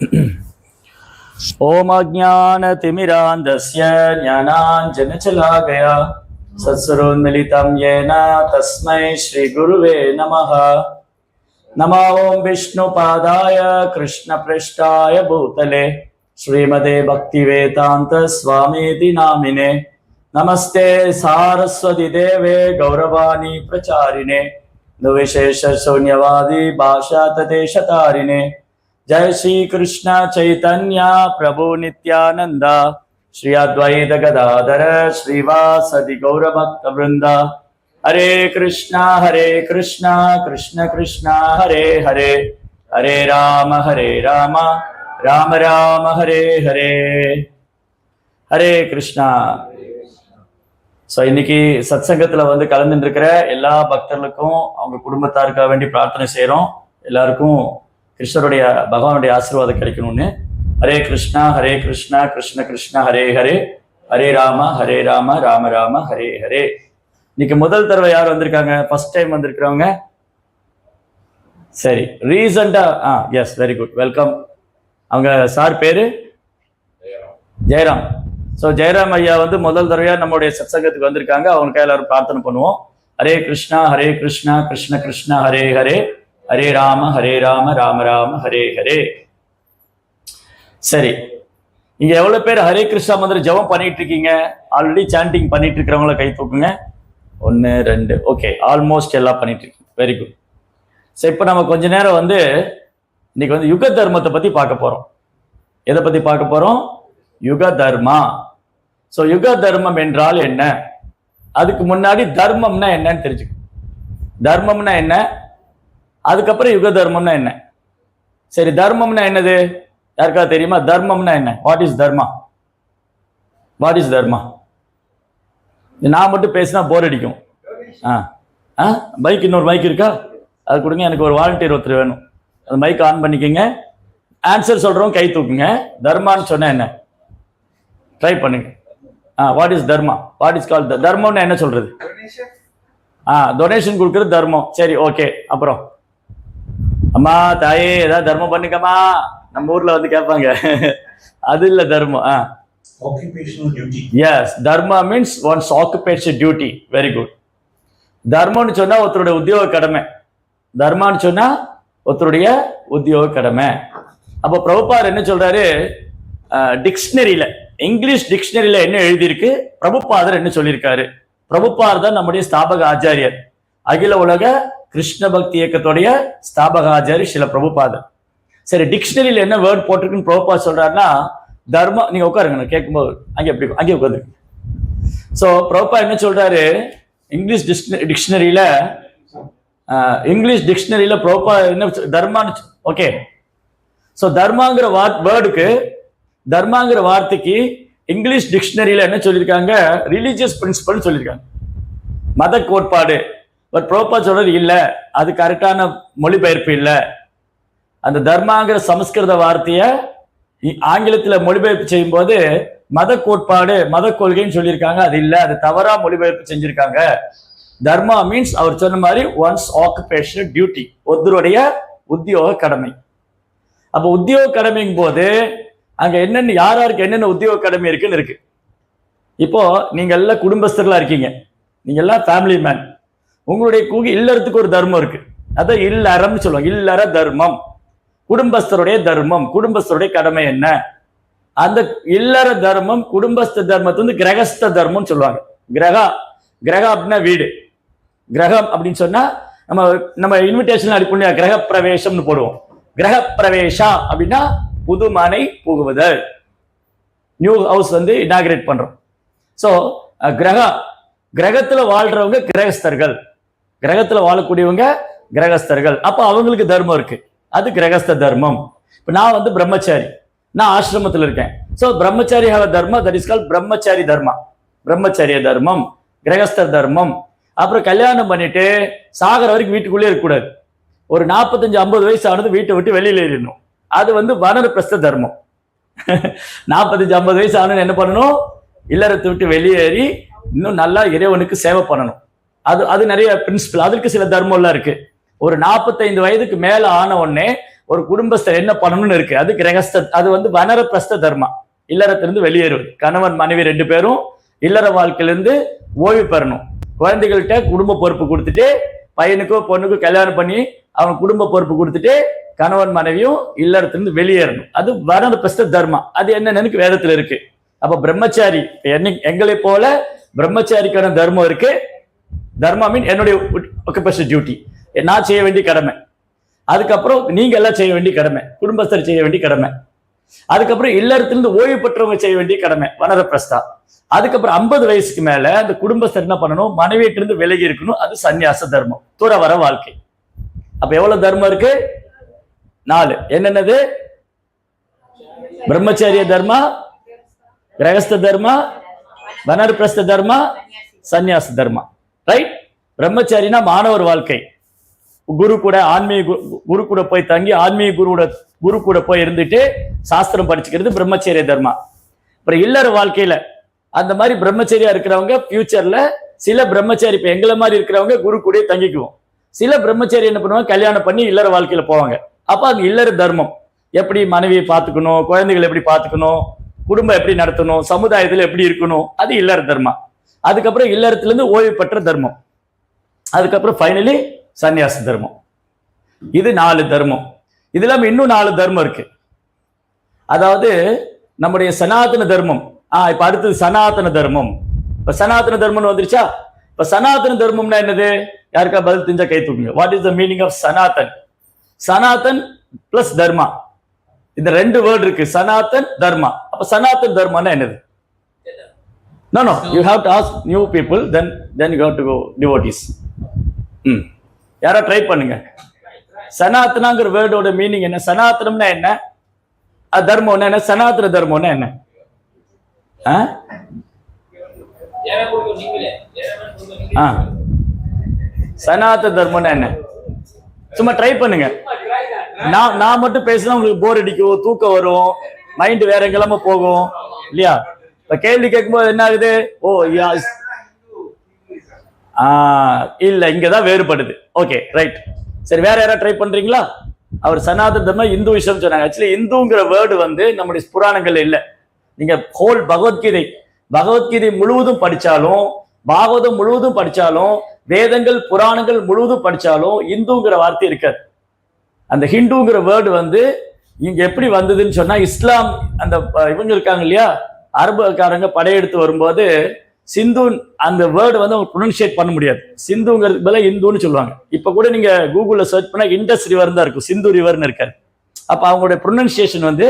ओम अज्ञानतिमिरान्धस्य ज्ञानाञ्जनशलाकया सत्सरोन्मिलितं येन तस्मै श्रीगुरुवे नमः। नमो ओं विष्णुपादाय कृष्णपृष्ठाय भूतले श्रीमते भक्तिवेदान्त स्वामीति नामिने। नमस्ते सारस्वती देवे गौरवाणी प्रचारिणे निर्विशेष शून्यवादी भाषा तदेशतारिणे। जय श्री कृष्ण चैतन्य प्रभु नित्यानंद श्री अद्वैत गदाधर श्रीवासदि गौरभक्त वृंद। हरे कृष्णा कृष्ण कृष्ण हरे हरे, हरे राम राम राम हरे हरे, हरे कृष्णा। ஸோ இன்னைக்கு சத்சங்கத்தில் வந்து கலந்துருக்கிற எல்லா பக்தர்களுக்கும் அவங்க குடும்பத்தாருக்காக வேண்டி பிரார்த்தனை செய்கிறோம். எல்லாருக்கும் கிருஷ்ணருடைய பகவானுடைய ஆசீர்வாதம் கிடைக்கணும்னு. ஹரே கிருஷ்ணா கிருஷ்ண கிருஷ்ண ஹரே ஹரே, ஹரே ராம ராம ராம ஹரே ஹரே. இன்னைக்கு முதல் தடவை யார் வந்திருக்காங்க? ஃபர்ஸ்ட் டைம் வந்திருக்கிறவங்க? சரி, ரீசண்டா எஸ், வெரி குட், வெல்கம். அவங்க சார் பேரு ஜெயராம். ஸோ ஜெயராம் ஐயா வந்து முதல் தடவையா நம்மளுடைய சத்சங்கத்துக்கு வந்திருக்காங்க. அவங்களுக்காக எல்லாரும் பிரார்த்தனை பண்ணுவோம். ஹரே கிருஷ்ணா கிருஷ்ண கிருஷ்ண ஹரே ஹரே, ஹரே ராம ராம ராம ஹரே ஹரே. சரி, இங்க எவ்வளவு பேர் ஹரே கிருஷ்ணா மந்திரம் ஜெபம் பண்ணிட்டு இருக்கீங்க? ஆல்ரெடி சாண்டிங் பண்ணிட்டு இருக்கிறவங்கள கை தூக்குங்க. 1 2, ஓகே, ஆல்மோஸ்ட் எல்லாம் பண்ணிட்டு இருக்கீங்க. Very good. சரி, இப்போ நம்ம கொஞ்ச நேரம் வந்து இன்னைக்கு வந்து யுக தர்மத்தை பத்தி பார்க்க போறோம். எதை பத்தி பார்க்க போறோம்? யுக தர்மா. ஸோ யுக தர்மம் என்றால் என்ன? அதுக்கு முன்னாடி தர்மம்னா என்னன்னு தெரிஞ்சுக்க. தர்மம்னா என்ன, அதுக்கப்புறம் யுக தர்மம்னா என்ன. சரி, தர்மம்னா என்னது? யாருக்காவது தெரியுமா? தர்மம்னா என்ன? What is dharma? What is dharma? நான் மட்டும் பேசினா போர் அடிக்கும். மைக், இன்னொரு மைக் இருக்கா? அது கொடுங்க. எனக்கு ஒரு வாலண்டியர் ஒருத்தர் வேணும். அந்த மைக் ஆன் பண்ணிக்கோங்க. ஆன்சர் சொல்றோம், கை தூக்குங்க. தர்மான்னு சொன்ன என்ன? ட்ரை பண்ணுங்க. What is dharma? What is call தர்மம்னு என்ன சொல்றது? டொனேஷன் கொடுக்கறது தர்மம். சரி, ஓகே. அப்புறம் அம்மா தாயே ஏதாவது தர்மம் பண்ணுங்கம்மா, நம்ம ஊர்ல வந்து கேட்பாங்க. அது இல்ல தர்மம். Occupational duty. Yes, dharma means one's occupation duty. Very good. தர்மம்னு சொன்னா ஒருத்தருடைய உத்தியோக கடமை. தர்மான்னு சொன்னா ஒருத்தருடைய உத்தியோக கடமை. அப்போ பிரபுபாதர் என்ன சொல்றாரு? டிக்ஷனரியில, இங்கிலீஷ் டிக்ஷனரியில என்ன எழுதியிருக்கு, பிரபுபாதர் என்ன சொல்லியிருக்காரு? பிரபுபாதர் தான் நம்முடைய ஸ்தாபக ஆச்சாரியர். அகில உலக கிருஷ்ண பக்தி இயக்கத்துடைய ஸ்தாபக ஆச்சாரியர் சில பிரபுபாதர். சரி, டிக்ஷனரியில என்ன வேர்ட் போட்டிருக்குன்னு பிரபுபாதர் சொல்றாருன்னா, தர்மம். நீங்க உட்காருங்க, நான் கேட்கும்போது அங்கே எப்படி அங்கே உட்காந்து. ஸோ பிரபுபாதர் என்ன சொல்றாரு? இங்கிலீஷ் டிக்ஷனரியில பிரபுபாதர் என்ன தர்மான்னு, ஓகே. ஸோ தர்மாங்கிற தர்மாங்கிற வார்த்தைக்கு இங்கிலீஷ் டிக்ஷனரியில என்ன சொல்லியிருக்காங்க? ரிலீஜியஸ் பிரின்சிபல் சொல்லியிருக்காங்க, மத கோட்பாடு. பட் பிரபுபாதர் சொல்றது இல்ல, அது கரெக்டான மொழிபெயர்ப்பு இல்லை. அந்த தர்மாங்கிற சமஸ்கிருத வார்த்தைய ஆங்கிலத்துல மொழிபெயர்ப்பு செய்யும் போது மத கோட்பாடு, மத கொள்கைன்னு சொல்லியிருக்காங்க. அது இல்ல, அது தவறா மொழிபெயர்ப்பு செஞ்சிருக்காங்க. தர்மா மீன்ஸ் அவர் சொன்ன மாதிரி ஒன்ஸ் ஆக்குபேஷனல் டியூட்டி, ஒருத்தருடைய உத்தியோக கடமை. அப்ப உத்தியோக கடமைங்கும் போது அங்க என்னென்ன, யாருக்கு என்னென்ன உத்தியோக கடமை இருக்குன்னு இருக்கு. இப்போ நீங்க எல்லாம் குடும்பஸ்தர்களா இருக்கீங்க, நீங்க எல்லாம் ஃபேமிலி மேன். உங்களுடைய இல்லறத்துக்கு ஒரு தர்மம் இருக்கு, அதான் இல்லறம்னு சொல்லுவாங்க. இல்லற தர்மம், குடும்பஸ்தருடைய தர்மம், குடும்பஸ்தருடைய கடமை என்ன? அந்த இல்லற தர்மம், குடும்பஸ்த தர்மத்தை வந்து கிரகஸ்த தர்மம்னு சொல்லுவாங்க. கிரக அப்படின்னா வீடு. கிரகம் அப்படின்னு சொன்னா நம்ம இன்விடேஷன் அடிப்படையா கிரக பிரவேசம்னு போடுவோம். கிரக பிரவேசா அப்படின்னா புது மனை புகுவதல், நியூ ஹவுஸ் வந்து இனாகிரேட் பண்றோம். ஸோ கிரகத்துல வாழ்றவங்க கிரகஸ்தர்கள், கிரகத்துல வாழக்கூடியவங்க கிரகஸ்தர்கள். அப்ப அவங்களுக்கு தர்மம் இருக்கு, அது கிரகஸ்த தர்மம். இப்ப நான் வந்து பிரம்மச்சாரி, நான் ஆசிரமத்தில் இருக்கேன். ஸோ பிரம்மச்சாரி have Dharma, that is called பிரம்மச்சாரி தர்மா. பிரம்மச்சரிய தர்மம், கிரகஸ்தர் தர்மம். அப்புறம் கல்யாணம் பண்ணிட்டு சாகர வரைக்கும் வீட்டுக்குள்ளே இருக்கக்கூடாது. ஒரு 45-50 வயசு ஆனது வீட்டை விட்டு வெளியில ஏறிடணும். அது வந்து வானரப்பிரஸ்த தர்மம். 45-50 வயசு ஆனது என்ன பண்ணணும்? இல்லறத்தை விட்டு வெளியேறி இன்னும் நல்லா இறைவனுக்கு சேவை பண்ணணும். அது நிறைய பிரின்சிபல், அதுக்கு சில தர்மம் எல்லாம் இருக்கு. ஒரு 45 வயதுக்கு மேல ஆன உடனே ஒரு குடும்பஸ்தர் என்ன பண்ணணும்னு இருக்கு. அது கிரகஸ்த, அது வந்து வனரப்பிரஸ்த தர்மா, இல்லறத்திலிருந்து வெளியேறுவது. கணவன் மனைவி 2 பேரும் இல்லற வாழ்க்கையிலிருந்து ஓய்வு பெறணும். குழந்தைகள்கிட்ட குடும்ப பொறுப்பு கொடுத்துட்டு, பையனுக்கோ பொண்ணுக்கோ கல்யாணம் பண்ணி அவன் குடும்ப பொறுப்பு கொடுத்துட்டு கணவன் மனைவியும் இல்லறத்திலிருந்து வெளியேறணும். அது வனரப்பிரஸ்த தர்மா. அது என்னன்னு வேதத்துல இருக்கு. அப்ப பிரம்மச்சாரி எங்களை போல பிரம்மச்சாரிக்கான தர்மம் இருக்கு. தர்மா மீன் என்னுடைய ஆக்குபேஷனல் டியூட்டி, நான் செய்ய வேண்டிய கடமை. அதுக்கப்புறம் நீங்க எல்லாம் செய்ய வேண்டிய கடமை, குடும்பஸ்தர் செய்ய வேண்டிய கடமை. அதுக்கப்புறம் இல்லறத்திலிருந்து ஓய்வு பெற்றவங்க செய்ய வேண்டிய கடமை வனரப்பிரஸ்தா. அதுக்கப்புறம் 50 வயசுக்கு மேல அந்த குடும்பஸ்தர் என்ன பண்ணணும், மனைவியிட்ட இருந்து விலகி இருக்கணும். அது சந்நியாச தர்மம், துறவற வாழ்க்கை. அப்ப எவ்வளவு தர்மம் இருக்கு? 4. என்னென்னது? பிரம்மச்சரிய தர்மா, கிரகஸ்த தர்மா, வனரப்பிரஸ்த தர்மா, சந்நியாச தர்மா. ரைட்? பிரம்மச்சாரினா மாணவர் வாழ்க்கை, குரு கூட ஆன்மீக குரு கூட போய் தங்கி ஆன்மீக குரு கூட போய் இருந்துட்டு சாஸ்திரம் படிச்சுக்கிறது பிரம்மச்சரிய தர்மா. அப்புறம் இல்லற வாழ்க்கையில அந்த மாதிரி பிரம்மச்சரியா இருக்கிறவங்க ஃபியூச்சர்ல, சில பிரம்மச்சாரி இப்ப எங்களை மாதிரி இருக்கிறவங்க குரு கூட தங்கிக்குவோம். சில பிரம்மச்சாரி என்ன பண்ணுவாங்க, கல்யாணம் பண்ணி இல்லற வாழ்க்கையில போவாங்க. அப்ப அது இல்லற தர்மம். எப்படி மனைவியை பார்த்துக்கணும், குழந்தைகளை எப்படி பார்த்துக்கணும், குடும்பம் எப்படி நடத்தணும், சமுதாயத்துல எப்படி இருக்கணும், அது இல்லற தர்மா. அதுக்கப்புறம் இல்லறத்துல இருந்து ஓய்வு பெற்ற தர்மம். அதுக்கப்புறம் ஃபைனலி சந்நியாச தர்மம். இது 4 தர்மம். இது இல்லாம இன்னும் 4 தர்மம் இருக்கு. அதாவது நம்முடைய சனாதன தர்மம். இப்ப அடுத்தது சனாதன தர்மம். இப்ப சனாதன தர்மம்னு வந்துருச்சா? இப்ப சனாதன தர்மம்னா என்னது? யாருக்கா பதில் தெரிஞ்சா கை தூக்குங்க. What is the meaning of Sanatan? Sanatan plus dharma, இந்த 2 வேர்ட் இருக்கு, சனாதன் தர்மா. அப்ப சனாதன் தர்மானா என்னது? No, you have to ask new people, then you have to go devotees. யாரா ட்ரை பண்ணுங்க. சனாதனாங்கிற வேர்டோட மீனிங் என்ன? சனாதனம்னா என்ன? தர்மம்னா என்ன? சனாதன தர்மம்னா என்ன? சனாதன தர்மம்னா என்ன? சும்மா ட்ரை பண்ணுங்க. நான் மட்டும் பேசினா உங்களுக்கு போர் அடிக்கும், தூக்கம் வரும், மைண்ட் வேற எங்கெல்லாம போகும் இல்லையா? இப்ப கேள்வி கேட்கும்போது என்ன ஆகுது? இல்ல, இங்கதான் வேறுபடுது. Okay, right. சரி, வேற யாராவது ட்ரை பண்றீங்களா? அவர் சனாதன தர்மம் இந்து விஷயம் சொன்னாங்க. ஆக்சுவலி இந்துங்கிற வேர்டு வந்து நம்முடைய புராணங்கள்ல இல்ல. நீங்க ஹோல் பகவத்கீதை முழுவதும் படிச்சாலும், பாகவதம் முழுவதும் படிச்சாலும், வேதங்கள் புராணங்கள் முழுவதும் படிச்சாலும் இந்துங்கிற வார்த்தை இருக்காது. அந்த ஹிந்துங்கிற வேர்டு வந்து இங்க எப்படி வந்ததுன்னு சொன்னா, இஸ்லாம் அந்த இவங்க இருக்காங்க இல்லையா, அரபுக்காரங்க படையெடுத்து வரும்போது சிந்து அந்த வேர்டு வந்து அவங்க ப்ரொனன்சியேட் பண்ண முடியாது. சிந்துங்கிறதுக்கு பதிலா இந்துன்னு சொல்லுவாங்க. இப்ப கூட நீங்க கூகுள்ல சர்ச் பண்ணா இண்டஸ் ரிவர் தான் இருக்கும், சிந்து ரிவர்னு இருக்காது. அப்ப அவங்களுடைய ப்ரொனன்சியேஷன் வந்து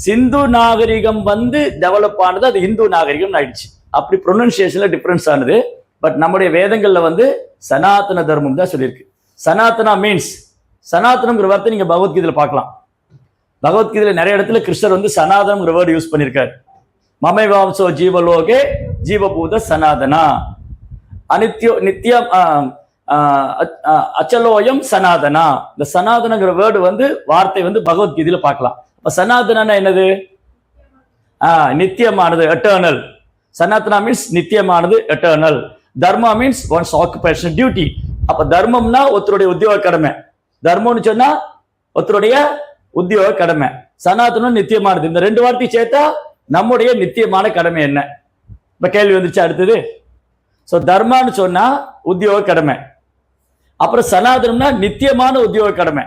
சிந்து நாகரிகம் வந்து டெவலப் ஆனது, அது இந்து நாகரிகம் ஆயிடுச்சு. அப்படி ப்ரொனன்சியேஷன்ல டிஃபரன்ஸ் ஆனது. பட் நம்முடைய வேதங்கள்ல வந்து சனாதன தர்மம் தான் சொல்லியிருக்கு. சனாதனா மீன்ஸ், சனாதனம்ங்கிற வார்த்தை நீங்க பகவத்கீதையில பார்க்கலாம். பகவத்கீதையில நிறைய இடத்துல கிருஷ்ணர் வந்து சனாதனம்ங்கிற வேர்டு யூஸ் பண்ணியிருக்காரு. மமைவாம்சோ ஜீவலோகே ஜீவபூத சனாதனா நித்தியம் அச்சலோயம் சனாதனா. இந்த சனாதனங்கிற வேர்டு வந்து வார்த்தை வந்து பகவத்கீதையில பார்க்கலாம். அப்ப சனாதனா என்னது? நித்தியமானது, எட்டர்னல். சனாதனா மீன்ஸ் நித்தியமானது, eternal. Dharma means one's occupational duty. அப்ப தர்மம்னா ஒருத்தருடைய உத்தியோக கடமை. தர்மம்னு சொன்னா ஒருத்தருடைய உத்தியோக கடமை. சனாதனம் நித்தியமானது. இந்த 2 வார்த்தை சேர்த்தா நம்முடைய நித்தியமான கடமை என்ன? இப்ப கேள்வி வந்துச்சு அடுத்தது. சோ தர்மான்னு சொன்னா உத்தியோக கடமை, அப்புறம் சனாதனம்னா நித்தியமான உத்தியோக கடமை.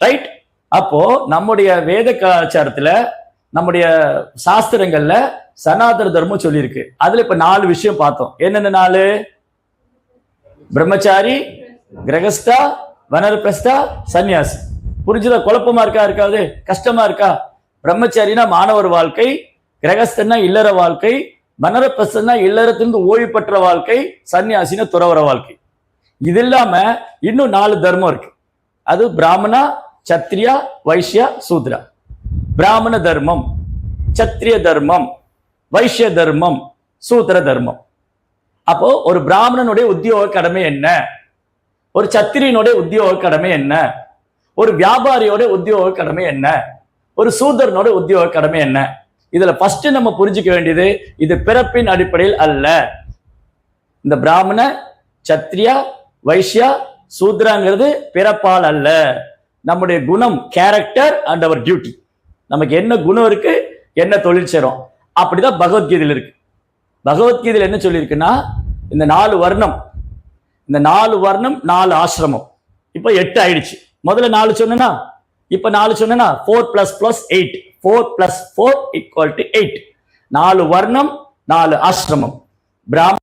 ரைட்? அப்போ நம்முடைய வேத கலாச்சாரத்துல, நம்முடைய சாஸ்திரங்கள்ல சனாதன தர்மம் சொல்லியிருக்கு. அதுல இப்ப 4 விஷயம் பார்த்தோம். என்னென்ன 4? பிரம்மச்சாரி, கிரகஸ்தா, வனரப்பிரஸ்தா, சன்னியாசி. புரிஞ்சுதா? குழப்பமா இருக்கா? இருக்காது? கஷ்டமா இருக்கா? பிரம்மச்சாரினா மாணவர் வாழ்க்கை, கிரகஸ்தன்னா இல்லற வாழ்க்கை, வனரப்பிரஸ்தன்னா இல்லறத்திலிருந்து ஓய்வு பெற்ற வாழ்க்கை, சன்னியாசினா துறவற வாழ்க்கை. இது இல்லாம இன்னும் 4 தர்மம் இருக்கு. அது பிராமணா, சத்திரியா, வைஷ்யா, சூத்ரா. பிராமண தர்மம், சத்திரிய தர்மம், வைஷ்ய தர்மம், சூத்திர தர்மம். அப்போ ஒரு பிராமணனுடைய உத்தியோக கடமை என்ன? ஒரு சத்திரியனுடைய உத்தியோக கடமை என்ன? ஒரு வியாபாரியோட உத்தியோக கடமை என்ன? ஒரு சூதரனோட உத்தியோக கடமை என்ன? இதுல ஃபர்ஸ்ட் நம்ம புரிஞ்சுக்க வேண்டியது, இது பிறப்பின் அடிப்படையில் அல்ல. இந்த பிராமண, சத்திரியா, வைஷ்யா, சூத்ராங்கிறது பிறப்பால் அல்ல. நம்முடைய குணம், கேரக்டர் அண்ட் அவர் டியூட்டி. நமக்கு என்ன குணம் இருக்கு, என்ன தொழில் செய்றோம். அப்படிதான் பகவத்கீதையில் இருக்கு. பகவத்கீதையில் என்ன சொல்லியிருக்குன்னா, இந்த 4 வர்ணம், இந்த 4 வர்ணம் 4 ஆசிரமம், இப்போ 8 ஆயிடுச்சு. முதல்ல 4 சொன்னா, இப்ப 4 சொன்னா 4 + 8, 4 + 4 = 8. 4 வர்ணம் 4 ஆசிரமம். பிராமண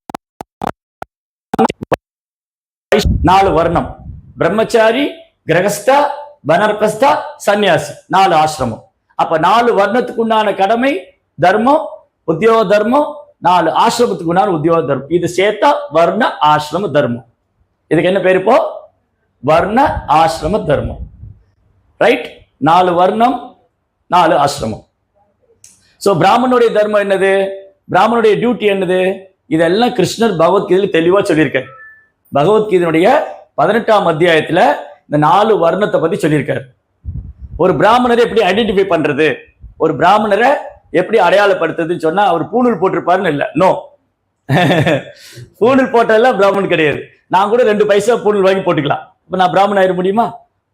4 வர்ணம், பிரம்மச்சாரி, கிரகஸ்தா, வனர்பஸ்தா, சன்னியாசி, 4 ஆசிரமம். அப்ப 4 வர்ணத்துக்கு உண்டான கடமை தர்மம், உத்தியோக தர்மம், 4 ஆசிரமத்துக்கு உண்டான உத்தியோக தர்மம். இது சேர்த்தா வர்ண ஆசிரம தர்மம். இதுக்கு என்ன பேரு இப்போ? வர்ண ஆசிரம தர்மம். ரைட்? 4 வர்ணம் 4 ஆசிரமம். சோ பிராமணனுடைய தர்மம் என்னது, பிராமணனுடைய டியூட்டி என்னது, இதெல்லாம் கிருஷ்ணர் பகவத்கீதையில தெளிவா சொல்லியிருக்காரு. பகவத்கீதையுடைய 18ஆம் அத்தியாயத்துல இந்த 4 வர்ணத்தை பத்தி சொல்லியிருக்காரு. ஒரு பிராமணரை எப்படி ஐடென்டிஃபை பண்றது, ஒரு பிராமணரை எப்படி அடையாளப்படுத்துறதுன்னு சொன்னா, அவர் பூணூல் போட்டிருப்பாருன்னு இல்ல. நோ, பூணூல் போட்டதெல்லாம் பிராமணன் கிடையாது. நான் கூட 2 பைசா பூணூல் வாங்கி போட்டுக்கலாம். இப்ப நான் பிராமணன் ஆயிட முடியுமா?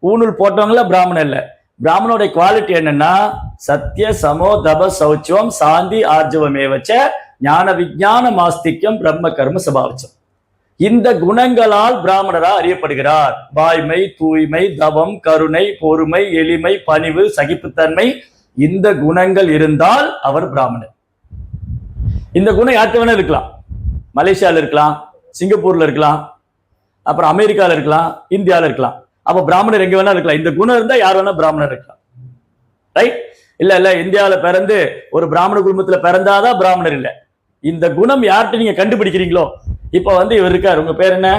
பூணூல் போட்டவங்கள பிராமணன் இல்ல. பிராமணோட குவாலிட்டி என்னன்னா, சத்திய சமோ தப சௌச்சம் சாந்தி ஆர்ஜவமேவச்ச ஞான விஞ்ஞான மாஸ்திக்யம் பிரம்ம கர்ம சபாவச்சம். இந்த குணங்களால் பிராமணரா அறியப்படுகிறார். வாய்மை, தூய்மை, தவம், கருணை, பொறுமை, எளிமை, பணிவு, சகிப்புத்தன்மை, இந்த குணங்கள் இருந்தால் அவர் பிராமணர். இந்த குணம் யார்கிட்ட வேணா இருக்கலாம். மலேசியால இருக்கலாம், சிங்கப்பூர்ல இருக்கலாம், அப்புறம் அமெரிக்கால இருக்கலாம், இந்தியால இருக்கலாம். அப்ப பிராமணர் எங்க வேணா இருக்கலாம். இந்த குணம் இருந்தா யார் வேணா பிராமணர் இருக்கலாம். ரைட்? இல்ல இந்தியாவில பிறந்து ஒரு பிராமண குடும்பத்துல பிறந்தாதான் பிராமணர் இல்ல. இந்த குணம் யார்கிட்ட நீங்க கண்டுபிடிக்கிறீங்களோ, இப்ப இவர் இருக்காரு, உங்க பேர் என்ன?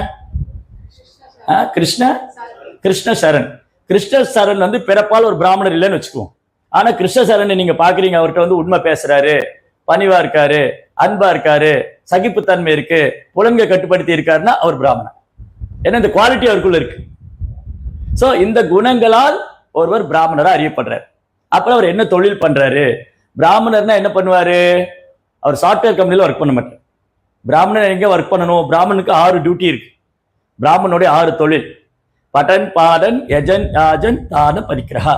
கிருஷ்ண சரண். கிருஷ்ண சரண் பிறப்பால் ஒரு பிராமணர் இல்லைன்னு வச்சுக்குவோம். ஆனா கிருஷ்ண சரண் நீங்க பாக்குறீங்க, அவர்கிட்ட உண்மை பேசுறாரு, பணிவா இருக்காரு, அன்பா இருக்காரு, சகிப்புத்தன்மை இருக்கு, புலன்க கட்டுப்படுத்தி இருக்காருன்னா அவர் பிராமணன். ஏன்னா இந்த குவாலிட்டி அவருக்குள்ள இருக்கு. சோ இந்த குணங்களால் ஒருவர் பிராமணரா அறியப்படுறார். அப்புறம் அவர் என்ன தொழில் பண்றாரு? பிராமணர்னா என்ன பண்ணுவாரு? அவர் சாஃப்ட்வேர் கம்பெனில ஒர்க் பண்ண மாட்டார். பிராமணன் எங்க ஒர்க் பண்ணணும்? பிராமணனுக்கு 6 டியூட்டி இருக்கு. பிராமணனுடைய 6 தொழில்: படன், பாடன், யஜன், யாஜன், தான, பரிக்கிரஹா.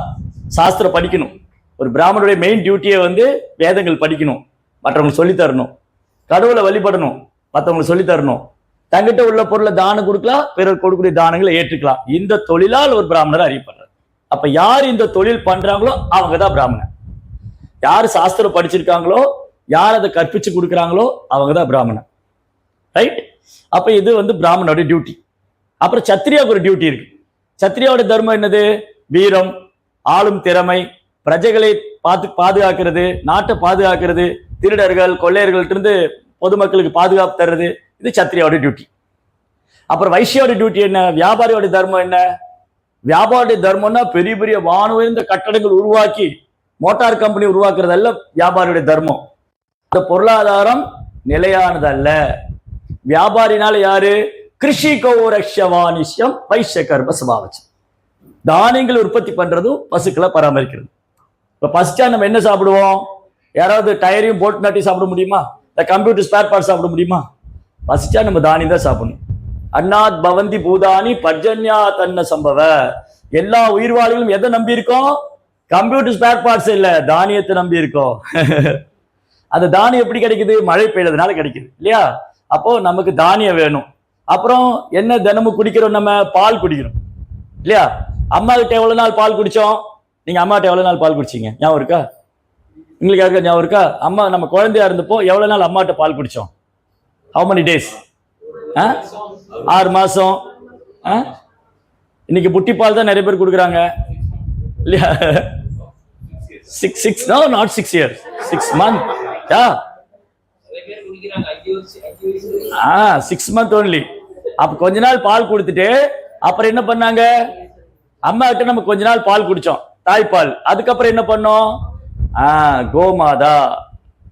சாஸ்திரம் படிக்கணும். ஒரு பிராமணனுடைய மெயின் டியூட்டியை வேதங்கள் படிக்கணும், மற்றவங்களுக்கு சொல்லி தரணும், கடவுளை வழிபடணும், மற்றவங்களுக்கு சொல்லி தரணும், தங்கிட்ட உள்ள பொருளை தானம் கொடுக்கலாம், பிறர் கொடுக்கக்கூடிய தானங்களை ஏற்றுக்கலாம். இந்த தொழிலால் ஒரு பிராமணர் அறியப்படுறார். அப்ப யார் இந்த தொழில் பண்றாங்களோ அவங்கதான் பிராமணன். யார் சாஸ்திரம் படிச்சிருக்காங்களோ, யார் அதை கற்பிச்சு கொடுக்குறாங்களோ அவங்கதான் பிராமணன். ரைட்? அப்ப இது பிராமணோட டியூட்டி. அப்புறம் சத்திரியாவுக்கு ஒரு டியூட்டி இருக்கு. சத்திரியாவோட தர்மம் என்னது? வீரம், ஆளும் திறமை, பிரஜைகளை பாதுகாக்கிறது, நாட்டை பாதுகாக்கிறது, திருடர்கள் கொள்ளையர்கள்ட்ட இருந்து பொதுமக்களுக்கு பாதுகாப்பு தர்றது, இது சத்திரியாவோட டியூட்டி. அப்புறம் வைசியோட டியூட்டி என்ன? வியாபாரியோட தர்மம் என்ன? வியாபாரியோட தர்மம்னா பெரிய பெரிய வானுயர்ந்த கட்டடங்கள் உருவாக்கி மோட்டார் கம்பெனி உருவாக்குறதல்ல வியாபாரியோட தர்மம். இந்த பொருளாதாரம் நிலையானது அல்ல. வியாபாரினால யாரு? கிருஷி கௌரக்ஷவானிஷ்யம் வைசிய கர்ம சபாவச்சம். தானியங்கள் உற்பத்தி பண்றதும் பசுக்களை பராமரிக்கிறது. இப்ப பசிச்சா நம்ம என்ன சாப்பிடுவோம்? யாராவது டயரையும் போட்டு நாட்டி சாப்பிட முடியுமா? இந்த கம்ப்யூட்டர் ஸ்பேர் பார்ட் சாப்பிட முடியுமா? பசிச்சா நம்ம தானியம் தான் சாப்பிடணும். அன்னாத் பவந்தி பூதானி பர்ஜன்யா தன்ன சம்பவ. எல்லா உயிர்வாளிகளும் எதை நம்பி இருக்கோம்? கம்ப்யூட்டர் ஸ்பேர் பார்ட்ஸ் இல்ல, தானியத்தை நம்பி இருக்கோம். அந்த தானியம் எப்படி கிடைக்குது? மழை பெய்யறதுனால கிடைக்குது இல்லையா? அப்போ நமக்கு தானியம் வேணும். அப்புறம் என்ன தினமும் குடிக்கிறோம்? நம்ம பால் குடிக்கிறோம் இல்லையா? அம்மா கிட்ட எவ்வளவு நாள் பால் குடிச்சோம்? நீங்க அம்மா கிட்ட எவ்வளவு நாள் பால் குடிச்சீங்க? ஞாபகம் இருக்கா? உங்களுக்கு யாருக்கா ஞாபகம் இருக்கா? அம்மா நம்ம குழந்தையா இருந்தப்போ எவ்வளவு நாள் அம்மாட்ட பால் குடிச்சோம்? How many days? 6 மாசம். இன்னைக்கு புட்டி பால் தான் நிறைய பேர் கொடுக்குறாங்க இல்லையா? 6 no not 6 years, 6 months. 6 months only. அப்ப கொஞ்ச நாள் பால் கொடுத்துட்டு அப்புறம் என்ன பண்ணாங்க? அம்மா கிட்ட நம்ம கொஞ்ச நாள் பால் குடிச்சோம், தாய்ப்பால். அதுக்கப்புறம் என்ன பண்ணோம்? கோமாதா,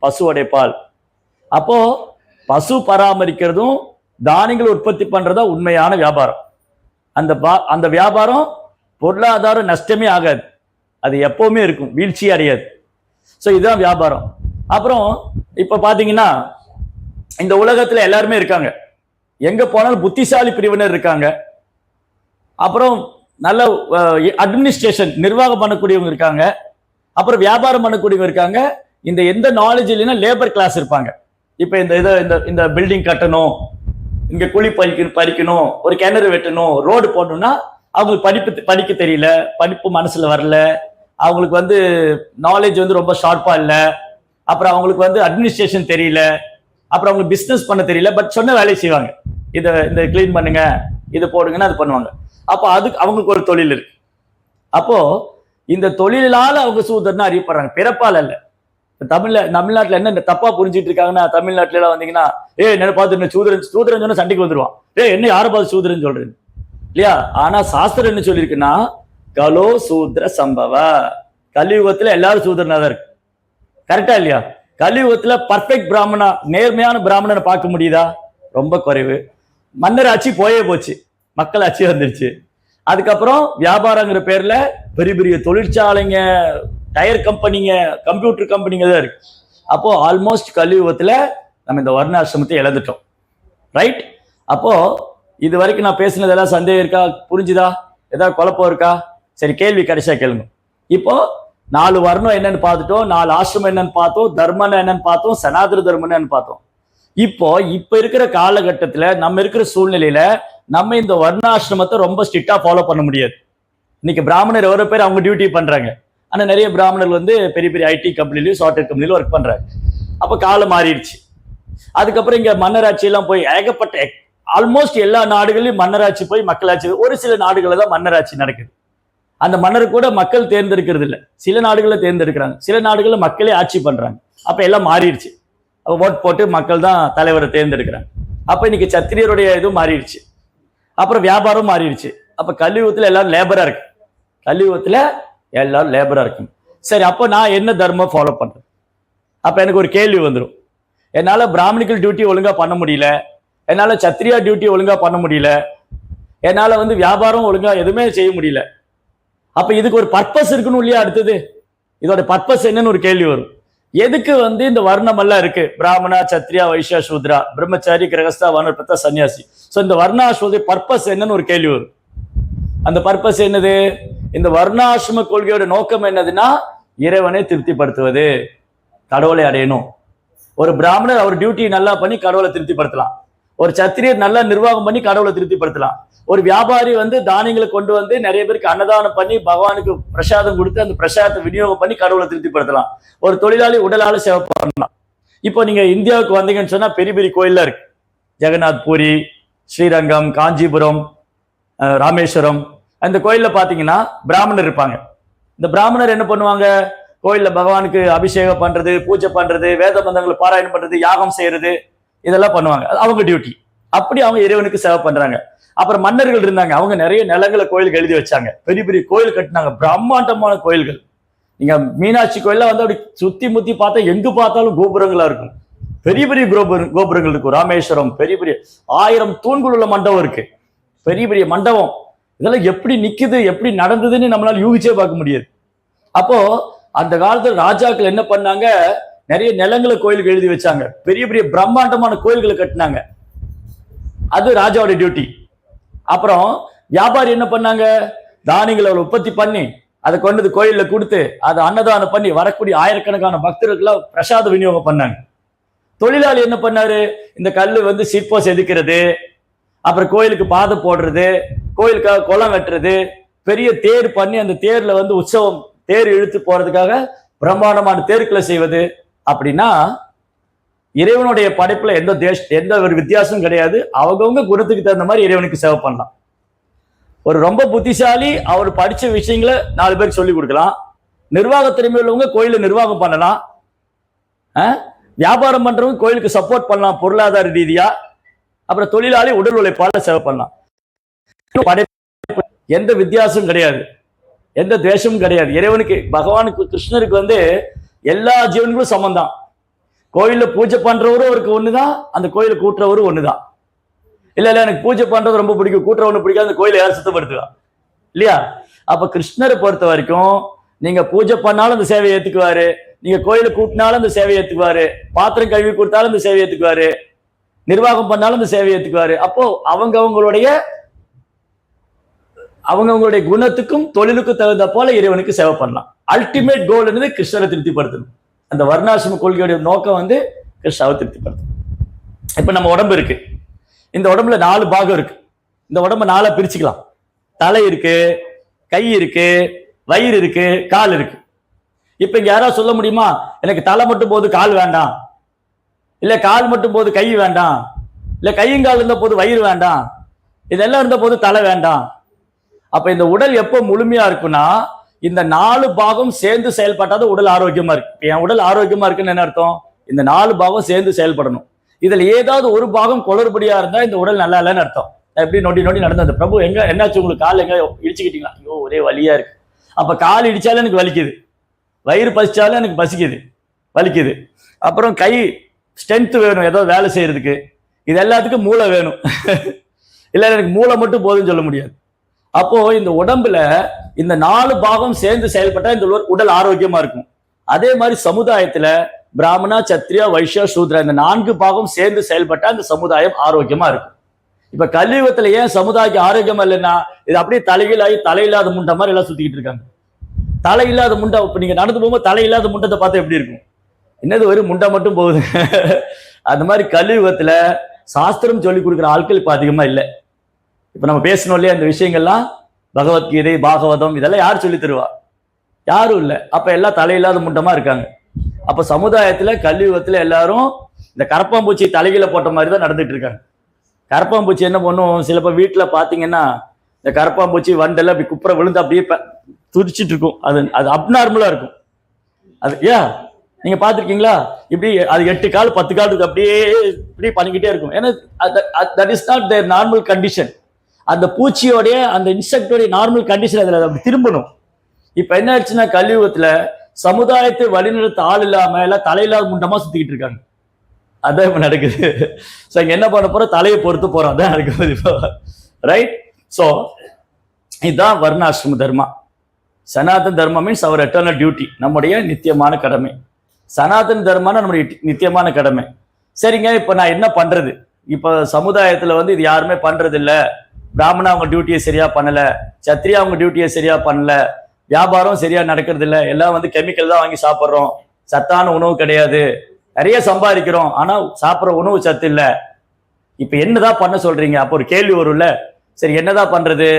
பசுவோடைய பால். அப்போ பசு பராமரிக்கிறதும் தானியங்கள் உற்பத்தி பண்றதா உண்மையான வியாபாரம். அந்த வியாபாரம் பொருளாதார நஷ்டமே ஆகாது, அது எப்பவுமே இருக்கும், வீழ்ச்சி அடையாது. ஸோ இதுதான் வியாபாரம். அப்புறம் இப்ப பாத்தீங்கன்னா இந்த உலகத்துல எல்லாருமே இருக்காங்க. எங்க போனாலும் புத்திசாலி பிரிவினர் இருக்காங்க. அப்புறம் நல்ல அட்மினிஸ்ட்ரேஷன் நிர்வாகம் பண்ணக்கூடியவங்க இருக்காங்க, அப்புறம் வியாபாரம் பண்ணக்கூடியவங்க இருக்காங்க. இந்த எந்த நாலேஜ் இல்லைன்னா லேபர் கிளாஸ் இருப்பாங்க. இப்போ இந்த பில்டிங் கட்டணும், இங்க குழி பறிக்கணும், ஒரு கிணறு வெட்டணும், ரோடு போடணும்னா அவங்களுக்கு படிக்க தெரியல, படிப்பு மனசுல வரல, அவங்களுக்கு வந்து நாலேஜ் வந்து ரொம்ப ஷார்ப்பா இல்லை, அப்புறம் அவங்களுக்கு வந்து அட்மினிஸ்ட்ரேஷன் தெரியல, அப்புறம் அவங்களுக்கு பிசினஸ் பண்ண தெரியல. பட் சொன்ன வேலையை செய்வாங்க. இந்த கிளீன் பண்ணுங்க, இது போடுங்கன்னா அது பண்ணுவாங்க. அப்போ அதுக்கு அவங்களுக்கு ஒரு தொழில் இருக்கு. அப்போ இந்த தொழிலால அவங்க சூதர்னா அறியப்படுறாங்க, பிறப்பால் அல்ல. தமிழ்நாட்டுல என்ன தப்பா புரிஞ்சிட்டு இருக்காங்கன்னா, தமிழ்நாட்டுல எல்லாம் வந்தீங்கன்னா என்ன பார்த்து சூதரன் சொன்னா சண்டைக்கு வந்துருவான். என்ன யாரை பார்த்து சூதரன் சொல்றேன் இல்லையா? ஆனா சாஸ்திரம் என்ன சொல்லியிருக்குன்னா, கலோ சூத்ர சம்பவ, கலியுகத்துல எல்லாரும் சூதரனா தான் இருக்கு. கரெக்டா இல்லையா? கலியுகத்துல பர்ஃபெக்ட் பிராமணா, நேர்மையான பிராமணனை பார்க்க முடியுதா? ரொம்ப குறைவு. மன்னர் ஆட்சி போயே போச்சு, மக்கள் ஆட்சி வந்துருச்சு. அதுக்கப்புறம் வியாபாரங்கிற பேர்ல பெரிய பெரிய தொழிற்சாலைங்க, டயர் கம்பெனிங்க, கம்ப்யூட்டர் கம்பெனிங்க தான் இருக்கு. அப்போ ஆல்மோஸ்ட் கலியுகத்துல நம்ம இந்த வர்ணாசிரமத்தை இழந்துட்டோம். ரைட்? அப்போ இது வரைக்கும் நான் பேசினதெல்லாம் சந்தேகம் இருக்கா? புரிஞ்சுதா? ஏதாவது குழப்பம் இருக்கா? சரி, கேள்வி கடைசியா கேளுங்க. இப்போ 4 வர்ணம் என்னன்னு பார்த்துட்டோம், 4 ஆசிரமம் என்னன்னு பார்த்தோம், தர்மம் என்னன்னு பார்த்தோம், சனாதன தர்மம் என்னன்னு பார்த்தோம். இப்போ இருக்கிற காலகட்டத்துல நம்ம இருக்கிற சூழ்நிலையில நம்ம இந்த வர்ணாசிரமத்தை ரொம்ப ஸ்ட்ரிக்டா ஃபாலோ பண்ண முடியாது. இன்னைக்கு பிராமணர் எவ்வளவு பேர் அவங்க டியூட்டி பண்றாங்க. ஆனா நிறைய பிராமணர்கள் வந்து பெரிய பெரிய ஐடி கம்பெனிலையும் சாஃப்ட்வேர் கம்பெனிலும் ஒர்க் பண்றாங்க. அப்ப காலம் மாறிடுச்சு. அதுக்கப்புறம் இங்க மன்னராட்சி எல்லாம் போய் ஏகப்பட்ட ஆல்மோஸ்ட் எல்லா நாடுகளிலும் மன்னராட்சி போய் மக்களாட்சி, ஒரு சில நாடுகளில் தான் மன்னராட்சி நடக்குது. அந்த மன்னர் கூட மக்கள் தேர்ந்தெடுக்கிறது இல்லை, சில நாடுகளில் தேர்ந்தெடுக்கிறாங்க, சில நாடுகளில் மக்களே ஆட்சி பண்றாங்க. அப்ப எல்லாம் மாறிடுச்சு. அப்போ ஓட் போட்டு மக்கள் தான் தலைவரை தேர்ந்தெடுக்கிறாங்க. அப்ப இன்னைக்கு சத்திரியருடைய இதுவும் மாறிடுச்சு, அப்புறம் வியாபாரம் மாறிடுச்சு. அப்ப கலியுகத்துல எல்லாரும் லேபரா இருக்கு, கலியுகத்துல எல்லாரும் லேபரா இருக்கு. சரி, அப்போ நான் என்ன தர்மம் ஃபாலோ பண்றேன்? அப்ப எனக்கு ஒரு கேள்வி வந்துடும். என்னால பிராமணிக்கல் டியூட்டி ஒழுங்கா பண்ண முடியல, என்னால சத்திரியா டியூட்டி ஒழுங்கா பண்ண முடியல, என்னால வந்து வியாபாரம் ஒழுங்கா எதுவுமே செய்ய முடியல. அப்ப இதுக்கு ஒரு பர்பஸ் இருக்கணும் இல்லையா? அடுத்தது இதோட பர்பஸ் என்னன்னு ஒரு கேள்வி வரும். எதுக்கு வந்து இந்த வர்ணம் எல்லாம் இருக்கு? பிராமணா, சத்ரியா, வைஷ்யா, சூத்ரா, பிரம்மச்சாரி, கிரகஸ்தா, வானப்பிரஸ்தா, சன்னியாசி. சோ இந்த வர்ணாசிரம பர்பஸ் என்னன்னு ஒரு கேள்வி வரும். அந்த பர்பஸ் என்னது? இந்த வர்ணாசிரம கொள்கையோட நோக்கம் என்னதுன்னா, இறைவனை திருப்திப்படுத்துவது, கடவுளை அடையணும். ஒரு பிராமணர் அவர் டியூட்டி நல்லா பண்ணி கடவுளை திருப்திப்படுத்தலாம், ஒரு சத்திரியர் நல்லா நிர்வாகம் பண்ணி கடவுளை திருப்திப்படுத்தலாம், ஒரு வியாபாரி வந்து தானியங்களை கொண்டு வந்து நிறைய பேருக்கு அன்னதானம் பண்ணி பகவானுக்கு பிரசாதம் கொடுத்து அந்த பிரசாதத்தை விநியோகம் பண்ணி கடவுளை திருப்திப்படுத்தலாம், ஒரு தொழிலாளி உடலால சேவை பண்ணலாம். இப்போ நீங்க இந்தியாவுக்கு வந்தீங்கன்னு சொன்னா பெரிய பெரிய கோயில்ல இருக்கு. ஜெகநாத் பூரி, ஸ்ரீரங்கம், காஞ்சிபுரம், ராமேஸ்வரம். அந்த கோயில்ல பாத்தீங்கன்னா பிராமணர் இருப்பாங்க. இந்த பிராமணர் என்ன பண்ணுவாங்க? கோயில்ல பகவானுக்கு அபிஷேகம் பண்றது, பூஜை பண்றது, வேத மந்திரங்களை பாராயணம் பண்றது, யாகம் செய்யறது, இதெல்லாம் பண்ணுவாங்க. அவங்க டியூட்டி. அப்படி அவங்க இறைவனுக்கு சேவை பண்றாங்க. அப்புறம் மன்னர்கள் இருந்தாங்க, அவங்க நிறைய நிலங்களை கோயிலுக்கு எழுதி வச்சாங்க, பெரிய பெரிய கோயில் கட்டினாங்க, பிரம்மாண்டமான கோயில்கள். நீங்க மீனாட்சி கோயில்ல வந்து அப்படி சுத்தி முத்தி பார்த்தா எங்கு பார்த்தாலும் கோபுரங்களா இருக்கும், பெரிய பெரிய கோபுரங்கள் இருக்கும். ராமேஸ்வரம் பெரிய பெரிய 1000 தூண்கள் உள்ள மண்டபம் இருக்கு, பெரிய பெரிய மண்டபம். இதெல்லாம் எப்படி நிக்குது, எப்படி நடந்ததுன்னு நம்மளால யூகிச்சே பார்க்க முடியாது. அப்போ அந்த காலத்துல ராஜாக்கள் என்ன பண்ணாங்க? நிறைய நிலங்களை கோயிலுக்கு எழுதி வச்சாங்க, பெரிய பெரிய பிரம்மாண்டமான கோயில்களை கட்டினாங்க. அது ராஜாவோட டியூட்டி. அப்புறம் வியாபாரி என்ன பண்ணாங்க? தானியங்களை உற்பத்தி பண்ணி அதை கொண்டு கோயில்ல கொடுத்து அதை அன்னதானம் பண்ணி வரக்கூடிய ஆயிரக்கணக்கான பக்தர்களுக்கு பிரசாத விநியோகம் பண்ணாங்க. தொழிலாளி என்ன பண்ணாரு? இந்த கல்லு வந்து சிற்பம் செதுக்கிறது, அப்புறம் கோயிலுக்கு பாதை போடுறது, கோயிலுக்காக குளம் வெட்டுறது, பெரிய தேர் பண்ணி அந்த தேர்ல வந்து உற்சவம், தேர் இழுத்து போறதுக்காக பிரம்மாண்டமான தேர்களை செய்வது. அப்படின்னா இறைவனுடைய படைப்புல எந்த ஒரு வித்தியாசமும் கிடையாது. அவங்கவுங்க குணத்துக்கு தகுந்த மாதிரி இறைவனுக்கு சேவை பண்ணலாம். ஒரு ரொம்ப புத்திசாலி அவர் படிச்ச விஷயங்களை 4 பேருக்கு சொல்லி கொடுக்கலாம். நிர்வாக திறமை உள்ளவங்க கோயில நிர்வாகம் பண்ணலாம், வியாபாரம் பண்றவங்க கோயிலுக்கு சப்போர்ட் பண்ணலாம் பொருளாதார ரீதியா, அப்புறம் தொழிலாளி உடல் உழைப்பால சேவை பண்ணலாம். எந்த வித்தியாசமும் கிடையாது, எந்த துவேஷமும் கிடையாது. இறைவனுக்கு, பகவானுக்கு, கிருஷ்ணருக்கு வந்து எல்லா ஜீவன்களும் சமந்தான். கோயில்ல பூஜை பண்றவரும் அவருக்கு ஒண்ணுதான், அந்த கோயில கூட்டுறவரும் ஒண்ணுதான். இல்ல எனக்கு பூஜை பண்றது ரொம்ப பிடிக்கும், கூட்டுற ஒண்ணு பிடிக்காது, அந்த கோயிலை யார் சுத்தப்படுத்துவா இல்லையா? அப்ப கிருஷ்ணரை பொறுத்த வரைக்கும் நீங்க பூஜை பண்ணாலும் அந்த சேவையை ஏத்துக்குவாரு, நீங்க கோயில கூட்டினாலும் அந்த சேவையை ஏத்துக்குவாரு, பாத்திரம் கழுவி கொடுத்தாலும் அந்த சேவையை ஏத்துக்குவாரு, நிர்வாகம் பண்ணாலும் அந்த சேவையை ஏத்துக்குவாரு. அப்போ அவங்களுடைய அவங்கவுங்களுடைய குணத்துக்கும் தொழிலுக்கும் தகுந்த போல இறைவனுக்கு சேவை பண்ணலாம். அல்டிமேட் கோல் என்னது? கிருஷ்ணரை திருப்திப்படுத்தணும். அந்த வர்ணாசிரம கொள்கையுடைய நோக்கம் வந்து கிருஷ்ணாவை திருப்திப்படுத்தணும். இப்ப நம்ம உடம்பு இருக்கு, இந்த உடம்புல 4 பாகம் இருக்கு. இந்த உடம்ப 4 பிரிச்சுக்கலாம். தலை இருக்கு, கை இருக்கு, வயிறு இருக்கு, கால் இருக்கு. இப்ப இங்க யாராவது சொல்ல முடியுமா, எனக்கு தலை மட்டும் போது கால் வேண்டாம், இல்ல கால் மட்டும் போது கை வேண்டாம், இல்ல கையும் கால் இருந்த போது வயிறு வேண்டாம், இதெல்லாம் இருந்த போது தலை வேண்டாம்? அப்ப இந்த உடல் எப்போ முழுமையா இருக்குன்னா, இந்த 4 பாகம் சேர்ந்து செயல்பட்டாதான் உடல் ஆரோக்கியமா இருக்கு. என் உடல் ஆரோக்கியமா இருக்குன்னு என்ன அர்த்தம்? இந்த 4 பாகம் சேர்ந்து செயல்படணும். இதுல ஏதாவது ஒரு பாகம் குளறுபடியா இருந்தா இந்த உடல் நல்லா இல்லைன்னு அர்த்தம். எப்படி நொடி நொடி நடந்தது, பிரபு எங்க என்னாச்சு உங்களுக்கு, கால் எங்க இடிச்சுக்கிட்டீங்களா? ஐயோ ஒரே வலியா இருக்கு. அப்ப கால் இடிச்சாலும் எனக்கு வலிக்குது, வயிறு பசிச்சாலும் எனக்கு பசிக்குது, வலிக்குது. அப்புறம் கை ஸ்ட்ரென்த் வேணும் ஏதோ வேலை செய்யறதுக்கு, இது எல்லாத்துக்கும் மூளை வேணும். இல்ல எனக்கு மூளை மட்டும் போதும்னு சொல்ல முடியாது. அப்போ இந்த உடம்புல இந்த 4 பாகம் சேர்ந்து செயல்பட்டா இந்த உடல் ஆரோக்கியமா இருக்கும். அதே மாதிரி சமுதாயத்துல பிராமணா, சத்திரியா, வைஷ்யா, சூத்ரா இந்த 4 பாகம் சேர்ந்து செயல்பட்டா இந்த சமுதாயம் ஆரோக்கியமா இருக்கும். இப்ப கலியுகத்துல ஏன் சமுதாயம் ஆரோக்கியமா இல்லைன்னா, இது அப்படியே தலைகீழாகி தலையில்லாத முண்டை மாதிரி எல்லாம் சுத்திக்கிட்டு இருக்காங்க. தலை இல்லாத முண்டை, இப்ப நீங்க நடந்து போகும்போது தலை இல்லாத முண்டத்தை பார்த்தா எப்படி இருக்கும்? என்னது வெறும் முண்டை மட்டும் போகுது. அந்த மாதிரி கலியுகத்துல சாஸ்திரம் சொல்லி கொடுக்குற ஆட்கள் இப்ப அதிகமா இல்லை. இப்ப நம்ம பேசணும் இல்லையா இந்த விஷயங்கள்லாம், பகவத்கீதை, பாகவதம் இதெல்லாம் யார் சொல்லி தருவா? யாரும் இல்லை. அப்ப எல்லாம் தலையில்லாத முண்டமா இருக்காங்க. அப்ப சமுதாயத்துல கலியுகத்துல எல்லாரும் இந்த கரப்பாம்பூச்சி தலைகீழ போட்ட மாதிரி தான் நடந்துட்டு இருக்காங்க. கரப்பாம்பூச்சி என்ன பண்ணும், சில பேர் வீட்டுல பாத்தீங்கன்னா இந்த கரப்பாம்பூச்சி வண்டெல்லாம் அப்படி குப்புற விழுந்து அப்படியே துடிச்சிட்டு இருக்கும். அது அப்நார்மலா இருக்கும். அது ஏன் நீங்க பாத்திருக்கீங்களா? இப்படி அது 8 கால் 10 கால் இருக்கு, அப்படியே இப்படி பண்ணிக்கிட்டே இருக்கும். ஏன்னா that is not there normal condition. அந்த பூச்சியோடைய அந்த இன்செக்டோடைய நார்மல் கண்டிஷன் அதுல அப்படி திரும்பணும். இப்ப என்ன ஆச்சுன்னா, கலியுகத்துல சமுதாயத்தை வழிநடத்த ஆள் இல்லாம எல்லாம் தலையில்லாத முண்டமா சுத்திக்கிட்டு இருக்காங்க. அதான் இப்ப நடக்குது. சோ இங்க என்ன பண்ண போறோம், தலையை பொறுத்து போறோம். அதான் நடக்குது இப்போ, ரைட்? சோ இதுதான் வர்ணாசிரம தர்மா. சனாதன தர்மா மீன்ஸ் அவர் எட்டர்னல் டியூட்டி, நம்முடைய நித்தியமான கடமை. சனாதன தர்மான நம்முடைய நித்தியமான கடமை. சரிங்க, இப்ப நான் என்ன பண்றது? இப்ப சமுதாயத்துல வந்து இது யாருமே பண்றது இல்ல. பிராமணா அவங்க டியூட்டியை சரியா பண்ணல, சத்திரியா அவங்க டியூட்டியை சரியா பண்ணல, வியாபாரம் சரியா நடக்கிறது இல்ல, எல்லாம் வந்து கெமிக்கல் தான் வாங்கி சாப்பிட்றோம், சத்தான உணவு கிடையாது, நிறைய சம்பாதிக்கிறோம் ஆனா சாப்பிட்ற உணவு சத்து இல்ல. இப்ப என்னதான் பண்ண சொல்றீங்க? அப்ப ஒரு கேள்வி வரும்ல, சரி என்னதான் பண்றது?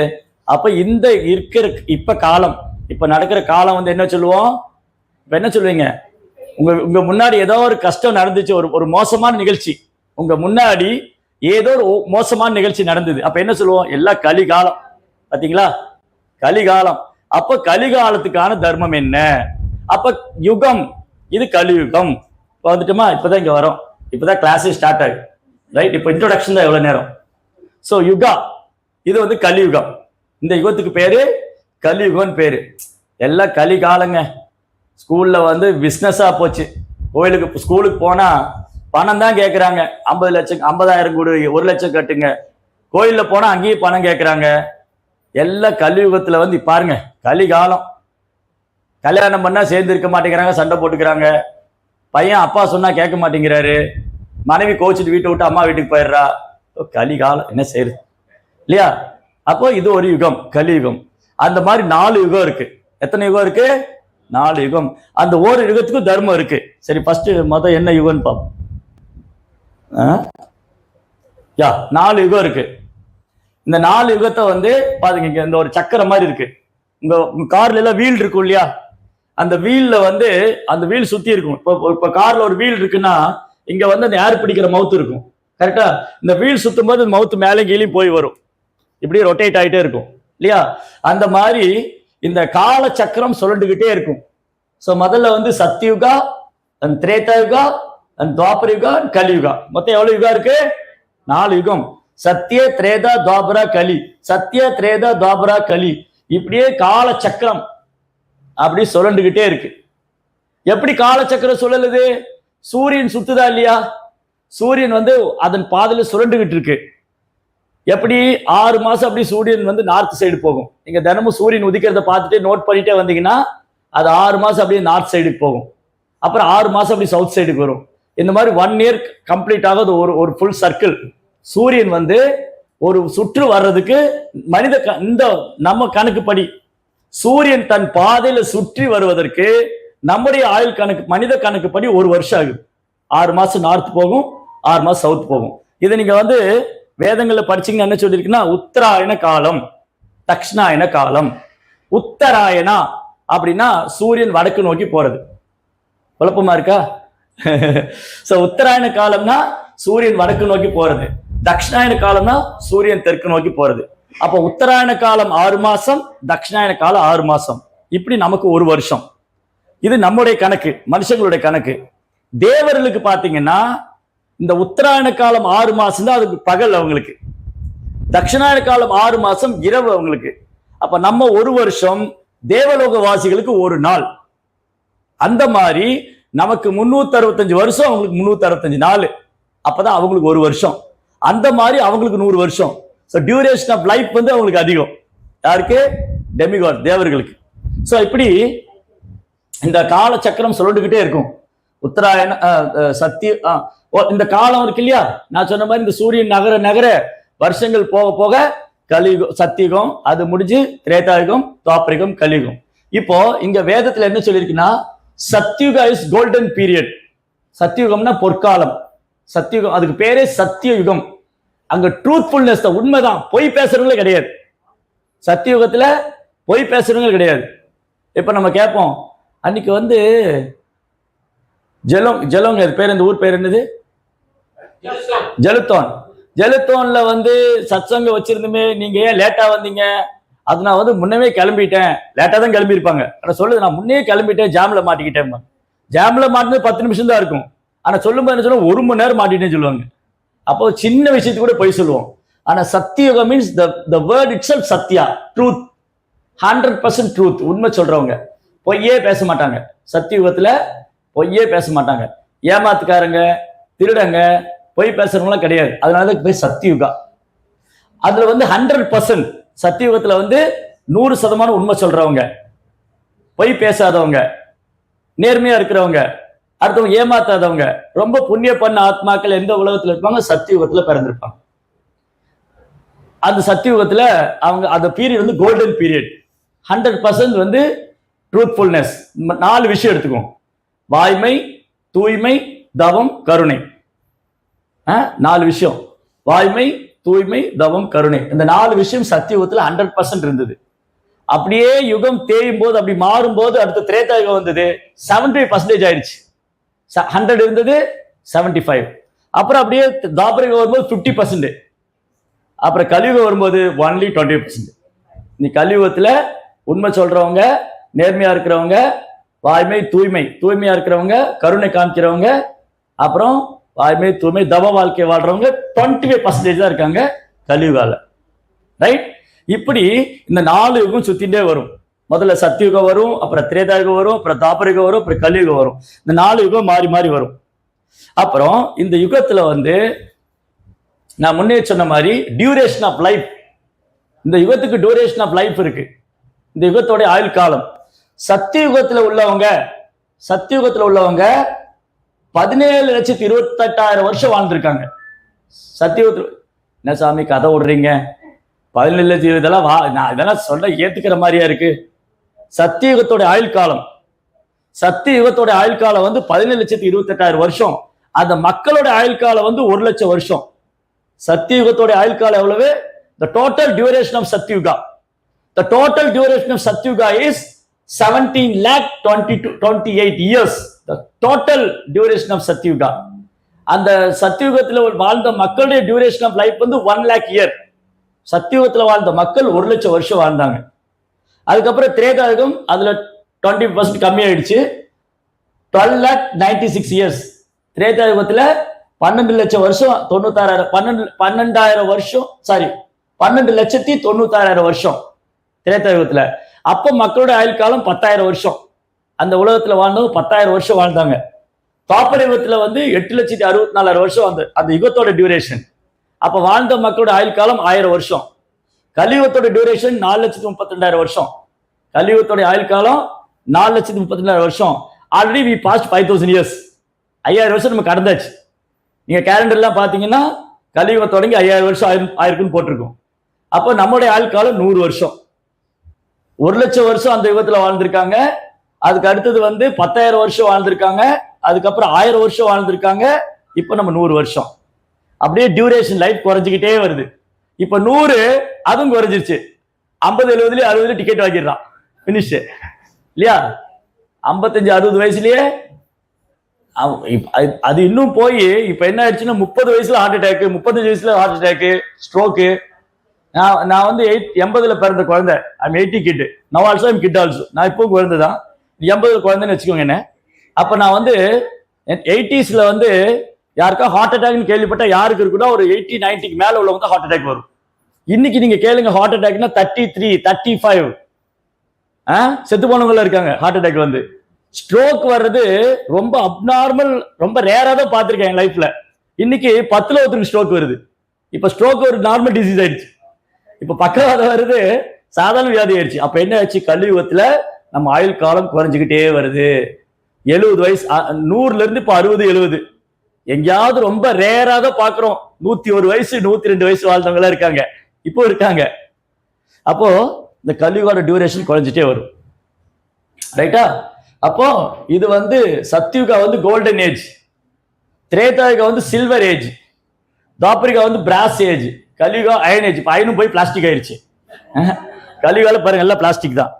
அப்ப இந்த இருக்கிற இப்ப காலம், இப்ப நடக்கிற காலம் வந்து என்ன சொல்லுவோம்? இப்ப என்ன சொல்லுவீங்க? உங்க முன்னாடி ஏதோ ஒரு கஷ்டம் நடந்துச்சு, ஒரு மோசமான நிகழ்ச்சி உங்க முன்னாடி, ஏதோ ஒரு மோசமான நிகழ்ச்சி நடந்தது. அப்ப என்ன சொல்லுவோம்? எல்லாம் கலிகாலம். பாத்தீங்களா, கலிகாலம். அப்ப கலிகாலத்துக்கான தர்மம் என்ன? அப்ப யுகம், இது கலியுகம். இப்போ வந்துட்டுமா, இப்பதான் இங்க வரோம், இப்பதான் கிளாஸே ஸ்டார்ட் ஆகுது, ரைட்? இப்போ இன்ட்ரோடக்ஷன் தான் எவ்வளவு நேரம். ஸோ யுகா, இது வந்து கலியுகம். இந்த யுகத்துக்கு பேரு கலியுகம்னு பேரு. எல்லாம் கலிகாலங்க. ஸ்கூல்ல வந்து பிஸ்னஸா போச்சு. கோயிலுக்கு ஸ்கூலுக்கு போனா பணம் தான் கேட்கறாங்க. 50 லட்சம் 50,000 கொடு, 1 லட்சம் கட்டுங்க. கோயில்ல போனா அங்கேயும் பணம் கேட்கறாங்க. எல்லாம் கலியுகத்துல வந்து பாருங்க, கலிகாலம். கல்யாணம் பண்ணா சேர்ந்து இருக்க மாட்டேங்கிறாங்க, சண்டை போட்டுக்கிறாங்க. பையன் அப்பா சொன்னா கேட்க மாட்டேங்கிறாரு, மனைவி கோச்சிட்டு வீட்டை விட்டு அம்மா வீட்டுக்கு போயிடுறா. கலிகாலம், என்ன செய்யுது இல்லையா? அப்போ இது ஒரு யுகம், கலியுகம். அந்த மாதிரி 4 யுகம் இருக்கு. எத்தனை யுகம் இருக்கு? 4 யுகம். அந்த ஒரு யுகத்துக்கும் தர்மம் இருக்கு. சரி, ஃபர்ஸ்ட் மொதல் என்ன யுகம்னு பார்ப்போம். 4 யுகம் இருக்கு. இந்த 4 யுகத்தை வந்து பாருங்க, இங்க இந்த ஒரு சக்கரம் மாதிரி இருக்கு. உங்க கார்ல எல்லாம் வீல் இருக்கும் இல்லையா? அந்த வீல்ல வந்து அந்த வீல் சுத்தி இருக்கும். இப்ப கார்ல ஒரு வீல் இருக்குன்னா இங்க வந்து அந்த ஏர் பிடிக்கிற மவுத் இருக்கும், கரெக்டா? இந்த வீல் சுத்தும் போது மவுத் மேலே கீழே போய் வரும், இப்படி ரொட்டேட் ஆகிட்டே இருக்கும் இல்லையா? அந்த மாதிரி இந்த கால சக்கரம் சுழண்டுகிட்டே இருக்கும். ஸோ முதல்ல வந்து சத்தியுகா, அண்ட் திரேதாயுகா, அண்ட் துவாபரயுகா, கலியுகா. மொத்தம் எவ்வளவு யுகா இருக்கு? 4 யுகம். சத்திய, திரேதா, துவாபரா, கலி. சத்திய, திரேதா, துவாபரா, கலி. இப்படியே கால சக்கரம் அப்படி சுழண்டுகிட்டே இருக்கு. எப்படி காலச்சக்கரம் சுழலுது? சூரியன் சுத்துதா இல்லையா? சூரியன் வந்து அதன் பாதையில சுழண்டுகிட்டு இருக்கு. எப்படி 6 மாசம் அப்படி சூரியன் வந்து நார்த் சைடு போகும். நீங்க தினமும் சூரியன் உதிக்கிறத பார்த்துட்டு நோட் பண்ணிட்டே வந்தீங்கன்னா அது 6 மாசம் அப்படியே நார்த் சைடுக்கு போகும். அப்புறம் 6 மாசம் அப்படி சவுத் சைடுக்கு வரும். இந்த மாதிரி 1 இயர் கம்ப்ளீட் ஆகுது, ஒரு ஃபுல் சர்க்கிள். சூரியன் வந்து ஒரு சுற்று வர்றதுக்கு இந்த நம்ம கணக்குப்படி சூரியன் தன் பாதையில சுற்றி வருவதற்கு நம்முடைய ஆயுள் கணக்கு மனித கணக்குப்படி ஒரு வருஷம் ஆகுது. 6 மாசம் நார்த் போகும், 6 மாசம் சவுத் போகும். இதை நீங்க வேதங்கள்ல படிச்சீங்கன்னா என்ன சொல்லியிருக்குன்னா உத்தராயண காலம், தக்ஷணாயன காலம். உத்தராயணா அப்படின்னா சூரியன் வடக்கு நோக்கி போறது. குழப்பமா இருக்கா? உத்தராயண காலம்னா சூரியன் வடக்கு நோக்கி போறது, தட்சிணாயன காலம்னா சூரியன் தெற்கு நோக்கி போறது. அப்ப உத்தராயண காலம் 6 மாசம், தட்சிணாயன காலம் 6 மாசம். இப்படி நமக்கு ஒரு வருஷம். இது நம்முடைய கணக்கு, மனுஷங்களுடைய கணக்கு. தேவர்களுக்கு பாத்தீங்கன்னா இந்த உத்தராயண காலம் 6 மாசம் தான் அதுக்கு பகல் அவங்களுக்கு, தட்சிணாயன காலம் 6 மாசம் இரவு அவங்களுக்கு. அப்ப நம்ம ஒரு வருஷம், தேவலோக வாசிகளுக்கு ஒரு நாள். அந்த மாதிரி நமக்கு 365 வருஷம், அவங்களுக்கு 365 நாள். அப்பதான் அவங்களுக்கு ஒரு வருஷம். அந்த மாதிரி அவங்களுக்கு 100 வருஷம். டியூரேஷன் ஆஃப் லைஃப் அவங்களுக்கு அதிகம். யாருக்கு? டெமிகாட், தேவர்களுக்கு. இப்படி இந்த கால சக்கரம் சொல்லிட்டுக்கிட்டே இருக்கும். உத்தராயண சத்திய இந்த காலம் இருக்கு இல்லையா, நான் சொன்ன மாதிரி இந்த சூரியன் நகர நகர வருஷங்கள் போக போக கலியுகம், சத்தியுகம், அது முடிஞ்சு திரேதாயுகம், துவாபரிகம், கலியுகம். இப்போ இங்க வேதத்துல என்ன சொல்லியிருக்குன்னா சத்யுகா இஸ் கோல்டன் பீரியட். சத்யுகம்னா பொற்காலம். சத்யுகம், அதுக்கு பேரே சத்தியயுகம். அங்க ட்ரூத்ஃபுல்னஸ் தான், உண்மைதான், பொய் பேசுறவங்களே கிடையாது. சத்தியுகத்துல பொய் பேசுறவங்க கிடையாது. இப்ப நம்ம கேட்போம், அன்னைக்கு ஜெலோங்க பேர், இந்த ஊர் பேர் என்னது? ஜெலுத்தோன். ஜெலுத்தோன்ல சத்சங்க வச்சிருந்துமே, நீங்க ஏன் லேட்டா வந்தீங்க? அது நான் முன்னமே கிளம்பிட்டேன். லேட்டா தான் கிளம்பி இருப்பாங்க. ஆனா சொல்லுது, நான் முன்னே கிளம்பிட்டேன், ஜாம்ல மாட்டிக்கிட்டேன். ஜாம்ல மாட்டினது 10 நிமிஷம் தான் இருக்கும். ஆனா சொல்லும்போது என்ன சொல்லுவோம், 1 மணி நேரம் மாட்டிட்டேன்னு சொல்லுவாங்க. அப்போ சின்ன விஷயத்துக்கு கூட பொய் சொல்லுவோம். ஆனா Satya Yuga means the word itself Sathya, truth, 100% truth, உண்மை சொல்றவங்க. பொய்யே பேச மாட்டாங்க. சத்தியுகத்துல பொய்யே பேச மாட்டாங்க. ஏமாத்துக்காரங்க, திருடங்க, பொய் பேசுறவங்களாம் கிடையாது. அதனால போய் சத்தியுகா. அதுல 100% சத்தியுகத்துல 100% உண்மை சொல்றவங்க, பொய் பேசாதவங்க, நேர்மையா இருக்கிறவங்க, அடுத்தவங்க ஏமாத்தாதவங்க, ரொம்ப புண்ணிய பண்ண ஆத்மாக்கள் எந்த உலகத்துல இருப்பாங்க? சத்தியுகத்துல பிறந்திருப்பாங்க. அந்த சத்தியுகத்துல அவங்க அந்த பீரியட் கோல்டன் பீரியட். 100% ட்ரூத்ஃபுல்னஸ். 4 விஷயம் எடுத்துக்கோங்க: வாய்மை, தூய்மை, தவம், கருணை. 4 விஷயம்: வாய்மை, தூய்மை, தவம், கருணை. இந்த 4 விஷயம் சத்தியுகத்துல 100% இருந்தது. அப்படியே யுகம் தேயும் போது, அப்படி மாறும் போது, அடுத்த திரேதாயுகம் வந்தது, 75% ஆயிடுச்சு. 100 இருந்தது, 75. அப்புறம் அப்படியே தாபரிகம் வரும்போது 50%. அப்புறம் கலியுகம் வரும்போது ஒன்லி 20%. நீ கலியுகத்துல உண்மை சொல்றவங்க, நேர்மையா இருக்கிறவங்க, வாய்மை, தூய்மை, தூய்மையா இருக்கிறவங்க, கருணை காமிக்கிறவங்க, அப்புறம் வாய்மை, தூய்மை, தவ வாழ்க்கை வாழ்றவங்க 25% தான் இருக்காங்க கலியுகால. ரைட்? இப்படி இந்த 4 யுகம் சுத்திட்டே வரும். முதல்ல சத்தியுகம் வரும், அப்புறம் திரேதாயுகம் வரும், அப்புறம் தாபரிகம் வரும், அப்புறம் கலியுகம் வரும். இந்த 4 யுகம் மாறி மாறி வரும். அப்புறம் இந்த யுகத்துல நான் முன்னே சொன்ன மாதிரி டியூரேஷன் ஆஃப் லைஃப், இந்த யுகத்துக்கு டியூரேஷன் ஆஃப் லைஃப் இருக்கு. இந்த யுகத்தோட ஆயுள் காலம். சத்தியுகத்துல உள்ளவங்க 17,28,000 வருஷம் வாழ்ந்திருக்காங்க. சத்தியுகத்துல. என்ன சாமி கதை விடுறீங்க? 17,20,000 இதெல்லாம் சொல்ல ஏத்துக்கிற மாதிரியா இருக்கு? சத்தியுகத்தோட ஆயுள் காலம், சத்தியுகத்தோட ஆயுள் காலம் 17,28,000 வருஷம். அந்த மக்களோட ஆயுள் காலம் 1,00,000 வருஷம். சத்தியுகத்தோட ஆயுள் காலம் எவ்வளவு? The total duration of Satyuga. The total duration of Satyuga is 17,28,000 years. The total duration of Satyuga. அந்த சத்தியுகத்தில் வாழ்ந்த மக்களுடைய டியூரேஷன் ஆஃப் லைஃப் 1,00,000 இயர். சத்தியுகத்தில் வாழ்ந்த மக்கள் 1,00,000 வருஷம் வாழ்ந்தாங்க. அதுக்கப்புறம் திரேதாயுகம் அதுல 20% கம்மியாயிடுச்சு, 12,96 இயர்ஸ். திரேதாயுகத்துல 12,00,000 வருஷம் 12,000 வருஷம் 12,96,000 வருஷம் திரேதாயுகத்துல. அப்ப மக்களோட ஆயுள் காலம் 10,000 வருஷம். அந்த உலகத்துல வாழ்ந்தவங்க 10,000 வருஷம் வாழ்ந்தாங்க. தாபரயுகத்துல 8,64,000 வருஷம் அந்த யுகத்தோட டியூரேஷன். அப்ப வாழ்ந்த மக்களோட ஆயுள் காலம் 1000 வருஷம். கலியுகத்தோட டியூரேஷன் 4,32,000 வருஷம். கலியுகத்தோட ஆயுள் காலம் 4,32,000 வருஷம். Already we past 5,000 years. 5,000 வருஷம் நம்ம கடந்தாச்சு. நீங்க கேலண்டர்லாம் பாத்தீங்கன்னா கலியுகம் தொடங்கி 5000 வருஷம் ஆயிருக்குன்னு போட்டிருக்கோம். அப்போ நம்மளுடைய ஆயுள் காலம் 100 வருஷம். 1,00,000 வருஷம் அந்த யுகத்துல வாழ்ந்திருக்காங்க. அதுக்கு அடுத்தது வந்து 10,000 வருஷம் வாழ்ந்திருக்காங்க. அதுக்கப்புறம் 1000 வருஷம் வாழ்ந்திருக்காங்க. இப்போ நம்ம 100 வருஷம். அப்படியே டியூரேஷன் லைஃப் குறைஞ்சிக்கிட்டே வருது. இப்போ 100 அதுவும் குறைஞ்சிருச்சு. 50 70 60 டிக்கெட் வாங்கிடுறான், பினிஷ் இல்லையா? 55 60 வயசுலயே அது இன்னும் போய் இப்ப என்ன ஆயிடுச்சுன்னா 30 வயசுல ஹார்ட் அட்டாக், 35 வயசுல ஹார்ட் அட்டாக், ஸ்ட்ரோக்கு. நான் வந்து 80ல பிறந்த குழந்தை. I'm 80 kid. Now also I'm kid also. நான் இப்போ குழந்தை தான். 80 குழந்தைன்னு வச்சுக்கோங்க என்ன. அப்ப நான் வந்து 80ஸ்ல வந்து யாருக்கா ஹார்ட் அட்டாக்னு கேள்விப்பட்டா யாருக்கு இருக்குன்னா ஒரு 80 90க்கு மேல உள்ளவங்க தான் ஹார்ட் அட்டாக் வரும். இன்னைக்கு நீங்க கேளுங்க ஹார்ட் அட்டாக்னா 33 35 செத்து போனவங்க இருக்காங்க. ஹார்ட் அட்டாக் வந்து ஸ்ட்ரோக் வர்றது ரொம்ப அப்நார்மல், ரொம்ப ரேரா தான் பார்த்திருக்கேன் என் லைஃப்ல. இன்னைக்கு 10ல ஒருத்தருக்கு ஸ்ட்ரோக் வருது. இப்ப ஸ்ட்ரோக் ஒரு நார்மல் டிசீஸ் ஆயிடுச்சு. இப்ப பக்கவாதம் வருது சாதாரண வியாதி ஆயிடுச்சு. அப்ப என்ன ஆச்சு? கலியுகத்துல நம்ம ஆயுள் காலம் குறைஞ்சுக்கிட்டே வருது. 70 வயசு 100ல இருந்து இப்ப 60 70. எங்கேயாவது ரொம்ப ரேரா தான் பாக்குறோம் 101 வயசு 102 வயசு வாழ்ந்தவங்க இருக்காங்க, இப்போ இருக்காங்க. அப்போ இந்த கலியுகோட டியூரேஷன் குறைஞ்சிட்டே வரும். ரைட்டா? அப்போ இது வந்து சத்யுகா வந்து கோல்டன் ஏஜ், திரேதாயுகா வந்து சில்வர் ஏஜ், தாப்பரிகா வந்து பிராஸ் ஏஜ், கலியுகா அயன் ஏஜ். இப்போ அயனும் போய் பிளாஸ்டிக் ஆயிடுச்சு. கலியுகால பாருங்க எல்லாம் பிளாஸ்டிக் தான்,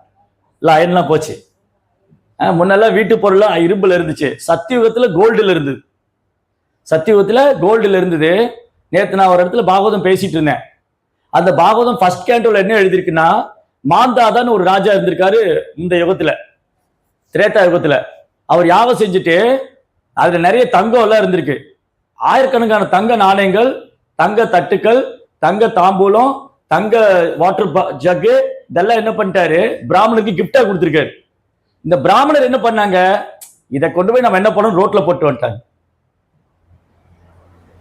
இல்லை அயன்லாம் போச்சு. முன்னெல்லாம் வீட்டு பொருள்லாம் இரும்புல இருந்துச்சு. சத்தியுகத்துல கோல்டுல இருந்தது. சத்தியுகத்துல கோல்டுல இருந்தது. நேற்று நான் ஒரு இடத்துல பாகவதம் பேசிட்டு இருந்தேன். அந்த பாகவதம் ஃபர்ஸ்ட் கேண்டோல என்ன எழுதிருக்குன்னா, மாந்தாதான் ஒரு ராஜா இருந்திருக்காரு இந்த யுகத்துல, திரேதா யுகத்துல. அவர் யாகம் செஞ்சுட்டு அதுல நிறைய தங்கம் எல்லாம் இருந்திருக்கு. ஆயிரக்கணக்கான தங்க நாணயங்கள், தங்க தட்டுக்கள், தங்க தாம்பூலம், தங்க வாட்டர் ஜக்கு இதெல்லாம் என்ன பண்ணிட்டாரு, பிராமணனுக்கு கிஃப்டா கொடுத்திருக்காரு. இந்த பிராமணர் என்ன பண்ணாங்க, இதை கொண்டு போய் நம்ம என்ன பண்ணோம், ரோட்ல போட்டு வந்துட்டாங்க.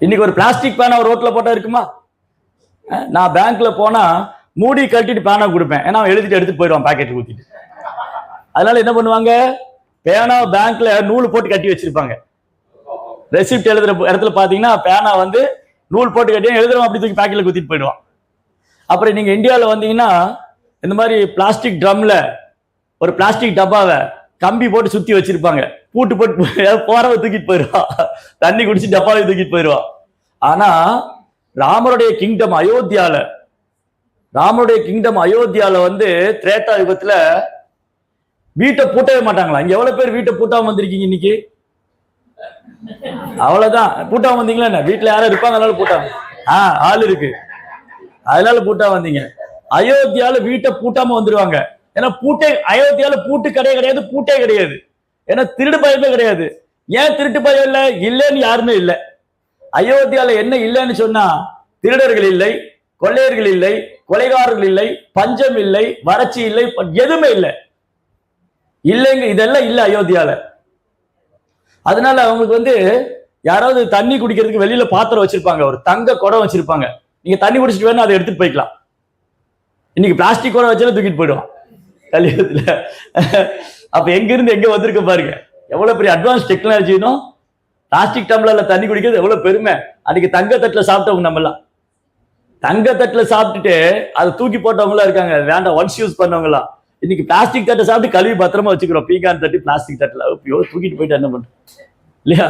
இன்னைக்கு ஒரு பிளாஸ்டிக் பேனா ரோட்ல போட்டா இருக்குமா? நான் பேங்க்ல போனா மூடி கட்டிட்டு பேனா கொடுப்பேன், ஏன்னா அவன் எழுதிட்டு எடுத்துட்டு போயிடுவான் பாக்கெட் ஊத்திட்டு. அதனால என்ன பண்ணுவாங்க, பேனா பேங்க்ல நூல் போட்டு கட்டி வச்சிருப்பாங்க. ரெசிப்ட் எழுதுற இடத்துல பாத்தீங்கன்னா பேனா வந்து நூல் போட்டு கட்டி எழுதுறவன் அப்படி தூக்கி பாக்கெட்ல குத்திட்டு போயிடுவான். அப்புறம் நீங்க இந்தியாவில் வந்தீங்கன்னா இந்த மாதிரி பிளாஸ்டிக் ட்ரம்ல ஒரு பிளாஸ்டிக் டப்பாவை கம்பி போட்டு சுத்தி வச்சிருப்பாங்க. பூட்டு போட்டு போறவ தூக்கிட்டு போயிடுவான், தண்ணி குடிச்சு டப்பாவை தூக்கிட்டு போயிடுவான். ஆனா ராமருடைய கிங்டம் அயோத்தியால வந்து திரேதா யுகத்துல வீட்டை பூட்டவே மாட்டாங்களா? இங்க எவ்வளவு பேர் வீட்டை பூட்டாம வந்திருக்கீங்க இன்னைக்கு? அவ்வளவுதான், பூட்டாம வந்தீங்களா என்ன? வீட்டுல யாரும் இருப்பாங்க அதனால பூட்டாம, ஆள் இருக்கு அதனால பூட்டா வந்தீங்க. அயோத்தியால வீட்டை பூட்டாம வந்துருவாங்க. ஏன்னா அயோத்தியால பூட்டு கிடையாது, பூட்டே கிடையாது. ஏன்னா திருடு பயமே கிடையாது. ஏன் திருட்டு பயம் இல்லைன்னு யாருமே இல்லை. அயோத்தியால என்ன இல்லைன்னு சொன்னா, திருடர்கள் இல்லை, கொள்ளையர்கள் இல்லை, கொலைகாரர்கள் இல்லை, பஞ்சம் இல்லை, வறட்சி இல்லை, எதுவுமே இல்லை. இல்லைங்க, இதெல்லாம் இல்லை அயோத்தியால. அதனால அவங்களுக்கு வந்து யாராவது தண்ணி குடிக்கிறதுக்கு வெளியில பாத்திரம் வச்சிருப்பாங்க, ஒரு தங்க குடம் வச்சிருப்பாங்க. நீங்க தண்ணி குடிச்சிட்டு வேணும் அதை எடுத்துட்டு போய்க்கலாம். இன்னைக்கு பிளாஸ்டிக் குடம் வச்சாலும் தூக்கிட்டு போயிடுவோம் கலியுகத்துல. அப்ப எங்க இருந்து எங்க வந்திருக்க பாருங்க, எவ்வளவு பெரிய அட்வான்ஸ் டெக்னாலஜினோ. பிளாஸ்டிக் டம்ளர்ல தண்ணி குடிக்கிறது எவ்வளவு பெருமை. அன்னைக்கு தங்க தட்டுல சாப்பிட்டவங்க நம்ம எல்லாம். தங்க தட்டுல சாப்பிட்டுட்டு அதை தூக்கி போட்டவங்களா இருக்காங்க, வேண்டாம் ஒன்ஸ் யூஸ் பண்ணவங்களாம். இன்னைக்கு பிளாஸ்டிக் தட்டை சாப்பிட்டு கழுவி பத்திரமா வச்சுக்கிறோம். பீகான் தட்டி பிளாஸ்டிக் தட்டுல தூக்கிட்டு போயிட்டு என்ன பண்றோம் இல்லையா?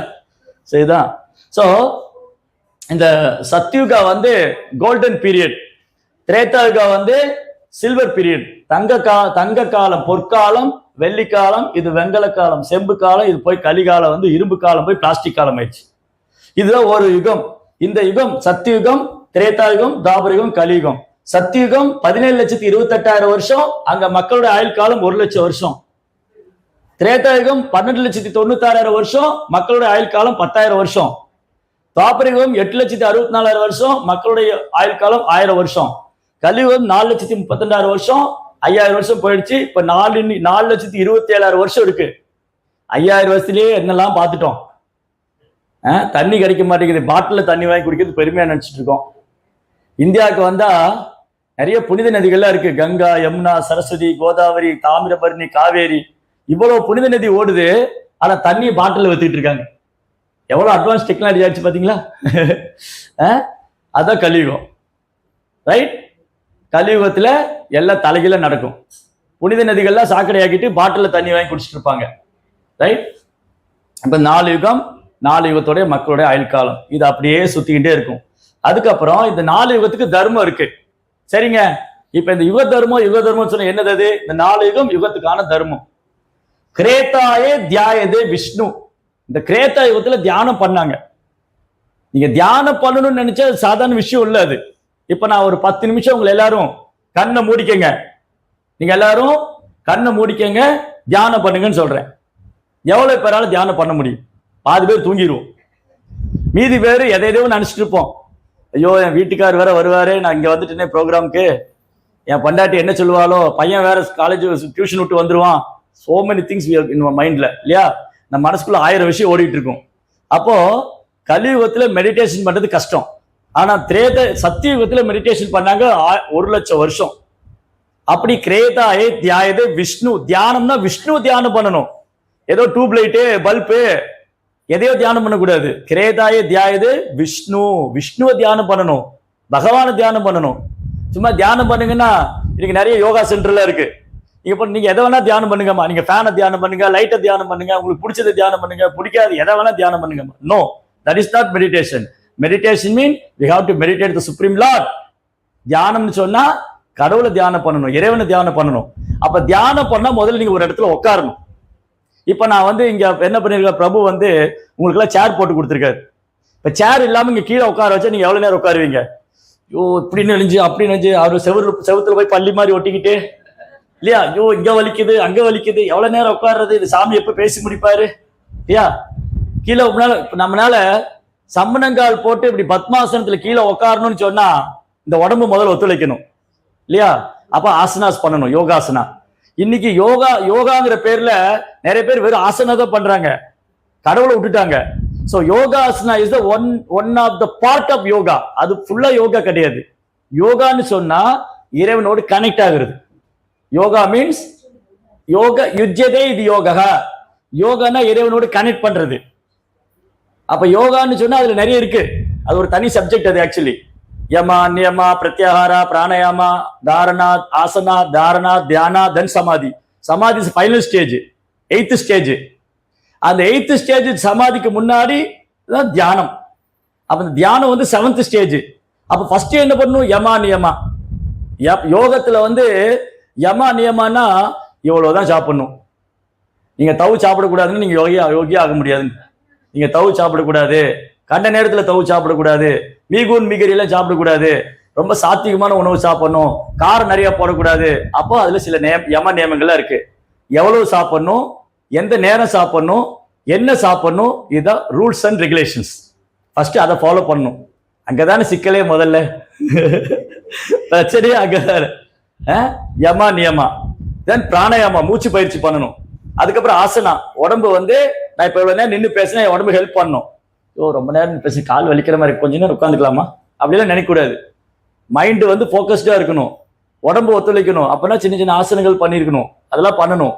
சரிதான். சோ இந்த சத்யுகா வந்து கோல்டன் பீரியட், திரேதாயுகா வந்து சில்வர் பீரியட். தங்க காலம் பொற்காலம், வெள்ளி காலம், இது வெங்கல காலம், செம்பு காலம், இது போய் கலிகாலம் வந்து இரும்பு காலம் போய் பிளாஸ்டிக் காலம் ஆயிடுச்சு. இதுதான் ஒரு யுகம். இந்த யுகம் சத்யுகம், திரேதாயுகம், தாபரயுகம், கலியுகம். சத்யுகம் 17,28,000 வருஷம், அங்க மக்களோட ஆயுள் காலம் 1,00,000 வருஷம். திரேதாயுகம் 12,96,000 வருஷம், மக்களுடைய ஆயுள் காலம் 10,000 வருஷம். தாபரயுகம் 8,64,000 வருஷம், மக்களுடைய ஆயுள் காலம் 1000 வருஷம். கலியுகம் 4,32,000 வருஷம், 5,000 வருஷம் போயிடுச்சு. இப்ப 4,27,000 வருஷம் இருக்கு. 5,000 வருஷத்துலயே என்னெல்லாம் பார்த்துட்டோம். தண்ணி கிடைக்க மாட்டேங்குது, பாட்டில தண்ணி வாங்கி குடிக்கிறது பெருமையா நினைச்சிட்டு இருக்கோம். இந்தியாவுக்கு வந்தா நிறைய புனித நதிகள்லாம் இருக்கு. கங்கா, யமுனா, சரஸ்வதி, கோதாவரி, தாமிரபரணி, காவேரி, இவ்வளவு புனித நதி ஓடுது. ஆனா தண்ணி பாட்டில வச்சுட்டு இருக்காங்க. எவ்வளவு அட்வான்ஸ் டெக்னாலஜி ஆச்சு பாத்தீங்களா? அதான் கலியுகம், ரைட்? கலியுகத்துல எல்லாம் தலைகீழ நடக்கும். புனித நதிகள்லாம் சாக்கடையாக்கிட்டு பாட்டில தண்ணி வாங்கி குடிச்சிட்டு இருப்பாங்க, ரைட்? இப்ப 4 யுகம், 4 யுகத்தோடைய மக்களுடைய ஆயுள் காலம், இது அப்படியே சுத்திக்கிட்டே இருக்கும். அதுக்கப்புறம் இந்த 4 யுகத்துக்கு தர்மம் இருக்கு, சரிங்க? இப்ப இந்த யுக தர்மம் சொன்ன என்னது? அது இந்த 4 யுகம் யுகத்துக்கான தர்மம். கிரேத்தாயே தியாயதே விஷ்ணு. இந்த கிரேத்தா யுகத்துல தியானம் பண்ணாங்க. நீங்க தியானம் பண்ணணும்னு நினைச்சா சாதாரண விஷயம் இல்ல அது. இப்ப நான் ஒரு 10 நிமிஷம் உங்களை எல்லாரும் கண்ணை மூடிக்கங்க, நீங்க எல்லாரும் கண்ணை மூடிக்கங்க, தியானம் பண்ணுங்கன்னு சொல்றேன். எவ்வளவு பேரால தியானம் பண்ண முடியும்? பாதி பேர் தூங்கிடுவோம், மீதி பேர் எதையோ நினைச்சிட்டு இருப்போம். ஐயோ என் வீட்டுக்கார் வேற வருவாரு, நான் இங்க வந்துட்டேனே ப்ரோக்ராம்க்கு, என் பண்டாட்டி என்ன சொல்லுவாளோ, பையன் வேற காலேஜ் டியூஷன் விட்டு வந்துருவான். சோ மெனி திங்ஸ் இன் மைண்ட்ல, இல்லையா? நம்ம மனசுக்குள்ள 1000 விஷயம் ஓடிட்டு இருக்கும். அப்போ கலியுகத்துல மெடிடேஷன் பண்றது கஷ்டம். ஆனா சத்தியுகத்துல மெடிடேஷன் பண்ணாங்க 1,00,000 வருஷம். அப்படி கிரேதாயே தியாயதே விஷ்ணு. தியானம்னா விஷ்ணு தியானம் பண்ணணும். ஏதோ டியூப் லைட்டு பல்பு எதையோ தியானம் பண்ணக்கூடாது. கிரேதாயே தியாயதே விஷ்ணு. விஷ்ணுவை தியானம் பண்ணணும், பகவானை தியானம் பண்ணணும். சும்மா தியானம் பண்ணுங்கன்னா இன்னைக்கு நிறைய யோகா சென்டர்ல இருக்கு. இப்ப நீங்க எதை வேணா தியானம் பண்ணுங்கம்மா. நீங்க ஃபேனை தியானம் பண்ணுங்க, லைட்டை தியானம் பண்ணுங்க, உங்களுக்கு பிடிச்சதை தியானம் பண்ணுங்க, பிடிக்காது எதை வேணா தியானம் பண்ணுங்க. No, that is not meditation. Meditation mean we have to meditate the supreme lord. தியானம்னு சொன்னா கடவுளை தியானம் பண்ணணும், இறைவனை தியானம் பண்ணணும். அப்ப தியானம் பண்ணா முதல்ல நீங்க ஒரு இடத்துல உட்காரணும். இப்ப நான் வந்து இங்க என்ன பண்ணிருக்கேன், பிரபு வந்து உங்களுக்கு எல்லாம் சேர் போட்டு கொடுத்துருக்காரு. இப்ப சேர் இல்லாம இங்க கீழே உட்கார வச்சா நீங்க எவ்வளவு நேரம் உட்காருவீங்க? ஐயோ இப்படி நெளிஞ்சு அப்படி நெஞ்சு அவர் செவுத்துல போய் பள்ளி மாதிரி ஒட்டிக்கிட்டு, இல்லையா? ஐயோ இங்க வலிக்குது அங்க வலிக்குது, எவ்வளவு நேரம் உட்கார்றது? இது சாமி எப்ப பேசி முடிப்பாரு, இல்லையா? கீழே நம்மளால சம்மணங்கால் போட்டு இப்படி பத்மாசனத்துல கீழே உட்காரணும்னு சொன்னா இந்த உடம்பு முதல்ல ஒத்துழைக்கணும், இல்லையா? அப்ப ஆசனாஸ் பண்ணணும், யோகாசனா. இன்னைக்கு யோகாங்கிற பேர்ல நிறைய பேர் வெறும் ஆசனா தான் பண்றாங்க, கடவுளை விட்டுட்டாங்க. So yogasana is the one of the part of yoga. அது ஃபுல்லா யோகா கிடையாது. யோகான்னு சொன்னா இறைவனோடு கனெக்ட் ஆகுறது. யோகா மீன்ஸ் யோக யுஜ்யதே இது யோகா. யோகானா இறைவனோடு கனெக்ட் பண்றது. அப்ப யோகான்னு சொன்னா அதுல நிறைய இருக்கு, அது ஒரு தனி சப்ஜெக்ட். அது ஆக்சுவலி யமா நியமா பிரத்யாகாரா பிராணயாமா தாரணா ஆசனா தாரணா தியானா தென் சமாதி. சமாதி ஃபைனல் ஸ்டேஜ், 8th ஸ்டேஜ். அந்த 8th ஸ்டேஜ் சமாதிக்கு முன்னாடி தான் தியானம். அப்ப இந்த தியானம் வந்து 7th ஸ்டேஜ். அப்ப ஃபர்ஸ்ட் என்ன பண்ணணும்? யமா நியமா. யோகத்துல வந்து யமா நியமானா இவ்வளவுதான் சாப்பிடணும். நீங்க தவு சாப்பிடக்கூடாதுன்னு நீங்க யோகியா ஆக முடியாது. நீங்க தவு சாப்பிடக்கூடாது, கண்ட நேரத்துல தவு சாப்பிடக்கூடாது, மீகூன் மீகரியெல்லாம் சாப்பிடக்கூடாது, ரொம்ப சாத்திகமான உணவு சாப்பிடணும், காரம் நிறைய போடக்கூடாது. அப்போ அதுல சில யம நியமங்கள்லாம் இருக்கு. எவ்வளவு சாப்பிடணும், எந்த நேரம் சாப்பிடணும், என்ன சாப்பிடணும், இதுதான் ரூல்ஸ் அண்ட் ரெகுலேஷன்ஸ். ஃபர்ஸ்ட் அதை ஃபாலோ பண்ணணும். அங்கதானே சிக்கலே முதல்ல. பிரச்சனையே அங்கதான. யமா நியமா, தென் பிராணயாமா, மூச்சு பயிற்சி பண்ணணும். அதுக்கப்புறம் ஆசனா, உடம்பு வந்து நான் இப்ப இவ்வளவு நேரம் நின்று பேசினா என் உடம்பு ஹெல்ப் பண்ணணும். ஓ ரொம்ப நேரம் பேசி கால் வலிக்கிற மாதிரி, கொஞ்ச நேரம் உட்காந்துக்கலாமா அப்படிலாம் நினைக்கக்கூடாது. மைண்டு வந்து ஃபோக்கஸ்டா இருக்கணும், உடம்பு ஒத்துழைக்கணும். அப்பனா சின்ன சின்ன ஆசனங்கள் பண்ணிருக்கணும், அதெல்லாம் பண்ணணும்.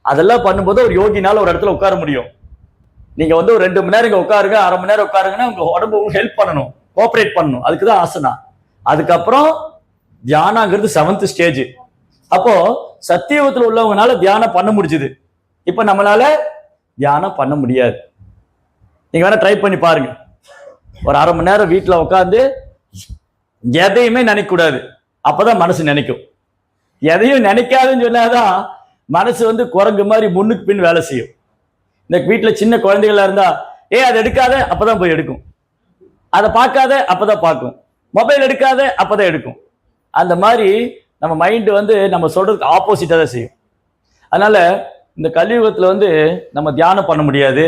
அதெல்லாம் பண்ணும்போது ஒரு யோகினால ஒரு இடத்துல உட்கார முடியும். நீங்க வந்து ஒரு 2 மணி நேரம் இங்க உட்காருங்க, அரை மணி நேரம் உட்காருங்கன்னா உங்க உடம்பு ஹெல்ப் பண்ணணும், கோஆபரேட் பண்ணணும். அதுக்குதான் ஆசனா. அதுக்கப்புறம் தியானங்கிறது 7th ஸ்டேஜ். அப்போ சத்தியவத்துல உள்ளவங்கனால தியானம் பண்ண முடிஞ்சுது. இப்ப நம்மளால தியானம் பண்ண முடியாது. நீங்க வேணா ட்ரை பண்ணி பாருங்க. ஒரு அரை மணி நேரம் வீட்டுல உட்காந்து எதையுமே நினைக்க கூடாது, அப்பதான் மனசு நினைக்கும். எதையும் நினைக்காதுன்னு சொன்னாதான் மனசு வந்து குரங்கு மாதிரி முன்னுக்கு பின் வேலை செய்யும். இந்த வீட்டுல சின்ன குழந்தைகளா இருந்தா அதை எடுக்காத, அப்பதான் போய் எடுக்கும். அதை பார்க்காத, அப்பதான் பார்க்கும். மொபைல் எடுக்காத, அப்பதான் எடுக்கும். அந்த மாதிரி நம்ம மைண்ட் வந்து நம்ம சொல்றதுக்கு ஆப்போசிட்டா தான் செய்யும். அதனால இந்த கலியுகத்துல வந்து நம்ம தியானம் பண்ண முடியாது.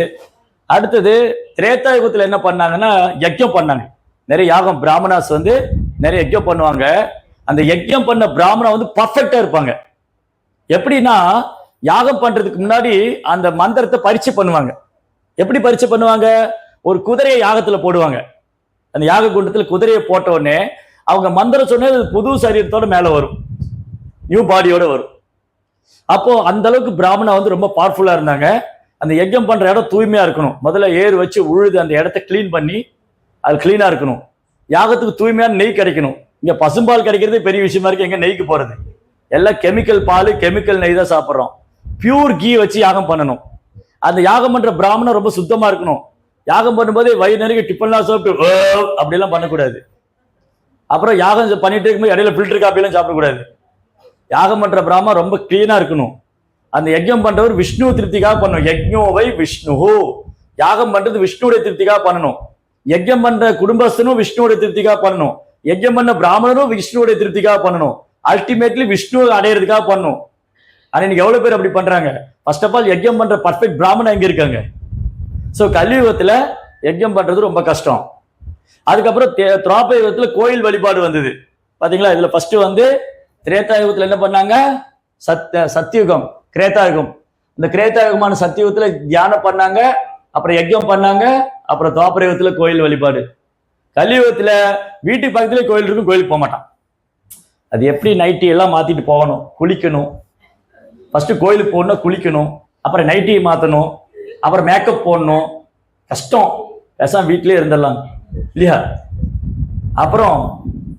அடுத்தது திரேதா யுகத்துல என்ன பண்ணாங்கன்னா யஜ்யம் பண்ணாங்க. நிறைய யாகம், பிராமணாஸ் வந்து நிறைய யஜ்யம் பண்ணுவாங்க. அந்த யஜ்யம் பண்ண பிராமணா வந்து பர்ஃபெக்டா இருப்பாங்க. எப்படின்னா யாகம் பண்றதுக்கு முன்னாடி அந்த மந்திரத்தை பரீட்சை பண்ணுவாங்க. எப்படி பரீட்சை பண்ணுவாங்க? ஒரு குதிரையை யாகத்துல போடுவாங்க. அந்த யாக குண்டத்துல குதிரையை போட்ட உடனே அவங்க மந்திரம் சொன்னது புது சரீரத்தோட மேல வரும், நியூ பாடியோட வரும். அப்போ அந்த அளவுக்கு பிராமணா வந்து ரொம்ப பவர்ஃபுல்லா இருந்தாங்க. அந்த யஜ்யம் பண்ற இடம் தூய்மையா இருக்கணும். முதல்ல ஏறு வச்சு உழுது அந்த இடத்த கிளீன் பண்ணி அது கிளீனா இருக்கணும். யாகத்துக்கு தூய்மையான நெய் கிடைக்கணும். இங்க பசும்பால் கிடைக்கிறது பெரிய விஷயமா இருக்கு, எங்க நெய்க்கு போறது? எல்லாம் கெமிக்கல் பால், கெமிக்கல் நெய் தான் சாப்பிட்றோம். பியூர் கீ வச்சு யாகம் பண்ணணும். அந்த யாகம் பண்ற பிராமணன் ரொம்ப சுத்தமா இருக்கணும். யாகம் பண்ணும்போது வயிறு நிறைய டிஃபன்லாம் சாப்பிட்டு அப்படிலாம் பண்ணக்கூடாது. அப்புறம் யாகம் பண்ணிட்டு இருக்கும்போது இடையில ஃபில்டர் காப்பிலாம் சாப்பிடக்கூடாது. யாகம் பண்ற பிராமணன் ரொம்ப கிளீனா இருக்கணும். அந்த யஜ்ஞம் பண்றவர் விஷ்ணு திருப்திக்காக பண்ணணும். யஜ்ஞோவை விஷ்ணு, யாகம் பண்றது விஷ்ணுடைய திருப்திக்காக பண்ணணும். யஜ்ஞம் பண்ற குடும்பஸ்தனும் விஷ்ணுடைய திருப்திக்காக பண்ணணும். யஜ்ஞம் பண்ண பிராமணனும் விஷ்ணுடைய திருப்திக்காக பண்ணணும். அல்டிமேட்லி விஷ்ணு அடையிறதுக்காக பண்ணணும். ஆனா இன்னைக்கு எவ்வளவு பேர் அப்படி பண்றாங்க? ஃபர்ஸ்ட் ஆஃப் ஆல் யஜ்ஞம் பண்ற பர்ஃபெக்ட் பிராமணன் எங்க இருக்காங்க? சோ கலியுகத்துல யஜ்ஞம் பண்றது ரொம்ப கஷ்டம். அதுக்கப்புறம் திராப யுகத்துல கோயில் வழிபாடு வந்தது பாத்தீங்களா? இதுல ஃபர்ஸ்ட் வந்து திரேதா யுகத்துல என்ன பண்ணாங்க? சத்தியுகம், கிரேதாயுகம். இந்த கிரேதாயுகமான சத்தியுகத்துல தியானம் பண்ணாங்க, அப்புறம் யஜ்ஞம் பண்ணாங்க, அப்புறம் துவாபர யுகத்துல கோயில் வழிபாடு. கலியுகத்துல வீட்டுக்கு பக்கத்துல கோயில் இருக்கும், கோயிலுக்கு போக மாட்டான். அது எப்படி? நைட்டி எல்லாம் மாத்திட்டு போகணும், குளிக்கணும். ஃபர்ஸ்ட் கோயிலுக்கு போகணும், குளிக்கணும், அப்புறம் நைட்டியை மாத்தணும், அப்புறம் மேக்கப் போடணும். கஷ்டம். பேசாம வீட்லயே இருந்துடலாம் இல்லையா? அப்புறம்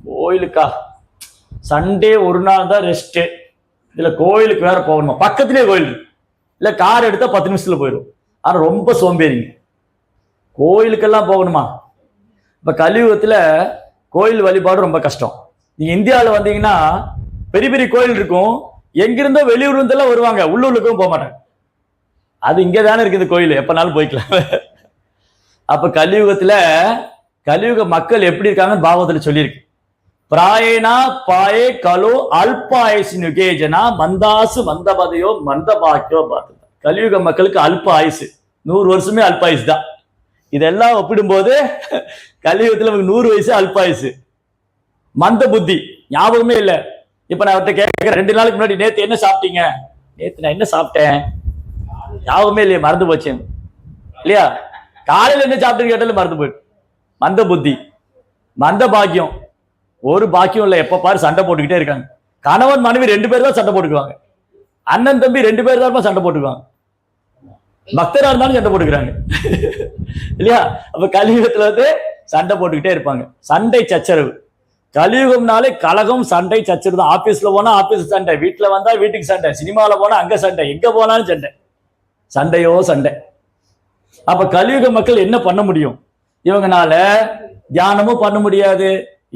கோயிலுக்கா? சண்டே ஒரு நாள் தான் ரெஸ்ட். இதுல கோயிலுக்கு வேற போகணும். பக்கத்திலே கோயில் இல்ல, கார் எடுத்தா 10 நிமிஷத்துல போயிடும். ஆனா ரொம்ப சோம்பேறிங்க. கோயிலுக்கெல்லாம் போகணுமா? இப்ப கலியுகத்துல கோயில் வழிபாடு ரொம்ப கஷ்டம். நீங்க இந்தியாவில் வந்தீங்கன்னா பெரிய பெரிய கோயில் இருக்கும், எங்கிருந்தோ வெளியூர் இருந்தெல்லாம் வருவாங்க, உள்ளூருக்கும் போக மாட்டாங்க. அது இங்கே தானே இருக்குது கோயில், எப்பனாலும் போய்க்கலாம். அப்ப கலியுகத்துல கலியுக மக்கள் எப்படி இருக்காங்கன்னு பாகவத்துல சொல்லியிருக்கு. பிராயனா பாயே கலோ அல்பாயுசின் யுகேஜனா மந்தாசு மந்தபதையோ மந்தபாக்கியோ பார்த்து. கலியுக மக்களுக்கு அல்ப ஆயுசு, 100 வருஷமே அல்பாயுசு தான். இதெல்லாம் ஒப்பிடும்போது கலியுகத்துல 100 வயசு அல்பாயுசு. மந்த புத்தி, ஞாபகமே இல்லை. இப்ப நான் அவர்கிட்ட கேட்கிறேன், 2 நாளுக்கு முன்னாடி நேத்து என்ன சாப்பிட்டீங்க? நேத்து நான் என்ன சாப்பிட்டேன் ஞாபகமே இல்லையா, மறந்து போச்சு இல்லையா? காலையில என்ன சாப்பிட்டேன்னு கேட்டாலும் மறந்து போயிட்டு. மந்த புத்தி, மந்த பாக்கியம். ஒரு பாக்கியம் இல்லை, எப்ப பாரு சண்டை போட்டுக்கிட்டே இருக்காங்க. கணவன் மனைவி 2 பேர் தான் சண்டை போட்டுக்குவாங்க. அண்ணன் தம்பி 2 பேர் தான் சண்டை போட்டுக்குவாங்க. பக்தரா இருந்தாலும் சண்டை போட்டுக்கிறாங்க இல்லையா? அப்ப கலியுகத்துல வந்து சண்டை போட்டுக்கிட்டே இருப்பாங்க. சண்டை சச்சரவு. கலியுகம்னாலே கலகம், சண்டை சச்சரவு தான். ஆபீஸ்ல போனா ஆபீஸ் சண்டை, வீட்டுல வந்தா வீட்டுக்கு சண்டை, சினிமால போனா அங்க சண்டை, எங்க போனாலும் சண்டை, சண்டையோ சண்டை. அப்ப கலியுக மக்கள் என்ன பண்ண முடியும்? இவங்கனால தியானமும் பண்ண முடியாது,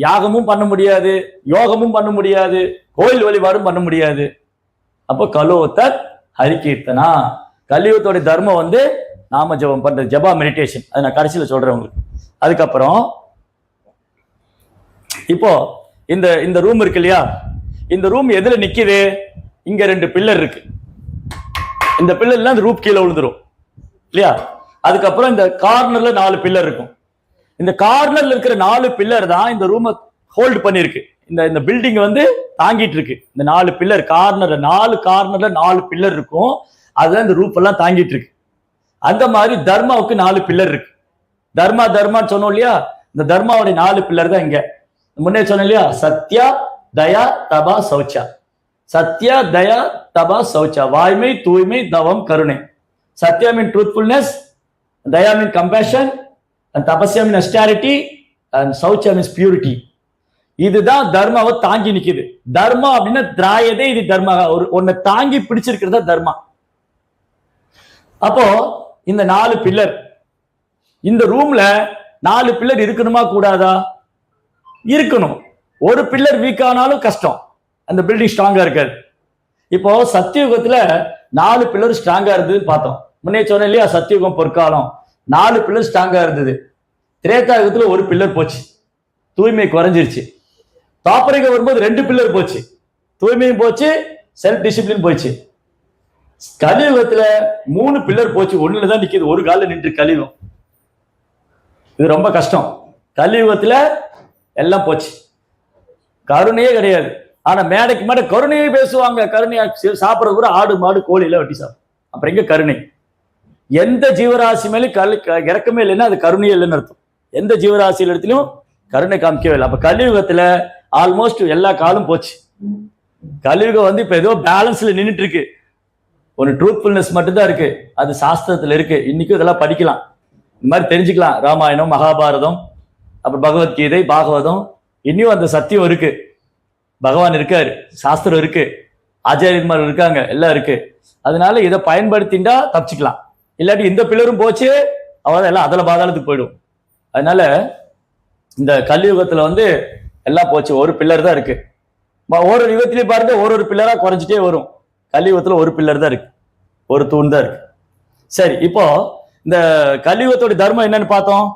யாகமும் பண்ண முடியாது, யோகமும் பண்ண முடியாது, கோயில் வழிபாடும் பண்ண முடியாது. அப்போ கலோத்தர் ஹரிகீர்த்தனா. கலியுகத்தோட தர்மம் வந்து நாம ஜபம் பண்ற ஜபா மெடிடேஷன். அதை நான் கடைசியில சொல்றேன் உங்களுக்கு. அதுக்கப்புறம் இப்போ இந்த ரூம் இருக்கு இல்லையா? இந்த ரூம் எதுல நிக்குது? இங்க 2 பில்லர் இருக்கு. இந்த பில்லர்ல அந்த ரூப் கீழே விழுந்துரும் இல்லையா? அதுக்கப்புறம் இந்த கார்னர்ல 4 பில்லர் இருக்கும். இந்த கார்னர்ல இருக்கிற 4 பில்லர் தான் இந்த ரூமை ஹோல்டு பண்ணிருக்கு. இந்த பில்டிங் வந்து தாங்கிட்டு இருக்கு. இந்த 4 பில்லர் கார்னர்ல 4 பில்லர் இருக்கும். அதுதான் இந்த ரூப் எல்லாம் தாங்கிட்டு இருக்கு. அந்த மாதிரி தர்மாவுக்கு 4 பில்லர் இருக்கு. தர்மான்னு சொன்னோம் இல்லையா? இந்த தர்மாவுடைய 4 பில்லர் தான் இங்க. முன்னே சொன்னேன் இல்லையா? சத்யா, தயா, தபா, சௌச்சா. சத்யா, தயா, தபா, சௌச்சா. வாய்மை, தூய்மை, தவம், கருணை. Satya mean truthfulness, daya mean compassion, and tapasya means austerity, and saucha means purity. இதுதான் தர்மாவை தாங்கி நிக்குது. தர்மா அப்படின்னா திராயதே, இது தர்மா. ஒன்ன தாங்கி பிடிச்சிருக்கிறதா தர்மா. அப்போ இந்த 4 பில்லர், இந்த ரூம்ல 4 பில்லர் இருக்கணுமா கூடாதா? இருக்கணும். ஒரு பில்லர் வீக் ஆனாலும் கஷ்டம், அந்த பில்டிங் ஸ்ட்ராங்கா இருக்காது. இப்போ சத்தியுகத்துல 4 பில்லர் ஸ்ட்ராங்கா இருந்ததுன்னு பார்த்தோம். முன்னே சொன்னேன் இல்லையா? சத்தியுகம் பொற்காலம் 4 பில்லர் ஸ்ட்ராங்கா இருந்தது. திரேதாயுகத்துல 1 பில்லர் போச்சு, தூய்மை குறைஞ்சிருச்சு. தாப்பரைக்கு வரும்போது 2 பில்லர் போச்சு, தூய்மையும் போச்சு, செல்ஃப் டிசிப்ளின் போச்சு. கலியுகத்துல 3 பில்லர் போச்சு, 1ல தான் நிக்குது, ஒரு காலில் நின்று கலியுகம். இது ரொம்ப கஷ்டம். கலியுகத்துல எல்லாம் போச்சு, கருணையே கிடையாது. ஆனா மேடைக்கு மேடை கருணையே பேசுவாங்க. கருணையா சாப்பிட்றது கூட ஆடு மாடு கோழி எல்லாம் வெட்டி சாப்பிடும். அப்புறம் எங்க கருணை? எந்த ஜீவராசி மேலும் இறக்கமே இல்லைன்னா அது கருணையே இல்லைன்னு அர்த்தம். எந்த ஜீவராசியில் இடத்துலையும் கருணை காமிக்கவே இல்லை. அப்ப கலியுகத்துல ஆல்மோஸ்ட் எல்லா காலும் போச்சு. கலியுகம் வந்து இப்ப ஏதோ பேலன்ஸ்ல நின்றுட்டு இருக்கு. ஒரு ட்ரூத்ஃபுல்னஸ் மட்டும்தான் இருக்கு, அது சாஸ்திரத்துல இருக்கு. இன்னைக்கும் இதெல்லாம் படிக்கலாம், இந்த மாதிரி தெரிஞ்சுக்கலாம். ராமாயணம், மகாபாரதம், அப்புறம் பகவத்கீதை, பாகவதம், இன்னும் அந்த சத்தியம் இருக்கு, பகவான் இருக்காரு, சாஸ்திரம் இருக்கு, ஆச்சாரியன்மார் இருக்காங்க, எல்லாம் இருக்கு. அதனால இதை பயன்படுத்திண்டா தப்பிச்சுக்கலாம். இல்லாட்டி இந்த பில்லரும் போச்சு, அவன் எல்லாம் அதில் பாதாளத்துக்கு போயிடும். அதனால இந்த கலியுகத்துல வந்து எல்லாம் போச்சு, ஒரு பில்லர் தான் இருக்கு. ஒரு யுகத்திலேயே பாருங்க ஒரு பில்லரா குறைஞ்சிட்டே வரும். கலியுகத்துல ஒரு பில்லர் தான் இருக்கு, ஒரு தூண் தான் இருக்கு. சரி, இப்போ இந்த கலியுகத்தோட தர்மம் என்னன்னு பார்த்தோம்.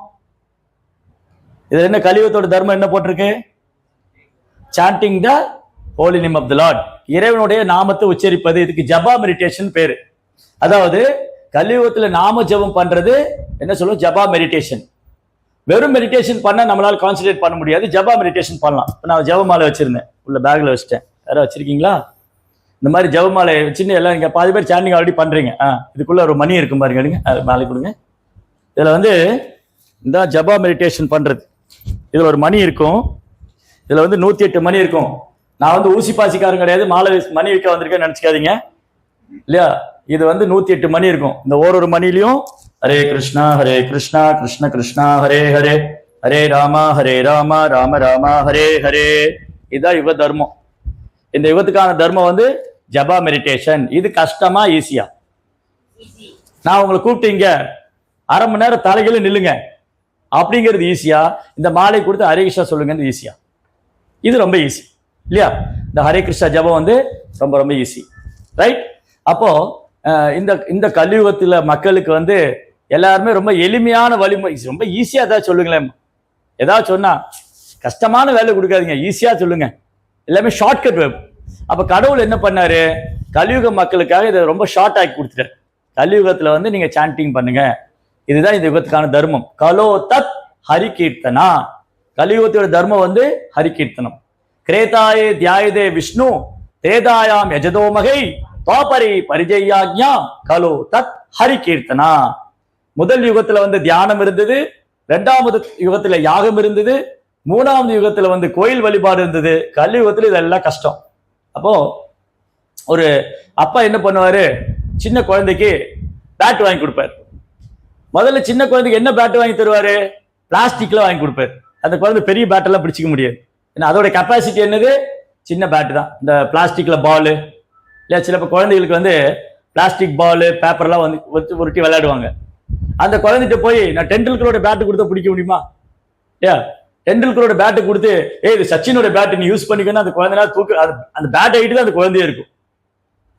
இது என்ன கலியுகத்தோட தர்மம் என்ன போட்டிருக்கு? Chanting the holy name of the lord, இறைவனுடைய நாமத்தை உச்சரிப்பது. இதுக்கு ஜபா மெடிடேஷன் பேரு. அதாவது கலியுகத்துல நாம ஜபம் பண்றது என்ன சொல்லுவோம்? ஜபா மெடிடேஷன். வெறும் மெடிடேஷன் பண்ண நம்மளால கான்சென்ட்ரேட் பண்ண முடியாது. ஜபா மெடிடேஷன் பண்ணலாம். நான் ஜபமாலை வச்சிருந்தேன், உள்ள பேக்ல வச்சிட்டேன். யாராவது வச்சிருக்கீங்களா? இந்த மாதிரி ஜபமாலை வச்சுன்னு எல்லாம் இங்க பாதி பேர் சாண்டிங் ஆல்ரெடி பண்றீங்க. இதுக்குள்ள ஒரு மணி இருக்கும் பாருங்க, எடுங்க, மாலை கொடுங்க. இதுல வந்து இந்த ஜபா மெடிடேஷன் பண்றது, இதுல ஒரு மணி இருக்கும். இதுல வந்து 108 மணி இருக்கும். நான் வந்து ஊசி பாசிக்காரன் கிடையாது, மாலை மணி வைக்க வந்திருக்கேன்னு நினைச்சுக்காதீங்க இல்லையா. இது வந்து 108 மணி இருக்கும். இந்த ஒரு மணிலையும் ஹரே கிருஷ்ணா கிருஷ்ண கிருஷ்ணா ஹரே ஹரே, ஹரே ராமா ராம ராமா ஹரே ஹரே. இதுதான் யுக தர்மம். இந்த யுகத்துக்கான தர்மம் வந்து ஜபா மெடிடேஷன். இது கஷ்டமா ஈஸியா? நான் உங்களை கூப்பிட்டு இங்க அரை மணி நேரம் தலைகளை நில்லுங்க அப்படிங்கிறது ஈஸியா? இந்த மாலை கொடுத்து ஹரே கிருஷ்ணா சொல்லுங்க ஈஸியா? இது ரொம்ப ஈஸி இல்லையா? இந்த ஹரே கிருஷ்ணா ஜபம் வந்து ரொம்ப ரொம்ப ஈஸி, ரைட்? அப்போ இந்த கலியுகத்துல மக்களுக்கு வந்து எல்லாருமே ரொம்ப எளிமையான வழிமுறை, ரொம்ப ஈஸியா ஏதாவது சொல்லுங்களேன். ஏதாவது சொன்னா கஷ்டமான வேலை கொடுக்காதீங்க, ஈஸியா சொல்லுங்க, எல்லாமே ஷார்ட்கட் வேணும். அப்ப கடவுள் என்ன பண்ணாரு? கலியுக மக்களுக்காக இதை ரொம்ப ஷார்ட் ஆக்கி கொடுத்துட்டாரு. கலியுகத்துல வந்து நீங்க சாண்டிங் பண்ணுங்க, இதுதான் இந்த யுகத்துக்கான தர்மம். கலோ தத் ஹரி கீர்த்தனா. கலியுகத்தோட தர்மம் வந்து ஹரி கீர்த்தனம். கிரேதாயே தியாயதே விஷ்ணு தேதாயாம் யஜதோமகை துவாபரி பரிஜயாக்ஞா கலோ தத் ஹரி கீர்த்தனா. முதல் யுகத்துல வந்து தியானம் இருந்தது, இரண்டாவது யுகத்துல யாகம் இருந்தது, மூணாவது யுகத்துல வந்து கோயில் வழிபாடு இருந்தது. கலியுகத்துல இதெல்லாம் கஷ்டம். அப்போ ஒரு அப்பா என்ன பண்ணுவாரு? சின்ன குழந்தைக்கு பேட் வாங்கி கொடுப்பாரு. முதல்ல சின்ன குழந்தைக்கு என்ன பேட் வாங்கி தருவாரு? பிளாஸ்டிக்ல வாங்கி கொடுப்பாரு. அந்த குழந்தை பெரிய பேட் எல்லாம் பிடிச்சிக்க முடியாது. ஏன்னா அதோட கெப்பாசிட்டி என்னது? சின்ன பேட்டு தான். இந்த பிளாஸ்டிக்ல பாலு இல்லையா, சில குழந்தைகளுக்கு வந்து பிளாஸ்டிக் பாலு பேப்பர்லாம் வந்து உருட்டி விளையாடுவாங்க. அந்த குழந்தைகிட்ட போய் நான் டெண்டுல்கரோட பேட்டு கொடுத்தா பிடிக்க முடியுமா? ஏ, டெண்டுல்கரோட பேட்டு கொடுத்து இது சச்சினோட பேட்டு நீ யூஸ் பண்ணிக்கணும், அந்த குழந்தைனா தூக்கு, அந்த பேட் ஹைட்டு தான் அந்த குழந்தையே இருக்கும்,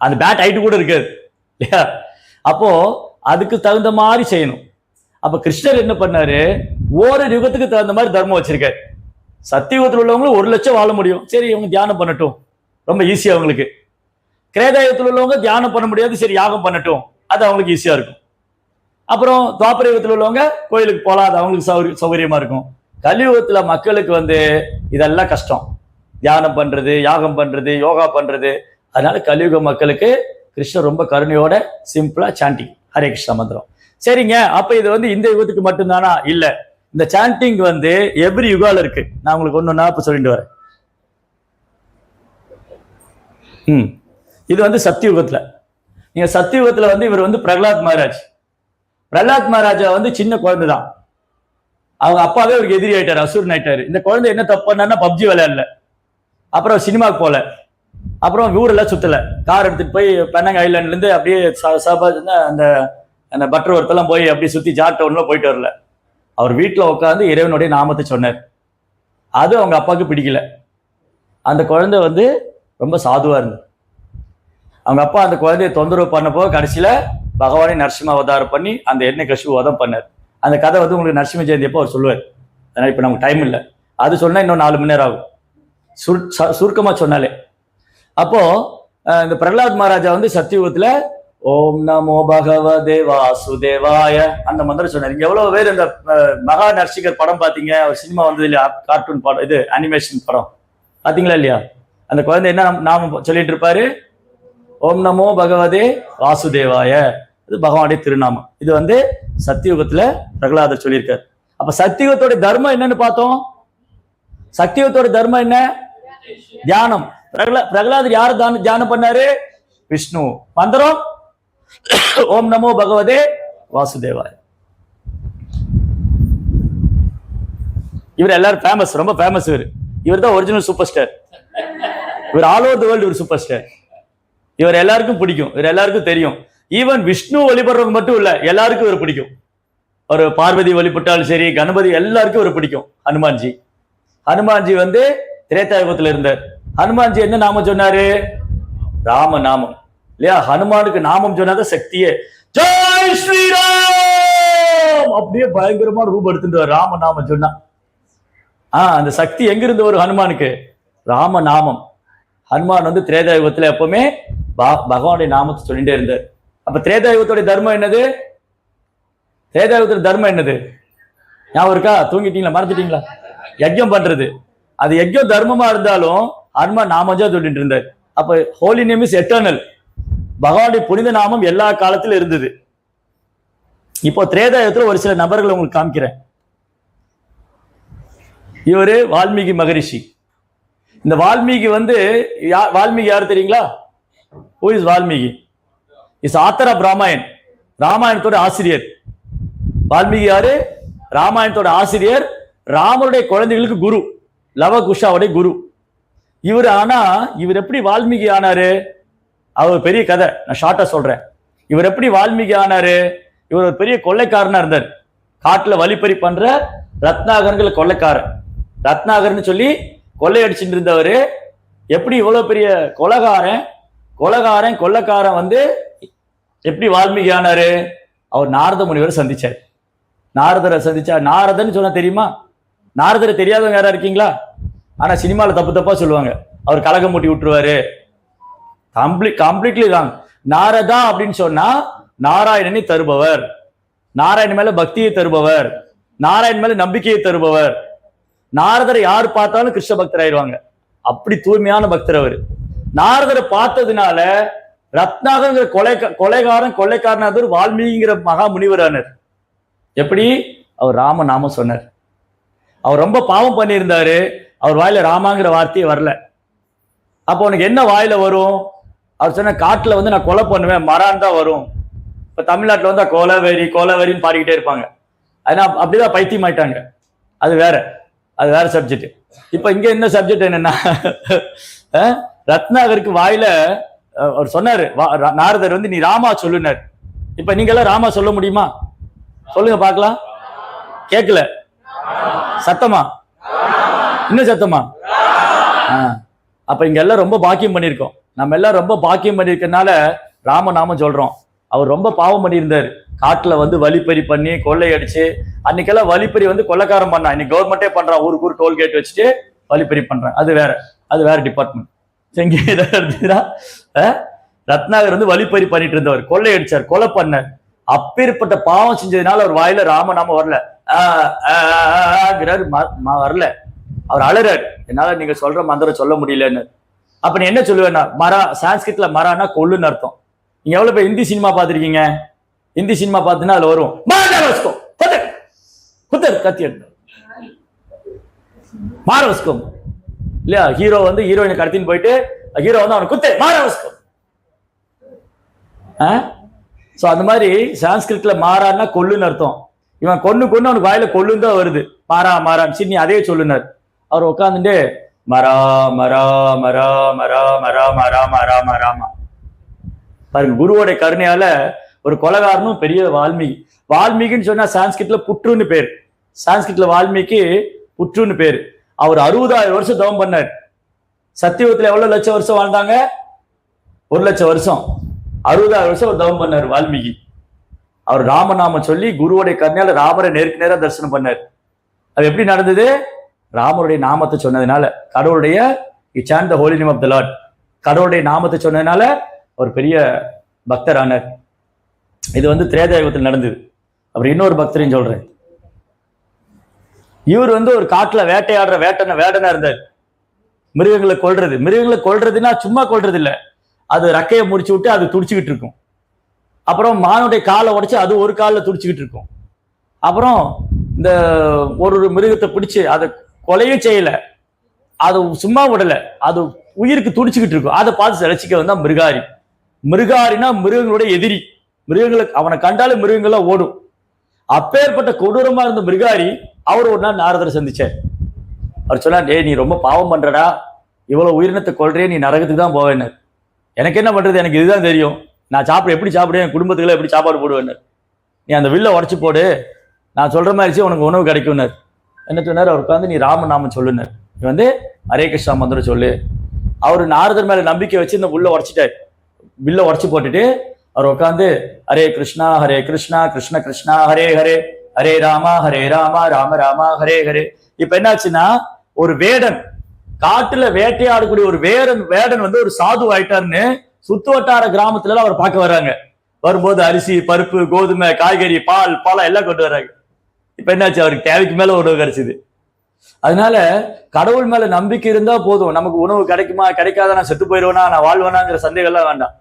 அந்த பேட் ஹைட்டு கூட இருக்காது இல்லையா? அப்போ அதுக்கு தகுந்த மாதிரி செய்யணும். அப்ப கிருஷ்ணர் என்ன பண்ணாரு? ஒரு யுகத்துக்கு தகுந்த மாதிரி தர்மம் வச்சிருக்காரு. சத்தியுகத்தில் உள்ளவங்களும் 1 லட்சம் வாழ முடியும், சரி இவங்க தியானம் பண்ணட்டும், ரொம்ப ஈஸியா அவங்களுக்கு. கிரேதாயுகத்தில் உள்ளவங்க தியானம் பண்ண முடியாது, சரி யாகம் பண்ணட்டும், அது அவங்களுக்கு ஈஸியா இருக்கும். அப்புறம் துவாபர யுகத்தில் உள்ளவங்க கோயிலுக்கு போலாம், அது அவங்களுக்கு சௌகரியமா இருக்கும். கலியுகத்துல மக்களுக்கு வந்து இதெல்லாம் கஷ்டம், தியானம் பண்றது, யாகம் பண்றது, யோகா பண்றது. அதனால கலியுக மக்களுக்கு கிருஷ்ணர் ரொம்ப கருணையோட சிம்பிளா சாண்டிங் ஹரே கிருஷ்ணா மந்திரம். சரிங்க, அப்ப இது வந்து இந்த யுகத்துக்கு மட்டும்தானா? இல்ல, இந்த சாண்டிங் வந்து எவ்ரி யுகால இருக்கு. நான் உங்களுக்கு ஒன்னொன்னா இப்ப சொல்லிட்டு வரேன். இது வந்து சத்தியுகத்துல. நீங்க சத்தியுகத்துல வந்து இவர் வந்து பிரகலாத் மகாராஜ். பிரகலாத் மகாராஜா வந்து சின்ன குழந்தை தான். அவங்க அப்பாவே அவருக்கு எதிரி ஆயிட்டாரு, அசுரன் ஆயிட்டாரு. இந்த குழந்தை என்ன தப்பு பண்ணா? பப்ஜி விளையாடல, அப்புறம் சினிமாக்கு போல, அப்புறம் ஊரெல்லாம் சுத்தல, கார் எடுத்துட்டு போய் பெண்ணாங்க ஐலாண்ட்ல இருந்து அப்படியே அந்த பட்டர் ஒர்த்தெல்லாம் போய் அப்படியே சுத்தி ஜாட் டவுன்ல போயிட்டு வரல. அவர் வீட்டுல உட்காந்து இறைவனுடைய நாமத்தை சொன்னார். அது அவங்க அப்பாவுக்கு பிடிக்கல. அந்த குழந்தை வந்து ரொம்ப சாதுவா இருந்தது. அவங்க அப்பா அந்த குழந்தைய தொந்தரவு பண்ணப்போ கடைசியில பகவானை நரசிம்ம அவதாரம் பண்ணி அந்த எண்ணெய் கசிவு வதம் பண்ணார். அந்த கதை வந்து உங்களுக்கு நரசிம்ம ஜெயந்தி அப்போ அவர் சொல்லுவார். அதனால இப்ப நமக்கு டைம் இல்லை, அது சொன்னா இன்னும் 4 மணி நேரம் ஆகும், சுருக்கமா சொன்னாலே. அப்போ இந்த பிரகலாத் மகாராஜா வந்து சத்தியுகத்துல ஓம் நமோ பகவதே வாசுதேவாய அந்த மந்திரம் சொன்னார். இங்க எவ்வளவு பேர் இந்த மகா நரசிகர் படம் பாத்தீங்க? ஒரு சினிமா வந்தது இல்லையா, கார்ட்டூன் படம், இது அனிமேஷன் படம் பாத்தீங்களா இல்லையா? அந்த குழந்தை என்ன நாம சொல்லிட்டு இருப்பாரு? ஓம் நமோ பகவதே வாசுதேவாய. இது பகவானுடைய திருநாமம். இது வந்து சத்தியுகத்துல பிரகலாதர் சொல்லியிருக்காரு. அப்ப சத்தியுகத்தோட தர்மம் என்னன்னு பார்த்தோம். சத்தியுகத்தோட தர்மம் என்ன? தியானம். பிரகலாதர் யாரு தியானம் பண்ணாரு? விஷ்ணு. மந்திரம் ஓம் நமோ பகவதே வாசுதேவாய. இவர் எல்லாரும் ஃபேமஸ், ரொம்ப ஃபேமஸ். இவர் தான் ஒரிஜினல் சூப்பர் ஸ்டார். இவர் ஆல் ஓவர் தி வேர்ல்டு ஒரு சூப்பர் ஸ்டார். இவர் எல்லாருக்கும் பிடிக்கும், இவர் எல்லாருக்கும் தெரியும். ஈவன் விஷ்ணு வழிபடுறவங்க மட்டும் இல்ல, எல்லாருக்கும் இவர் பிடிக்கும். ஒரு பார்வதி வழிபட்டாலும் சரி, கணபதி எல்லாருக்கும் இவர் பிடிக்கும். ஹனுமான்ஜி. ஹனுமான்ஜி வந்து திரேதாயுகத்துல இருந்தார். ஹனுமான்ஜி என்ன நாமம் சொன்னாரு? ராம நாமம் இல்லையா? ஹனுமானுக்கு நாமம் சொன்னாதான் சக்தியே. ஜெய் ஸ்ரீராம் அப்படியே பயங்கரமான ரூபம் எடுத்துட்டு ராம நாமம் சொன்னா. அந்த சக்தி எங்க இருந்து ஒரு ஹனுமானுக்கு? ராம நாமம். ஹனுமான் வந்து திரேதாயுகத்துல எப்பவுமே பகவானுடைய நாமத்தை சொல்லிட்டே இருந்தார். அப்ப திரேதாயுகத்துடைய தர்மம் என்னது? திரேதாயுகத்துல தர்மம் என்னது? ஞாபகம் இருக்கா? தூங்கிட்டீங்களா? மறந்துட்டீங்களா? யஜ்யம் பண்றது. அது யஜ்யம் தர்மமா இருந்தாலும் ஹனுமான் நாமஜா சொல்லிட்டு இருந்தார். அப்ப ஹோலி நேம் இஸ் எட்டர்னல். பகவானுடைய புனித நாமம் எல்லா காலத்திலும் இருந்தது. இப்போ திரேதாயுகத்துல ஒரு சில நபர்களை உங்களுக்கு காமிக்கிறேன். இவரு வால்மீகி மகரிஷி. இந்த வால்மீகி வந்து வால்மீகி யாரு தெரியுங்களா? Who is Valmiki? Is author of Ramayan. ராமாயணத்தோட ஆசிரியர். வால்மீகி யாரு? ராமாயணத்தோட ஆசிரியர். ராமருடைய குழந்தைகளுக்கு குரு, லவகுஷாவுடைய குரு இவர். ஆனா இவர் எப்படி வால்மீகி ஆனாரு? அவர் பெரிய கதை, நான் ஷார்ட்டா சொல்றேன். இவர் எப்படி வால்மீகி ஆனாரு? இவர் ஒரு பெரிய கொள்ளைக்காரனா இருந்தார். காட்டுல வழிப்பறி பண்ற ரத்னாகரன்கள் கொள்ளைக்காரன். ரத்னாகர்னு சொல்லி கொள்ளையடிச்சுட்டு இருந்தவர். எப்படி இவ்வளவு பெரிய கொள்ளைக்காரன் வந்து எப்படி வால்மீகி ஆனாரு? அவர் நாரத முனிவரை சந்திச்சார். நாரதரை சந்திச்சார். நாரதன்னு சொன்னா தெரியுமா? நாரதரை தெரியாதவங்க யாரா இருக்கீங்களா? ஆனா சினிமால தப்பா சொல்லுவாங்க, அவர் கலகம் மூட்டி விட்டுருவாரு. Completely wrong. நாரதா அப்படின்னு சொன்னா நாராயணனை தருபவர், நாராயணன் மேல பக்தியை தருபவர், நாராயணன் மேல நம்பிக்கையை தருபவர். நாரதரை யார் பார்த்தாலும் கிருஷ்ண பக்தர் ஆயிடுவாங்க. அப்படி தூய்மையான பக்தர் அவர். நாரதரை பார்த்ததுனால ரத்னாகங்கிற கொள்ளைக்காரன் வால்மீகிங்கிற மகா முனிவரானார். எப்படி? அவர் ராம நாமம் சொன்னார். அவர் ரொம்ப பாவம் பண்ணியிருந்தாரு. அவர் வாயில ராமாங்கிற வார்த்தையே வரல. அப்போ உனக்கு என்ன வாயில வரும்? அவர் சொன்ன காட்டுல வந்து நான் கொலை பண்ணுவேன், மரான் தான் வரும். இப்ப தமிழ்நாட்டுல வந்து கோலவெறின்னு பாடிக்கிட்டே இருப்பாங்க. அதனால அப்படிதான் பைத்தியம் ஆயிட்டாங்க. அது வேற சப்ஜெக்ட். இப்ப இங்க என்ன சப்ஜெக்ட் என்னன்னா, ரத்னாகருக்கு வாயில அவர் சொன்னாரு, நாரதர் வந்து நீ ராமா சொல்லுனார். இப்ப நீங்க எல்லாம் ராமா சொல்ல முடியுமா? சொல்லுங்க பார்க்கலாம். கேட்கல சத்தமா? இன்னும் சத்தமா? அப்ப இங்க எல்லாம் ரொம்ப பாக்கியம் பண்ணிருக்கோம். நம்ம எல்லாம் ரொம்ப பாக்கியம் பண்ணிருக்கனால ராம நாமம் சொல்றோம். அவர் ரொம்ப பாவம் பண்ணியிருந்தாரு. காட்டுல வந்து வழிப்பறி பண்ணி கொள்ளை அடிச்சு, அன்னைக்கெல்லாம் வழிப்பறி வந்து கொள்ளைக்காரன் பண்ணான். இன்னைக்கு கவர்மெண்டே பண்றான். ஊருக்கு டோல்கேட் வச்சுட்டு வழிப்பறி பண்றான். அது வேற டிபார்ட்மெண்ட். ரத்னாகர் வந்து வழிப்பறி பண்ணிட்டு இருந்தவர், கொள்ளை அடிச்சார், கொலை பண்ணார். அப்பேற்பட்ட பாவம் செஞ்சதுனால அவர் வாயில ராமநாமம் வரல. வரல. அவர் அழறாரு, என்னால நீங்க சொல்ற மந்திரம் சொல்ல முடியலன்னு. அப்ப நீ என்ன சொல்லுவேன்னா, மரா, சான்ஸ்கிரிட்ல மரானா கொல்லுன்னு அர்த்தம். நீங்க எவ்வளவு பேர் ஹிந்தி சினிமா பாத்திருக்கீங்க? ஹிந்தி சினிமா பார்த்தீங்கன்னா அதுல வரும் கத்தி மாரவஸ்கம் இல்லையா? ஹீரோ வந்து ஹீரோயினை கடத்தின்னு போயிட்டு ஹீரோ வந்து அவனை குத்து மாரவஸ்கம். சோ அந்த மாதிரி சான்ஸ்கிரிட்ல மாறான்னா கொல்லுன்னு அர்த்தம். இவன் கொன்னு அவனுக்கு வாயில கொல்லுன்னு தான் வருது. மாறான்னு சரி, நீ அதே சொல்லுனார். அவர் உட்காந்துட்டு மரா மரா மரா மரா மரா மரா மரா மராமா. பாருங்க, குருவோட கருணையால ஒரு கொலகாரனும் பெரிய வால்மீகின்னு சொன்னா சான்ஸ்கிரிட்ல புற்றுன்னு பேர். சான்ஸ்கிரிட்ல வால்மீகி புற்றுன்னு பேர். அவர் 60,000 வருஷம் தவம் பண்ணார். சத்தியுகத்துல எவ்வளவு லட்சம் வருஷம் வாழ்ந்தாங்க? 1,00,000 வருஷம். 60,000 வருஷம் அவர் தவம் பண்ணார் வால்மீகி. அவர் ராமநாமம் சொல்லி குருவோடைய கருணையால ராமரை நேருக்கு நேரா தரிசனம் பண்ணார். அது எப்படி நடந்தது? ராமருடைய நாமத்தை சொன்னதுனால. கடவுளுடைய chant the holy name of the Lord. கடவுளுடைய நாமத்தை சொன்னதுனால ஒரு பெரிய பக்தர் ஆனார். இது வந்து திரேதாயுகத்தில் நடந்தது. அப்புறம் இன்னொரு பக்தரையும் சொல்றேன். இவர் வந்து ஒரு காட்டுல வேட்டையாடுற வேடனா இருந்தார். மிருகங்களை கொல்றதுன்னா சும்மா கொல்றது இல்ல, அது ரெக்கையை முடிச்சு விட்டு அது துடிச்சுக்கிட்டு இருக்கும். அப்புறம் மானுடைய காலை உடைச்சு அது ஒரு காலில் துடிச்சுக்கிட்டு இருக்கும். அப்புறம் இந்த ஒரு மிருகத்தை பிடிச்சு அதை கொலையும் செய்யல, அது சும்மா விடல, அது உயிருக்கு துடிச்சுக்கிட்டு இருக்கும். அதை பார்த்து ரசிக்க வந்தா மிருகாரினா மிருகங்களுடைய எதிரி. மிருகங்களுக்கு அவனை கண்டாலும் மிருகங்கள்லாம் ஓடும். அப்பேற்பட்ட கொடூரமா இருந்த மிருகாரி அவர் ஒரு நாள் நாரதரை சந்திச்சார். அவர் சொன்னார், டேய் நீ ரொம்ப பாவம் பண்றடா, இவ்வளவு உயிரினத்தை கொல்றே, நீ நரகத்துக்கு தான் போவேன்னு. எனக்கு என்ன பண்றது, எனக்கு இதுதான் தெரியும், நான் எப்படி சாப்பிடுவேன், என் குடும்பத்துக்குள்ள எப்படி சாப்பாடு போடுவேன்னு. நீ அந்த வில்லை உடச்சு போடு, நான் சொல்ற மாதிரி உனக்கு உணவு கிடைக்கும்னார். என்ன சொன்னார், அவர் உட்காந்து நீ ராம நாமம் சொல்லுனார், நீ வந்து ஹரே கிருஷ்ணா மந்திரம் சொல்லு. அவர் நாரதர் மேல நம்பிக்கை வச்சு இந்த வில்லை உடச்சு போட்டுட்டு அவர் உட்காந்து ஹரே கிருஷ்ணா கிருஷ்ண கிருஷ்ணா ஹரே ஹரே, ஹரே ராமா ராம ராமா ஹரே ஹரே. இப்ப என்னாச்சுன்னா, ஒரு வேடன், காட்டுல வேட்டையாடக்கூடிய ஒரு வேடன் வந்து ஒரு சாது ஆயிட்டாருன்னு சுத்து வட்டார கிராமத்துல எல்லாம் அவர் பார்க்க வர்றாங்க. வரும்போது அரிசி, பருப்பு, கோதுமை, காய்கறி, பால், பழம் எல்லாம் கொண்டு வர்றாங்க. இப்ப என்னாச்சு, அவருக்கு தேவைக்கு மேல உணவு கிடைச்சது. அதனால கடவுள் மேல நம்பிக்கை இருந்தா போதும், நமக்கு உணவு கிடைக்குமா கிடைக்காத, நான் செத்து போயிடுவேனா நான் வாழ்வேனாங்கிற சந்தேகம் எல்லாம் வேண்டாம்.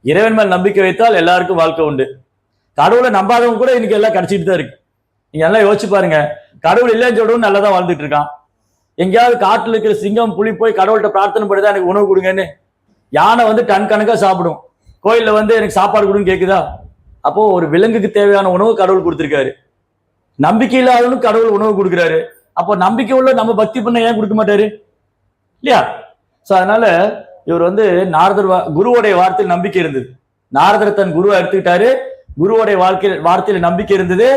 இறைவன் மேல் நம்பிக்கை வைத்தால் எல்லாருக்கும் வாழ்க்கை உண்டு. கடவுளை நம்பாதவங்க கூட இன்னைக்கு எல்லாம் கிடைச்சிட்டு தான் இருக்கு. நீங்க எல்லாம் யோசிச்சு பாருங்க, கடவுள் இல்லைன்னு சொல்றவங்க நல்லா தான் வாழ்ந்துட்டு இருக்கான். எங்கேயாவது காட்டுல இருக்கிற சிங்கம், புலி போய் கடவுள்கிட்ட பிரார்த்தனை பண்ணிதான் எனக்கு உணவு கொடுங்கன்னு. யானை வந்து டன் கணக்கா சாப்பிடும், கோயில்ல வந்து எனக்கு சாப்பாடு கொடுன்னு கேக்குதா? அப்போ ஒரு விலங்குக்கு தேவையான உணவு கடவுள் கொடுத்திருக்காரு. நம்பிக்கை இல்லாதவனுக்கு கடவுள் உணவு கொடுக்குறாரு. அப்போ நம்பிக்கை உள்ள நம்ம பக்தி பண்ண ஏன் கொடுக்க மாட்டாரு இல்லையா? சோ அதனால இவர் வந்து நாரதர் குருவோடைய வார்த்தையில் நம்பிக்கை இருந்தது. நாரதர் தன் குருவை எடுத்துக்கிட்டாரு, குருவோடைய வார்த்தையில நம்பிக்கை இருந்தது,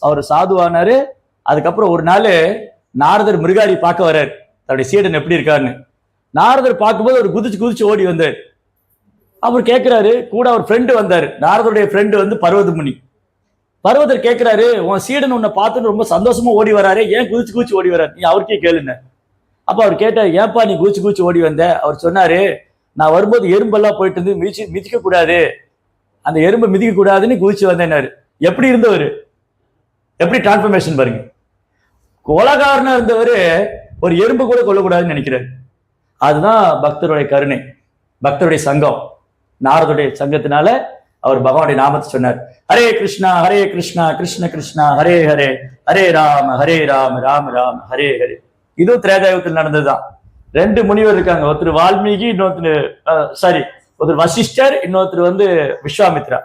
அவர் சாதுவானாரு. அதுக்கப்புறம் ஒரு நாள் நாரதர் மிருகாரி பார்க்க வர்றாரு, தன்னுடைய சீடன் எப்படி இருக்காருன்னு. நாரதர் பார்க்கும்போது அவர் குதிச்சு ஓடி வந்தார். அவர் கேட்கிறாரு, கூட அவர் ஃப்ரெண்டு வந்தாரு, நாரதருடைய ஃப்ரெண்டு வந்து பர்வதமுனி. பர்வதர் கேட்கிறாரு, உன் சீடன் உன்னை பார்த்துட்டு ரொம்ப சந்தோஷமா ஓடி வராரு, ஏன் குதிச்சு ஓடி வர்றாரு, நீ அவருக்கே கேளுங்க. அப்ப அவர் கேட்டார், ஏன்பா நீ குதிச்சு ஓடி வந்த? அவர் சொன்னாரு, நான் வரும்போது எறும்பெல்லாம் போயிட்டு இருந்து மிதிக்க கூடாது, அந்த எறும்பை மிதிக்க கூடாதுன்னு குதிச்சு வந்தேன்னாரு. எப்படி இருந்தவர், எப்படி டிரான்ஸ்பர்மேஷன் பாருங்க. கொலகாரனா இருந்தவர் ஒரு எறும்பு கூட கொல்லக்கூடாதுன்னு நினைக்கிறாரு. அதுதான் பக்தருடைய கருணை, பக்தருடைய சங்கம். நாரதுடைய சங்கத்தினால அவர் பகவானுடைய நாமத்தை சொன்னார். ஹரே கிருஷ்ணா கிருஷ்ண கிருஷ்ணா ஹரே ஹரே, ஹரே ராம ராம ராம ஹரே ஹரே. இதுவும் திரேதாயுகத்தில் நடந்ததுதான். ரெண்டு முனிவர் இருக்காங்க, ஒருத்தர் வால்மீகி, ஒருத்தர் வசிஷ்டர், இன்னொருத்தர் வந்து விஸ்வாமித்ரா.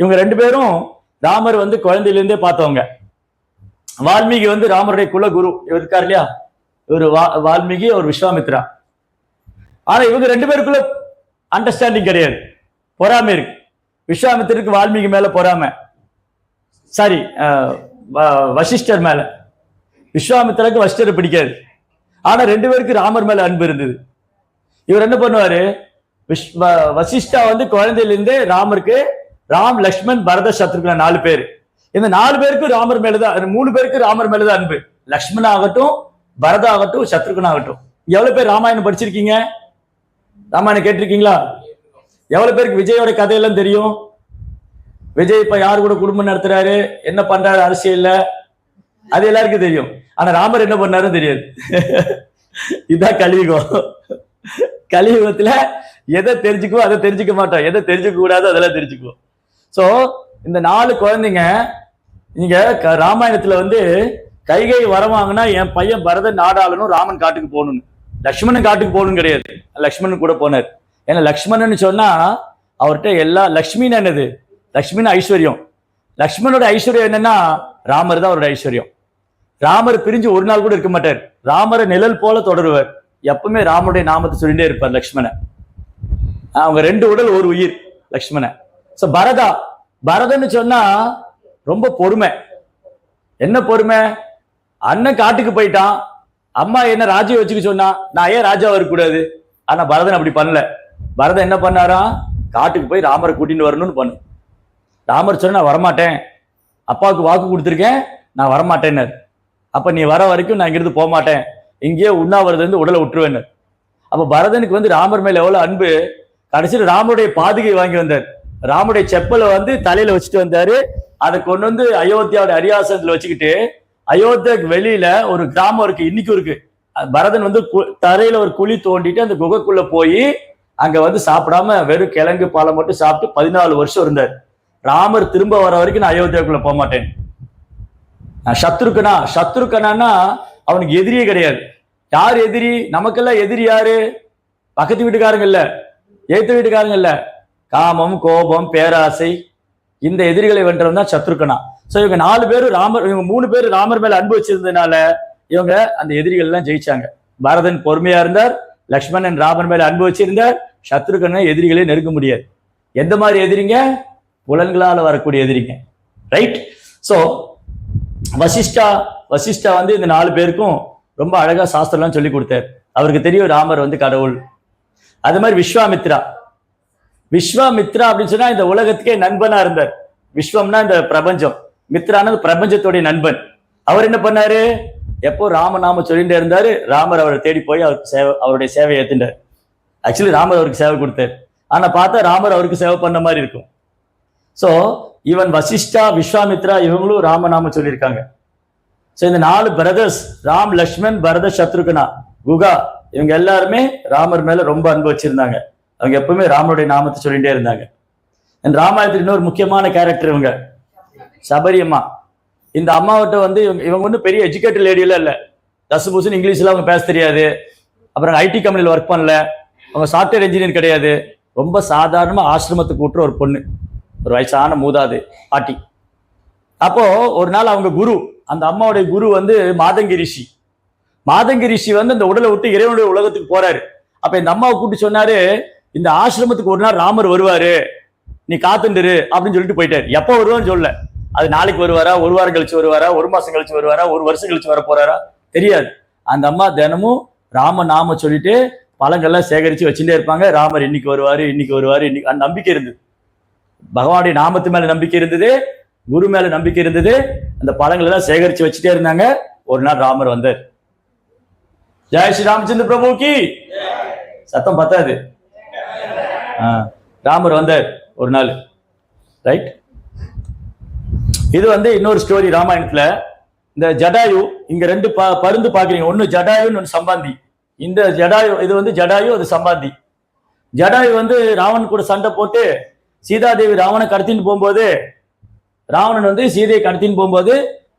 இவங்க ரெண்டு பேரும் ராமர் வந்து குழந்தையில இருந்தே பார்த்தவங்க. வால்மீகி வந்து ராமருடைய குல குரு, இவர் இருக்கார் இல்லையா, இவர் வால்மீகி, அவர் விஸ்வாமித்ரா. ஆனா இவங்க ரெண்டு பேருக்குள்ள அண்டர்ஸ்டாண்டிங் கிடையாது, பொறாமை இருக்கு. விஸ்வாமித்திற்கு வால்மீகி மேல பொறாமை, வசிஷ்டர் மேல. விஸ்வாமித்திரருக்கு வசிஷ்டரை பிடிக்காது. ஆனா ரெண்டு பேருக்கு ராமர் மேல அன்பு இருந்தது. இவர் என்ன பண்ணுவாரு, வசிஷ்டா வந்து குழந்தையிலிருந்தே ராமருக்கு, ராம், லக்ஷ்மண், பரத, சத்ருகன் 4 பேர். இந்த 4 பேருக்கு ராமர் மேலதான், 3 பேருக்கு ராமர் மேலதான் அன்பு. லக்ஷ்மண் ஆகட்டும், பரதா ஆகட்டும், சத்ருகன் ஆகட்டும். எவ்வளவு பேர் ராமாயணம் படிச்சிருக்கீங்க, ராமாயணம் கேட்டிருக்கீங்களா? எவ்வளவு பேருக்கு விஜயோட கதையெல்லாம் தெரியும்? விஜய் இப்ப யாரு கூட குடும்பம் நடத்துறாரு, என்ன பண்றாரு அரசியல்ல, அது எல்லாருக்கும் தெரியும். ஆனா ராமர் என்ன பண்ணாருன்னு தெரியாது. இதுதான் கலியுகம். கலியுகத்துல எதை தெரிஞ்சுக்குவோ அதை தெரிஞ்சுக்க மாட்டோம், எதை தெரிஞ்சுக்க கூடாது அதெல்லாம் தெரிஞ்சுக்குவோம். சோ இந்த 4 குழந்தைங்க, நீங்க ராமாயணத்துல வந்து கைகை வரவாங்கன்னா என் பையன் பரதன் நாடாளனும் ராமன் காட்டுக்கு போகணும்னு, லக்ஷ்மணன் காட்டுக்கு போகணும் கிடையாது, லக்ஷ்மணன் கூட போனார். ஏன்னா லக்ஷ்மணன் சொன்னா அவர்கிட்ட எல்லா, லக்ஷ்மின்னு என்னது, லக்ஷ்மின்னு ஐஸ்வர்யம். லக்ஷ்மணோட ஐஸ்வர்யம் என்னன்னா ராமர் தான் அவரோட ஐஸ்வர்யம். ராமர் பிரிஞ்சு ஒரு நாள் கூட இருக்க மாட்டார், ராமரை நிழல் போல தொடருவார். எப்பவுமே ராமருடைய நாமத்தை சொல்லிட்டே இருப்பார் லக்ஷ்மணன். அவங்க 2 உடல் ஒரு உயிர் லக்ஷ்மணன். சோ பரதன்னு சொன்னா ரொம்ப பொறுமை. என்ன பொறுமை, அண்ணன் காட்டுக்கு போயிட்டான், அம்மா என்ன ராஜ்யம் வச்சுக்க சொன்னா, நான் ஏன் ராஜா இருக்கக்கூடாது? ஆனா பரதன் அப்படி பண்ணல. பரதன் என்ன பண்ணாரா, காட்டுக்கு போய் ராமரை கூட்டிட்டு வரணும்னு பண்ணு. ராமர் சொன்ன நான் வரமாட்டேன், அப்பாவுக்கு வாக்கு கொடுத்துருக்கேன், நான் வரமாட்டேன்னாரு. அப்ப நீ வர வரைக்கும் நான் இங்கிருந்து போக மாட்டேன், இங்கேயே உண்ணாவிரதம் உடலை விட்டுருவேன். அப்ப பரதனுக்கு வந்து ராமர் மேல எவ்வளவு அன்பு. கடைசியில் ராமருடைய பாதுகை வாங்கி வந்தார், ராமருடைய செப்பலை வந்து தலையில வச்சுட்டு வந்தாரு. அதை கொண்டு வந்து அயோத்தியாவோட அரியாசனத்துல வச்சுக்கிட்டு, அயோத்தியாவுக்கு வெளியில ஒரு கிராமம் இருக்கு, இன்னைக்கும் இருக்கு. பரதன் வந்து தரையில ஒரு குழி தோண்டிட்டு அந்த குகைக்குள்ள போய் அங்க வந்து சாப்பிடாம வெறும் கிழங்கு பாலம் மட்டும் சாப்பிட்டு 14 வருஷம் இருந்தார். ராமர் திரும்ப வர வரைக்கும் நான் அயோத்தியாவுக்குள்ள போக மாட்டேன். சத்ருகனா அவனுக்கு எதிரியே கிடையாது. யார் எதிரி? நமக்கெல்லாம் எதிரி யாரு? பக்கத்து வீட்டுக்காரங்க இல்ல, ஏத்த வீட்டுக்காரங்க இல்ல. காமம், கோபம், பேராசை, இந்த எதிரிகளை வென்றவன் தான் சத்ருகனா. சோ இவங்க 4 பேரும் ராமர், இவங்க 3 பேரும் ராமர் மேல அன்பு வச்சிருந்ததுனால இவங்க அந்த எதிரிகள் எல்லாம் ஜெயிச்சாங்க. பரதன் பொறுமையா இருந்தார், லக்ஷ்மணன் ராமன் மேல அன்பு வச்சிருந்தார், சத்ருகனை எதிரிகளே நெருங்க முடியாது. எந்த மாதிரி எதிரிங்க? புலன்களால வரக்கூடிய எதிரிங்க. ரைட். ஸோ வசிஷ்டா வந்து இந்த 4 பேருக்கும் ரொம்ப அழகா சாஸ்திரம்லாம் சொல்லி கொடுத்தார். அவருக்கு தெரியும் ராமர் வந்து கடவுள். அது மாதிரி விஸ்வாமித்ரா அப்படின்னு சொன்னா இந்த உலகத்துக்கே நண்பனா இருந்தார். விஸ்வம்னா இந்த பிரபஞ்சம், மித்ரானது பிரபஞ்சத்துடைய நண்பன். அவர் என்ன பண்ணாரு? எப்போ ராமநாம சொல்லிட்டே இருந்தாரு. ராமர் அவரை தேடி போய் அவருடைய சேவை ஏத்துட்டார். ஆக்சுவலி ராமர் அவருக்கு சேவை கொடுத்தார். ஆனா பார்த்தா ராமர் அவருக்கு சேவை பண்ண மாதிரி இருக்கும். ஸோ ஈவன் வசிஷ்டா, விஸ்வாமித்ரா இவங்களும் ராமநாம சொல்லியிருக்காங்க. ஸோ இந்த 4 பிரதர்ஸ், ராம், லக்ஷ்மண், பரத, சத்ருகனா, குகா, இவங்க எல்லாருமே ராமர் மேல ரொம்ப அன்பு வச்சிருந்தாங்க. அவங்க எப்பவுமே ராமருடைய நாமத்தை சொல்லிட்டே இருந்தாங்க. ராமாயணத்தில் இன்னொரு முக்கியமான கேரக்டர் இவங்க சபரி அம்மா. இந்த அம்மாவிட்ட வந்து இவங்க ஒன்றும் பெரிய எஜுகேட்டட் லேடியெல்லாம் இல்லை. தசுபூசன் இங்கிலீஷ்ல அவங்க பேச தெரியாது. அப்புறம் ஐடி கம்பெனியில் ஒர்க் பண்ணல. அவங்க சாஃப்ட்வேர் இன்ஜினியர் கிடையாது. ரொம்ப சாதாரணமா ஆசிரமத்துக்கு கூட்டுற ஒரு பொண்ணு, ஒரு வயசான மூதாது பாட்டி. அப்போ ஒரு நாள் அவங்க குரு, அந்த அம்மாவுடைய குரு வந்து மாதங்கி ரிஷி வந்து அந்த உடலை விட்டு இறைவனுடைய உலகத்துக்கு போறாரு. அப்ப இந்த அம்மாவை கூப்பிட்டு சொன்னாரு, இந்த ஆசிரமத்துக்கு ஒரு நாள் ராமர் வருவாரு, நீ காத்துண்டுரு அப்படின்னு சொல்லிட்டு போயிட்டாரு. எப்போ வருவான்னு சொல்லல. அது நாளைக்கு வருவாரா, ஒரு வாரம் கழிச்சு வருவாரா, ஒரு மாசம் கழிச்சு வருவாரா, ஒரு வருஷம் கழிச்சு வர போறாரா தெரியாது. அந்த அம்மா தினமும் ராம நாம சொல்லிட்டு பழங்கள்லாம் சேகரிச்சு வச்சுட்டே இருப்பாங்க. ராமர் இன்னைக்கு வருவாரு, இன்னைக்கு அந்த நம்பிக்கை இருந்தது. பகவானுடைய நாமத்து மேல நம்பிக்கை இருந்தது, குரு மேல நம்பிக்கை இருந்தது. அந்த பழங்கள் எல்லாம் சேகரிச்சு வச்சுட்டே இருந்தாங்க. ஒரு நாள் ராமர் வந்தார். ஜெய் ஸ்ரீ ராமச்சந்திர பிரபுக்கு சத்தம் பத்தாது. ராமர் வந்தார் ஒரு நாள். ரைட். இது வந்து இன்னொரு ஸ்டோரி ராமாயணத்துல. இந்த ஜடாயு, இங்க 2 பருந்து பாக்குறீங்க. ஒன்னு ஜடாயுன்னு ஒன்னு சம்பாந்தி. இந்த ஜடாயு, இது வந்து ஜடாயு, அது சம்பாந்தி. ஜடாயு வந்து ராவணன் கூட சண்டை போட்டு சீதாதேவி ராவணனை கடத்தின்னு போகும்போது, ராவணன் வந்து சீதையை கடத்தின்னு போகும்போது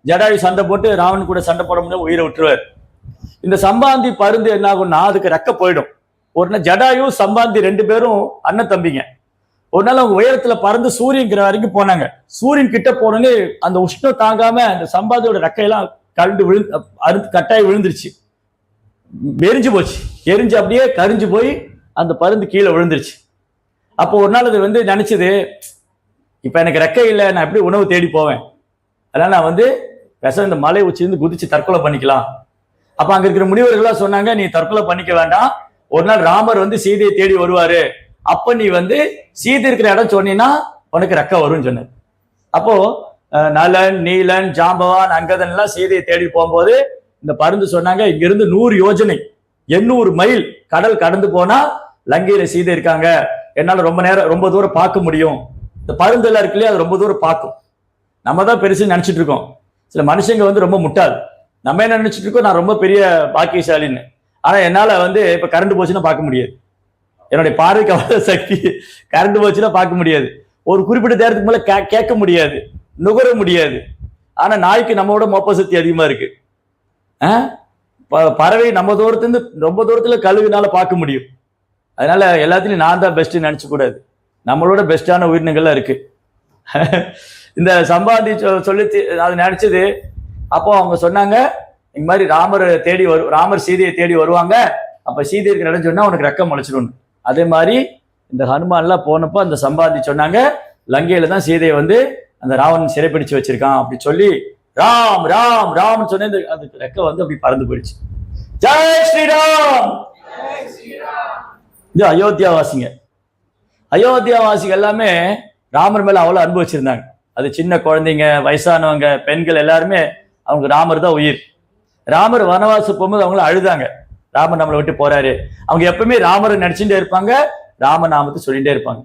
ஜடாயு சண்டை போட்டு ராவணன் கூட சண்டை போட முடியாது, உயிரை விட்டுருவார். இந்த சம்பாந்தி பருந்து என்ன ஆகும்னா அதுக்கு ரெக்க போயிடும். ஒரு நாள் ஜடாயு சம்பாந்தி 2 பேரும் அண்ணன் தம்பிங்க. ஒரு நாள் அவங்க உயரத்துல பறந்து சூரியன் வரைக்கும் போனாங்க. சூரியன் கிட்ட போனோன்னே அந்த உஷ்ணம் தாங்காம அந்த சம்பாதியோட ரெக்கையெல்லாம் அறுத்து கட்டாயி விழுந்துருச்சு, எரிஞ்சு போச்சு. எரிஞ்சு அப்படியே கரிஞ்சு போய் அந்த பருந்து கீழே விழுந்துருச்சு. அப்போ ஒரு நாள் அது வந்து நினைச்சது, இப்ப எனக்கு ரெக்கை இல்லை, நான் எப்படி உணவு தேடி போவேன், அதனால நான் வந்து இந்த மலை உச்சிருந்து குதிச்சு தற்கொலை பண்ணிக்கலாம். அப்ப அங்க இருக்கிற முனிவர்கள்லாம் சொன்னாங்க, நீ தற்கொலை பண்ணிக்க வேண்டாம், ஒரு நாள் ராமர் வந்து சீதையை தேடி வருவாரு, அப்ப நீ வந்து சீதை இருக்கிற இடம் சொன்னீங்கன்னா உனக்கு ரெக்க வரும்னு சொன்னார். அப்போ நலன், நீலன், ஜாம்பவான், அங்கதன் எல்லாம் சீதையை தேடி போகும்போது இந்த பருந்து சொன்னாங்க, இங்க இருந்து 100 யோஜனை 800 மைல் கடல் கடந்து போனா லங்கையில சீதை இருக்காங்க, என்னால ரொம்ப தூரம் பார்க்க முடியும். இந்த பருந்து எல்லாம் இருக்கு இல்லையா, அது ரொம்ப தூரம் பார்க்கும். நம்ம தான் பெருசு நினைச்சிட்டு இருக்கோம். சில மனுஷங்க வந்து ரொம்ப முட்டாள். நம்ம என்ன நினைச்சிட்டு இருக்கோம், நான் ரொம்ப பெரிய பாக்கியசாலின்னு. ஆனா என்னால வந்து இப்ப கரண்ட் போச்சுன்னா பார்க்க முடியாது. என்னுடைய பார்வைக்கு அவ்வளவு சக்தி. கரண்ட் போச்சுன்னா பார்க்க முடியாது. ஒரு குறிப்பிட்ட நேரத்துக்கு மேல கேட்க முடியாது, நுகர முடியாது. ஆனா நாய்க்கு நம்மளோட மோப்ப சக்தி அதிகமா இருக்கு. பறவை நம்ம தூரத்துலேருந்து ரொம்ப தூரத்துல கழுவினால பார்க்க முடியும். அதனால எல்லாத்துலயும் நான் தான் பெஸ்ட் நினைச்சு கூடாது. நம்மளோட பெஸ்டான உயிரினங்கள்லாம் இருக்கு. இந்த சம்பாதி சொல்லி அது நினைச்சது. அப்போ அவங்க சொன்னாங்க, இந்த மாதிரி ராமர் சீதையை தேடி வருவாங்க, அப்ப சீதை இருக்கிற இடம் சொன்னா உனக்கு ரெக்கம் முளைச்சிடும். அதே மாதிரி இந்த ஹனுமான்லாம் போனப்போ அந்த சம்பாதி சொன்னாங்க, லங்கையில தான் சீதையை வந்து அந்த ராவணன் சிறைப்பிடிச்சு வச்சிருக்கான் அப்படி சொல்லி ராம் ராம் ராம் சொன்ன அதுக்கு ரெக்க வந்து அப்படி பறந்து போயிடுச்சு. ஜெய் ஸ்ரீராம். இது அயோத்தியாவாசிங்க. அயோத்தியாவாசிகள் எல்லாமே ராமர் மேல அவ்வளவு அன்பு வச்சிருந்தாங்க. அது சின்ன குழந்தைங்க, வயசானவங்க, பெண்கள் எல்லாருமே அவங்க ராமர் தான் உயிர். ராமர் வனவாசம் போகும்போது அவங்கள அழுதாங்க, ராமர் நம்மளை விட்டு போறாரு. அவங்க எப்பவுமே ராமரை நினைச்சுட்டே இருப்பாங்க, ராம நாமத்தை சொல்லிட்டே இருப்பாங்க.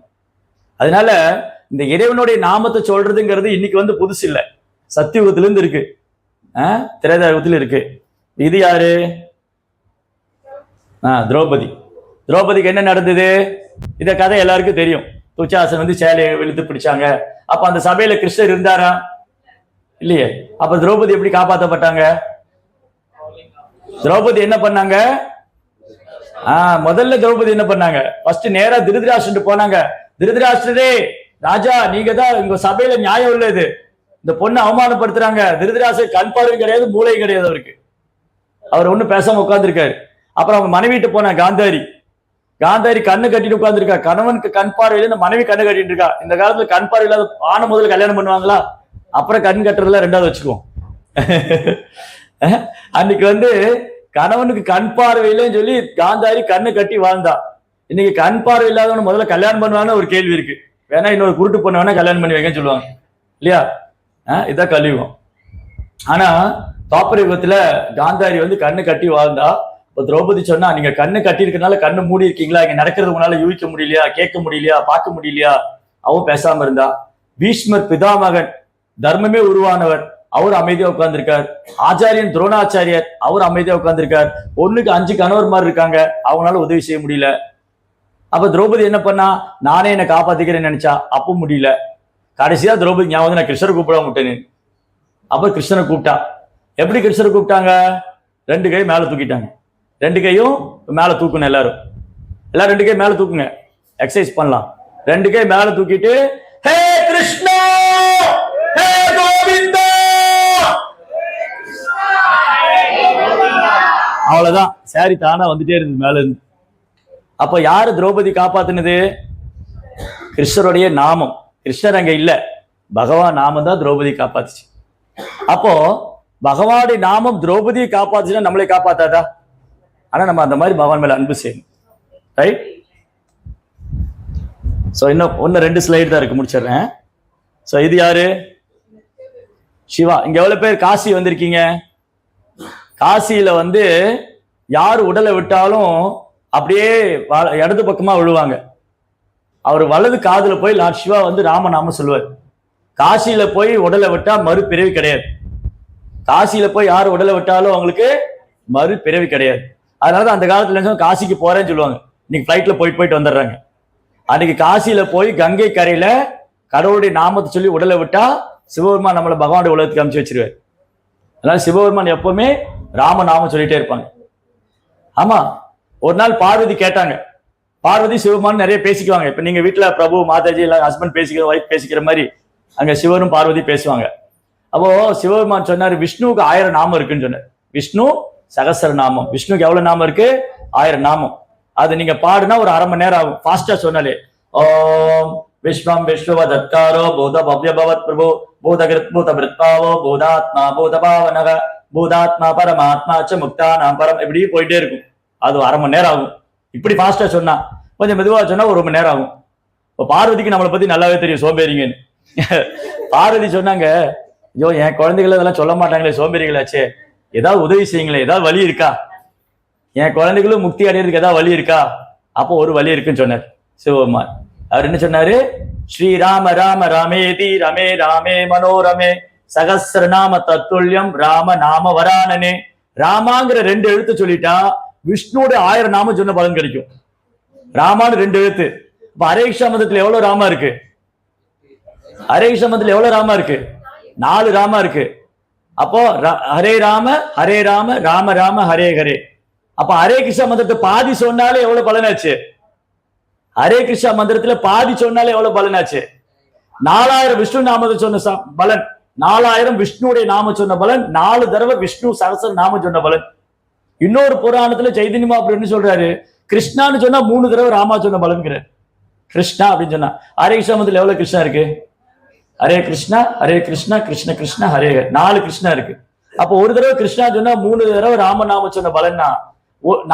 அதனால இந்த இறைவனுடைய நாமத்தை சொல்றதுங்கிறது இன்னைக்கு வந்து புதுசு இல்லை, சத்தியுகத்துல இருந்து இருக்கு, திரேதாயுகத்துல இருக்கு. இது யாரு? திரௌபதிக்கு என்ன நடந்தது? இந்த கதை எல்லாருக்கும் தெரியும். துச்சாசன் வந்து சேலையை இழுத்து பிடிச்சாங்க. அப்ப அந்த சபையில கிருஷ்ணர் இருந்தாரா? இல்லையே. அப்ப திரௌபதி எப்படி காப்பாற்றப்பட்டாங்க? திரௌபதி என்ன பண்ணாங்க? முதல்ல திரௌபதி என்ன பண்ணாங்க? ஃபர்ஸ்ட் நேரா திருதராஷ்டிரன் போனாங்க. திருதராஷ்டிரரே ராஜா, நீங்க தான் உங்க சபையில நியாயம் உள்ளது, இந்த பொண்ணை அவமானப்படுத்துறாங்க. திருதராஷ்டிரர் கண் பார்வை கிடையாது, மூளை கிடையாது அவருக்கு. அவர் ஒன்றும் பேசாம உட்கார்ந்துருக்காரு. அப்புறம் அவங்க மனைவிட்டு போன காந்தாரி கண்ணு கட்டிட்டு உட்கார்ந்துருக்கா. கணவனுக்கு கண் பார்வையில இந்த மனைவி கண்ணு கட்டிட்டு இருக்கா. இந்த காலத்துல கண் பார்வை இல்லாத ஆன முதல்ல கல்யாணம் பண்ணுவாங்களா? அப்புறம் கண் கட்டுறதுல ரெண்டாவது வச்சுக்குவோம். அன்னைக்கு வந்து கணவனுக்கு கண் பார்வையிலன்னு சொல்லி காந்தாரி கண்ணு கட்டி வாழ்ந்தா. இன்னைக்கு கண் பார்வை இல்லாதவன முதல்ல கல்யாணம் பண்ணுவான்னு ஒரு கேள்வி இருக்கு. வேணா இன்னொரு குருட்டு பொண்ணு வேணா கல்யாணம் பண்ணி வைங்கன்னு சொல்லுவாங்க இல்லையா? இதான் கலியுகம். ஆனா தாப்பர யுகத்துல காந்தாரி வந்து கண்ணு கட்டி வாழ்ந்தா. இப்போ திரௌபதி சொன்னா, நீங்க கண்ணு கட்டி இருக்கனால கண்ணு மூடி இருக்கீங்களா, இங்க நடக்கிறது உங்களால யூகிக்க முடியலையா, கேட்க முடியலையா, பார்க்க முடியலையா? அவன் பேசாம இருந்தா. பீஷ்மர் பிதாமகன், தர்மமே உருவானவர், அவர் அமைதியா உட்கார்ந்துருக்கார். ஆச்சாரியன் துரோணாச்சாரியர், அவர் அமைதியா உட்கார்ந்துருக்கார். 1க்கு 5 கணவர் இருக்காங்க, அவங்களால உதவி செய்ய முடியல. அப்ப திரௌபதி என்ன பண்ணா, நானே என்னை காப்பாத்திக்கிறேன்னு நினைச்சா, அப்பவும் முடியல. கடைசியா திரௌபதி ஞாபகம், நான் கிருஷ்ணரை கூப்பிட விட்டேன்னு. அப்ப கிருஷ்ணரை கூப்பிட்டா. எப்படி கிருஷ்ணரை கூப்பிட்டாங்க? 2 கை மேல தூக்கிட்டாங்க. 2 கையும் மேல தூக்கணும். எல்லாரும் 2 கை மேல தூக்குங்க, எக்ஸசைஸ் பண்ணலாம். 2 கை மேல தூக்கிட்டு, ஹே கிருஷ்ணா, ஹே கோவிந்தா, அவ்வளவுதான். சாரி தானா வந்துட்டே இருந்தது மேல இருந்து. அப்ப யாரு திரௌபதி காப்பாத்தினது? கிருஷ்ணருடைய நாமம். கிருஷ்ணர் அங்க இல்ல, பகவான் நாமம் தான் திரௌபதி காப்பாத்துச்சு. அப்போ பகவானுடைய நாமம் திரௌபதியை காப்பாத்துச்சுன்னா நம்மளை காப்பாத்தாதா? ஆனா நம்ம அந்த மாதிரி பகவான் மேல அன்பு செய்யணும். ரைட்? சோ இன்னும் 2 ஸ்லைடு தான் இருக்கு, முடிச்சிடுறேன். சோ இது யாரு? சிவா. இங்க எவ்வளவு பேர் காசி வந்திருக்கீங்க? காசியில வந்து யார் உடலை விட்டாலும் அப்படியே இடது பக்கமா விழுவாங்க. அவர் வலது காதுல போய் லார்ட் சிவா வந்து ராமநாமம் சொல்லுவார். காசியில போய் உடலை விட்டா மறுபிறவி கிடையாது. காசியில போய் யார் உடலை விட்டாலும் அவங்களுக்கு மறுபிறவி கிடையாது. அதனாலதான் அந்த காலத்துல காசிக்கு போறேன்னு சொல்லுவாங்க. இன்னைக்கு பிளைட்ல போயிட்டு வந்துடுறாங்க. அன்னைக்கு காசியில போய் கங்கை கரையில கடவுளுடைய நாமத்தை சொல்லி உடலை விட்டா சிவபெருமான் நம்மளை பகவானுடைய உலகத்துக்கு அமைச்சு வச்சிருவார். அதனால சிவபெருமான் எப்பவுமே ராமநாமம் சொல்லிட்டே இருப்பாங்க. ஆமா, ஒரு நாள் பார்வதி கேட்டாங்க. பார்வதி சிவபெருமான் நிறைய பேசிக்குவாங்க. இப்ப நீங்க வீட்டுல பிரபு மாதாஜி எல்லாம் ஹஸ்பண்ட் பேசிக்கிற, ஒய்ஃப் பேசிக்கிற மாதிரி அங்க சிவனும் பார்வதி பேசுவாங்க. அப்போ சிவபெருமான் சொன்னாரு, விஷ்ணுவுக்கு 1000 நாமம் இருக்குன்னு சொன்னார். விஷ்ணு சகஸ்ர நாமம். விஷ்ணுக்கு எவ்வளவு நாமம் இருக்கு? 1000 நாமம். அது நீங்க பாடுனா ஒரு 1/2 மணி நேரம் ஆகும். ஃபாஸ்டா சொன்னாலே, ஓம் விஸ்வம் விஸ்வவதத்காரோ போத பவ்யபவத் பிரபு போதகிருத் பூத பிருத்பாவோ போதாத்மா போதபாவனக பூதாத்மா பரமாத்மா ச முக்தானாம் பரம், இப்படி போயிட்டே இருக்கும். அது 1/2 மணி நேரம் ஆகும். இப்படி ஃபாஸ்டா சொன்னா. கொஞ்சம் மெதுவா சொன்னா 1 மணி நேரம் ஆகும். இப்போ பார்வதிக்கு நம்மளை பத்தி நல்லாவே தெரியும், சோம்பேறிங்கன்னு. பார்வதி சொன்னாங்க, ஐயோ என் குழந்தைகள் இதெல்லாம் சொல்ல மாட்டாங்களே, சோம்பேறிகளாச்சே, ஏதாவது உதவி செய்யுங்களேன், ஏதாவது வழி இருக்கா, என் குழந்தைகளும் முக்தி அடையிறதுக்கு ஏதாவது வழி இருக்கா? அப்போ ஒரு வழி இருக்குன்னு சொன்னார் சிவபெருமான். அவர் என்ன சொன்னாரு? ஸ்ரீராம ராம ராமேதி ரமே ராமே மனோரமே சகஸ்ரநாம தத்துல்யம் ராம நாம வரானனே. ராமாங்கிற 2 எழுத்து சொல்லிட்டா விஷ்ணுவோட 1000 நாமம் சொன்ன பலன் கிடைக்கும். ராமான்னு 2 எழுத்து. இப்ப ஹரே கிருஷ்ணா மந்திரத்துல எவ்வளவு ராமா இருக்கு? ஹரே கிருஷ்ணா மந்திரத்துல எவ்வளவு ராமா இருக்கு? 4 ராமா இருக்கு. அப்போ ஹரே ராம ராம ராம ஹரே ஹரே. அப்ப ஹரே கிருஷ்ணா மந்திரத்தை பாதி சொன்னாலே எவ்வளவு பலனாச்சு? ஹரே கிருஷ்ணா மந்திரத்துல பாதி சொன்னாலே எவ்வளவு பலனாச்சு? 4000 விஷ்ணு நாமத்தை சொன்ன பலன், 4000 விஷ்ணுடைய நாம சொன்ன பலன், 4 தடவை விஷ்ணு சகஸ்ர நாம சொன்ன பலன். இன்னொரு புராணத்துல சைதன்ய மகாபிரபு என்ன சொல்றாரு? கிருஷ்ணான்னு சொன்னா 3 தடவை ராமா சொன்ன பலன்கிற. கிருஷ்ணா அப்படின்னு சொன்னா ஹரே கிருஷ்ணா மந்திரத்துல எவ்வளவு கிருஷ்ணா இருக்கு? ஹரே கிருஷ்ணா கிருஷ்ண கிருஷ்ண ஹரே, 4 கிருஷ்ணா இருக்கு. அப்போ ஒரு தடவை கிருஷ்ணா சொன்னா 3 தடவை ராமநாம சொன்ன பலன்னா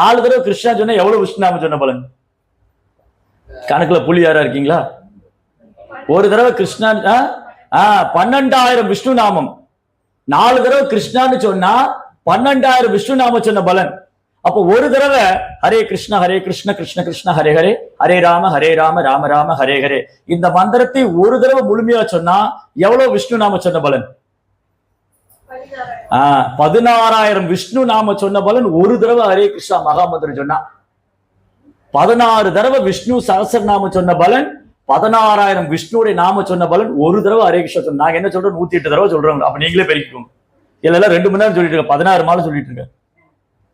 4 தடவை கிருஷ்ணா சொன்னா எவ்வளவு விஷ்ணு நாம சொன்ன பலன்? கணக்குல புள்ளி யாரா இருக்கீங்களா? ஒரு தடவை கிருஷ்ணா 12000 விஷ்ணு நாமம். 4 தடவை கிருஷ்ணான்னு சொன்னா 12000 விஷ்ணு நாம சொன்ன பலன். அப்போ ஒரு தடவை ஹரே கிருஷ்ண கிருஷ்ண கிருஷ்ண ஹரே ஹரே ஹரே ராம ராம ராம ஹரே ஹரே, இந்த மந்திரத்தை ஒரு தடவை முழுமையா சொன்னா எவ்வளவு விஷ்ணு நாம சொன்ன பலன்? 16000 விஷ்ணு நாம சொன்ன பலன் ஒரு தடவை ஹரே கிருஷ்ணா மகாமந்திரம் சொன்னா. 16 தடவை விஷ்ணு சகஸ்ரநாம சொன்ன பலன், 16000 விஷ்ணுடைய நாம சொன்ன பலன் ஒரு தடவை ஹரே கிருஷ்ணா சொன்ன. நாங்க என்ன சொல்றோம்? 108 தடவை சொல்றோம். அப்ப நீங்களே பெருக்கிக்கோங்க. இதெல்லாம் 2 மணி நேரம் சொல்லிட்டு இருக்க, 16 மாலை சொல்லிட்டு இருக்க.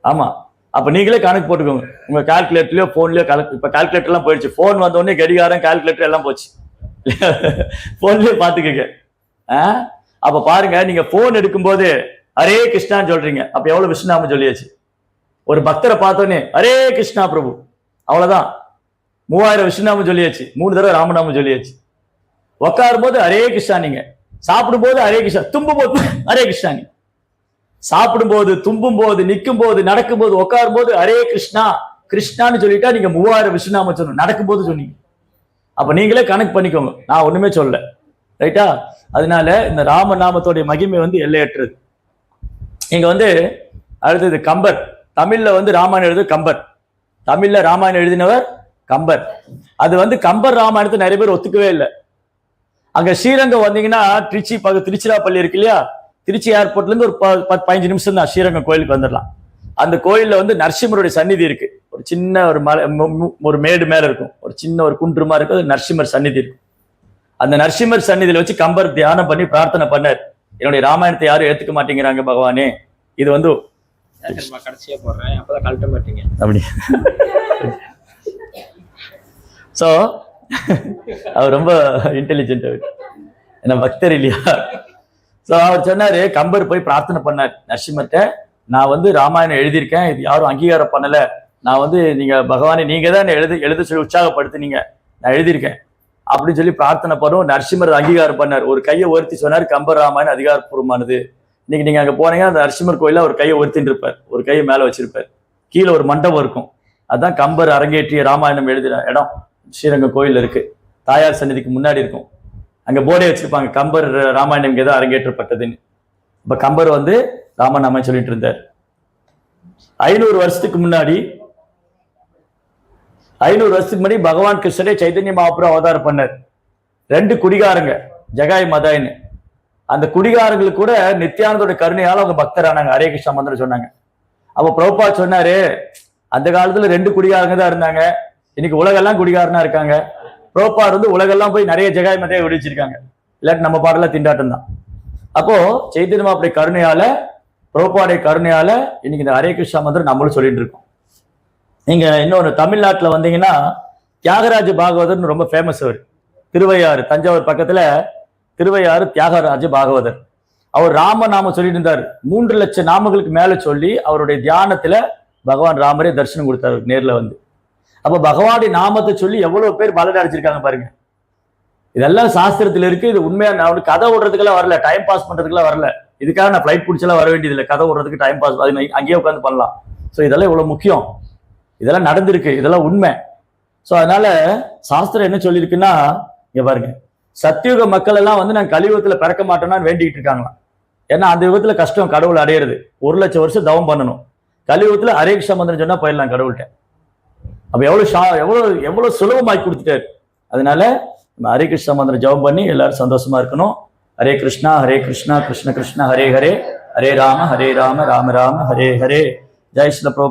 ஆமா, அப்ப நீங்களே கணக்கு போட்டுக்கோங்க. உங்க கால்குலேட்டர்லயோ போன்லயோ இப்ப கால்குலேட்டர் எல்லாம் போயிடுச்சு. போன் வந்த உடனே கடிகாரம் கால்குலேட்டர் எல்லாம் போச்சு. போன்லயே பாத்துக்கங்க. அப்ப பாருங்க, நீங்க போன் எடுக்கும்போது ஹரே கிருஷ்ணான்னு சொல்றீங்க, அப்ப எவ்வளவு விஷ்ணுநாமம் சொல்லியாச்சு. ஒரு பக்தரை பார்த்தோன்னே ஹரே கிருஷ்ணா பிரபு, அவ்வளவுதான் 3000 விஷ்ணுநாமம் சொல்லியாச்சு, 3 தடவை ராமநாமம் சொல்லியாச்சு. உட்காரும் போது ஹரே கிருஷ்ணா நீங்க, சாப்பிடும் போது ஹரே கிருஷ்ணா, தும்பும் போது ஹரே கிருஷ்ணா நீங்க, சாப்பிடும் போது, தும்பும் போது, நிற்கும் போது, நடக்கும் போது, உட்காரும் போது ஹரே கிருஷ்ணா கிருஷ்ணான்னு சொல்லிட்டா நீங்க 3000 விஷ்ணுநாமம் சொல்லணும். நடக்கும் போது சொன்னீங்க. அப்ப நீங்களே கணக்கு பண்ணிக்கோங்க, நான் ஒண்ணுமே சொல்ல. ரைட்டா? அதனால இந்த ராமநாமத்தோடைய மகிமை எல்லையற்றது. இங்க அடுத்தது கம்பர். தமிழ்ல ராமாயணம் எழுது கம்பர், தமிழ்ல ராமாயணம் எழுதினவர் கம்பர். அது கம்பர் ராமாயணத்தை நிறைய பேர் ஒத்துக்கவே இல்லை. அங்க ஸ்ரீரங்கம் வந்தீங்கன்னா திருச்சிராப்பள்ளி இருக்கு இல்லையா, திருச்சி ஏர்போர்ட்ல இருந்து ஒரு 10-15 நிமிஷம் தான் ஸ்ரீரங்கம் கோயிலுக்கு வந்துடலாம். அந்த கோயில்ல நரசிம்மருடைய சந்நிதி இருக்கு. ஒரு சின்ன ஒரு மலை, ஒரு மேடு மேல இருக்கும், ஒரு சின்ன ஒரு குன்று மாதிரி இருக்கும், நரசிம்மர் சந்நிதி இருக்கும். அந்த நரசிம்மர் சந்நிதியில வச்சு கம்பர் தியானம் பண்ணி பிரார்த்தனை பண்ணார், என்னுடைய ராமாயணத்தை யாரும் ஏத்துக்க மாட்டேங்கிறாங்க பகவானே, இது கடைசியா போடுறேன் அப்பதான் கழட்ட மாட்டீங்க அப்படி. சோ அவர் ரொம்ப இன்டெலிஜென்ட், அவர் என்ன பக்தர் இல்லையா. சோ அவர் சொன்னாரு, கம்பர் போய் பிரார்த்தனை பண்ணார் நரசிம்மர்கிட்ட, நான் ராமாயணம் எழுதியிருக்கேன், இது யாரும் அங்கீகாரம் பண்ணல, நான் நீங்க பகவானே நீங்க தான் எழுத சொல்லி உற்சாகப்படுத்தினீங்க, நான் எழுதியிருக்கேன் அப்படின்னு சொல்லி பிரார்த்தனை பண்ணும். நரசிம்மர் அங்கீகாரம் பண்ணார், ஒரு கையை உயர்த்தி சொன்னார், கம்பர் ராமாயணம் அதிகாரப்பூர்வமானது. இன்னைக்கு நீங்க அங்க போனீங்கன்னா அந்த நரசிம்மர் கோயில ஒரு கையை உயர்த்தின்னு இருப்பார், ஒரு கையை மேல வச்சிருப்பார், கீழே ஒரு மண்டபம் இருக்கும், அதான் கம்பர் அரங்கேற்றிய ராமாயணம் எழுதின இடம் ஸ்ரீரங்கம் கோயில் இருக்கு, தாயார் சந்நிதிக்கு முன்னாடி இருக்கும். அங்க போர்டே வச்சிருப்பாங்க, கம்பர் ராமாயணம் இங்கே தான் அரங்கேற்றப்பட்டதுன்னு. இப்ப கம்பர் ராமநாமம் சொல்லிட்டு இருந்தார். 500 வருஷத்துக்கு முன்னாடி பகவான் கிருஷ்ணரே சைதன்ய மகாபிரபு அவதாரம் பண்ணார். 2 குடிகாரங்க ஜகாய் மதாயின்னு, அந்த குடிகாரங்களுக்கு கூட நித்யானந்தோட கருணையால அவங்க பக்தரானாங்க, ஹரே கிருஷ்ணா மந்திரம் சொன்னாங்க. அப்ப பிரபுபா சொன்னாரு, அந்த காலத்துல 2 குடிகாரங்க தான் இருந்தாங்க, இன்னைக்கு உலகெல்லாம் குடிகாரனா இருக்காங்க. பிரபுபாத் உலகெல்லாம் போய் நிறைய ஜகாய் மதையை விடுவிச்சிருக்காங்க, இல்லாட்டி நம்ம பாடல திண்டாட்டம் தான். அப்போ சைதன்ய மகாபிரபுடைய கருணையால, பிரபுபாடைய கருணையால இன்னைக்கு இந்த ஹரே கிருஷ்ணா மந்திரம் நம்மளும் சொல்லிட்டு இருக்கோம். நீங்க இன்னொரு தமிழ்நாட்டுல வந்தீங்கன்னா தியாகராஜ பாகவதர்னு ரொம்ப ஃபேமஸ். அவர் திருவையாறு, தஞ்சாவூர் பக்கத்துல திருவையாறு தியாகராஜ பாகவதர். அவர் ராமநாமம் சொல்லிட்டு இருந்தார், 3 லட்சம் நாமங்களுக்கு மேல சொல்லி அவருடைய தியானத்துல பகவான் ராமரே தரிசனம் கொடுத்தாரு நேர்ல அப்ப பகவானுடைய நாமத்தை சொல்லி எவ்வளவு பேர் பலன் அடைச்சிருக்காங்க பாருங்க. இதெல்லாம் சாஸ்திரத்துல இருக்கு. இது உண்மையா நான் கதை ஓடுறதுக்கெல்லாம் வரல, டைம் பாஸ் பண்றதுக்கெல்லாம் வரல, இதுக்காக நான் ஃபிளைட் பிடிச்செல்லாம் வர வேண்டியது இல்லை. கதை ஓடுறதுக்கு டைம் பாஸ் அங்கேயே உட்காந்து பண்ணலாம். ஸோ இதெல்லாம் இவ்வளவு முக்கியம், இதெல்லாம் நடந்திருக்கு, இதெல்லாம் உண்மை. ஸோ அதனால சாஸ்திரம் என்ன சொல்லியிருக்குன்னா, இங்க பாருங்க, சத்தியுக மக்கள் எல்லாம் நான் கலியுகத்துல பிறக்க மாட்டேன்னு வேண்டிக்கிட்டு இருக்காங்களாம். ஏன்னா அந்த யுகத்துல கஷ்டம் கடவுள் அடையிறது, 1 லட்சம் வருஷம் தவம் பண்ணணும். கலியுகத்துல ஹரே கிருஷ்ணா மந்திரம் சொன்னா போயிடலாம் கடவுள்கிட்ட. அப்ப எவ்வளவு சுலபமாக்கி கொடுத்துட்டாரு. அதனால ஹரே கிருஷ்ணா மந்திரம் ஜபம் பண்ணி எல்லாரும் சந்தோஷமா இருக்கணும். ஹரே கிருஷ்ணா கிருஷ்ண கிருஷ்ண ஹரே ஹரே, ஹரே ராம ராம ராம ஹரே ஹரே. ஜெய் ஸ்ரீ பிரபு.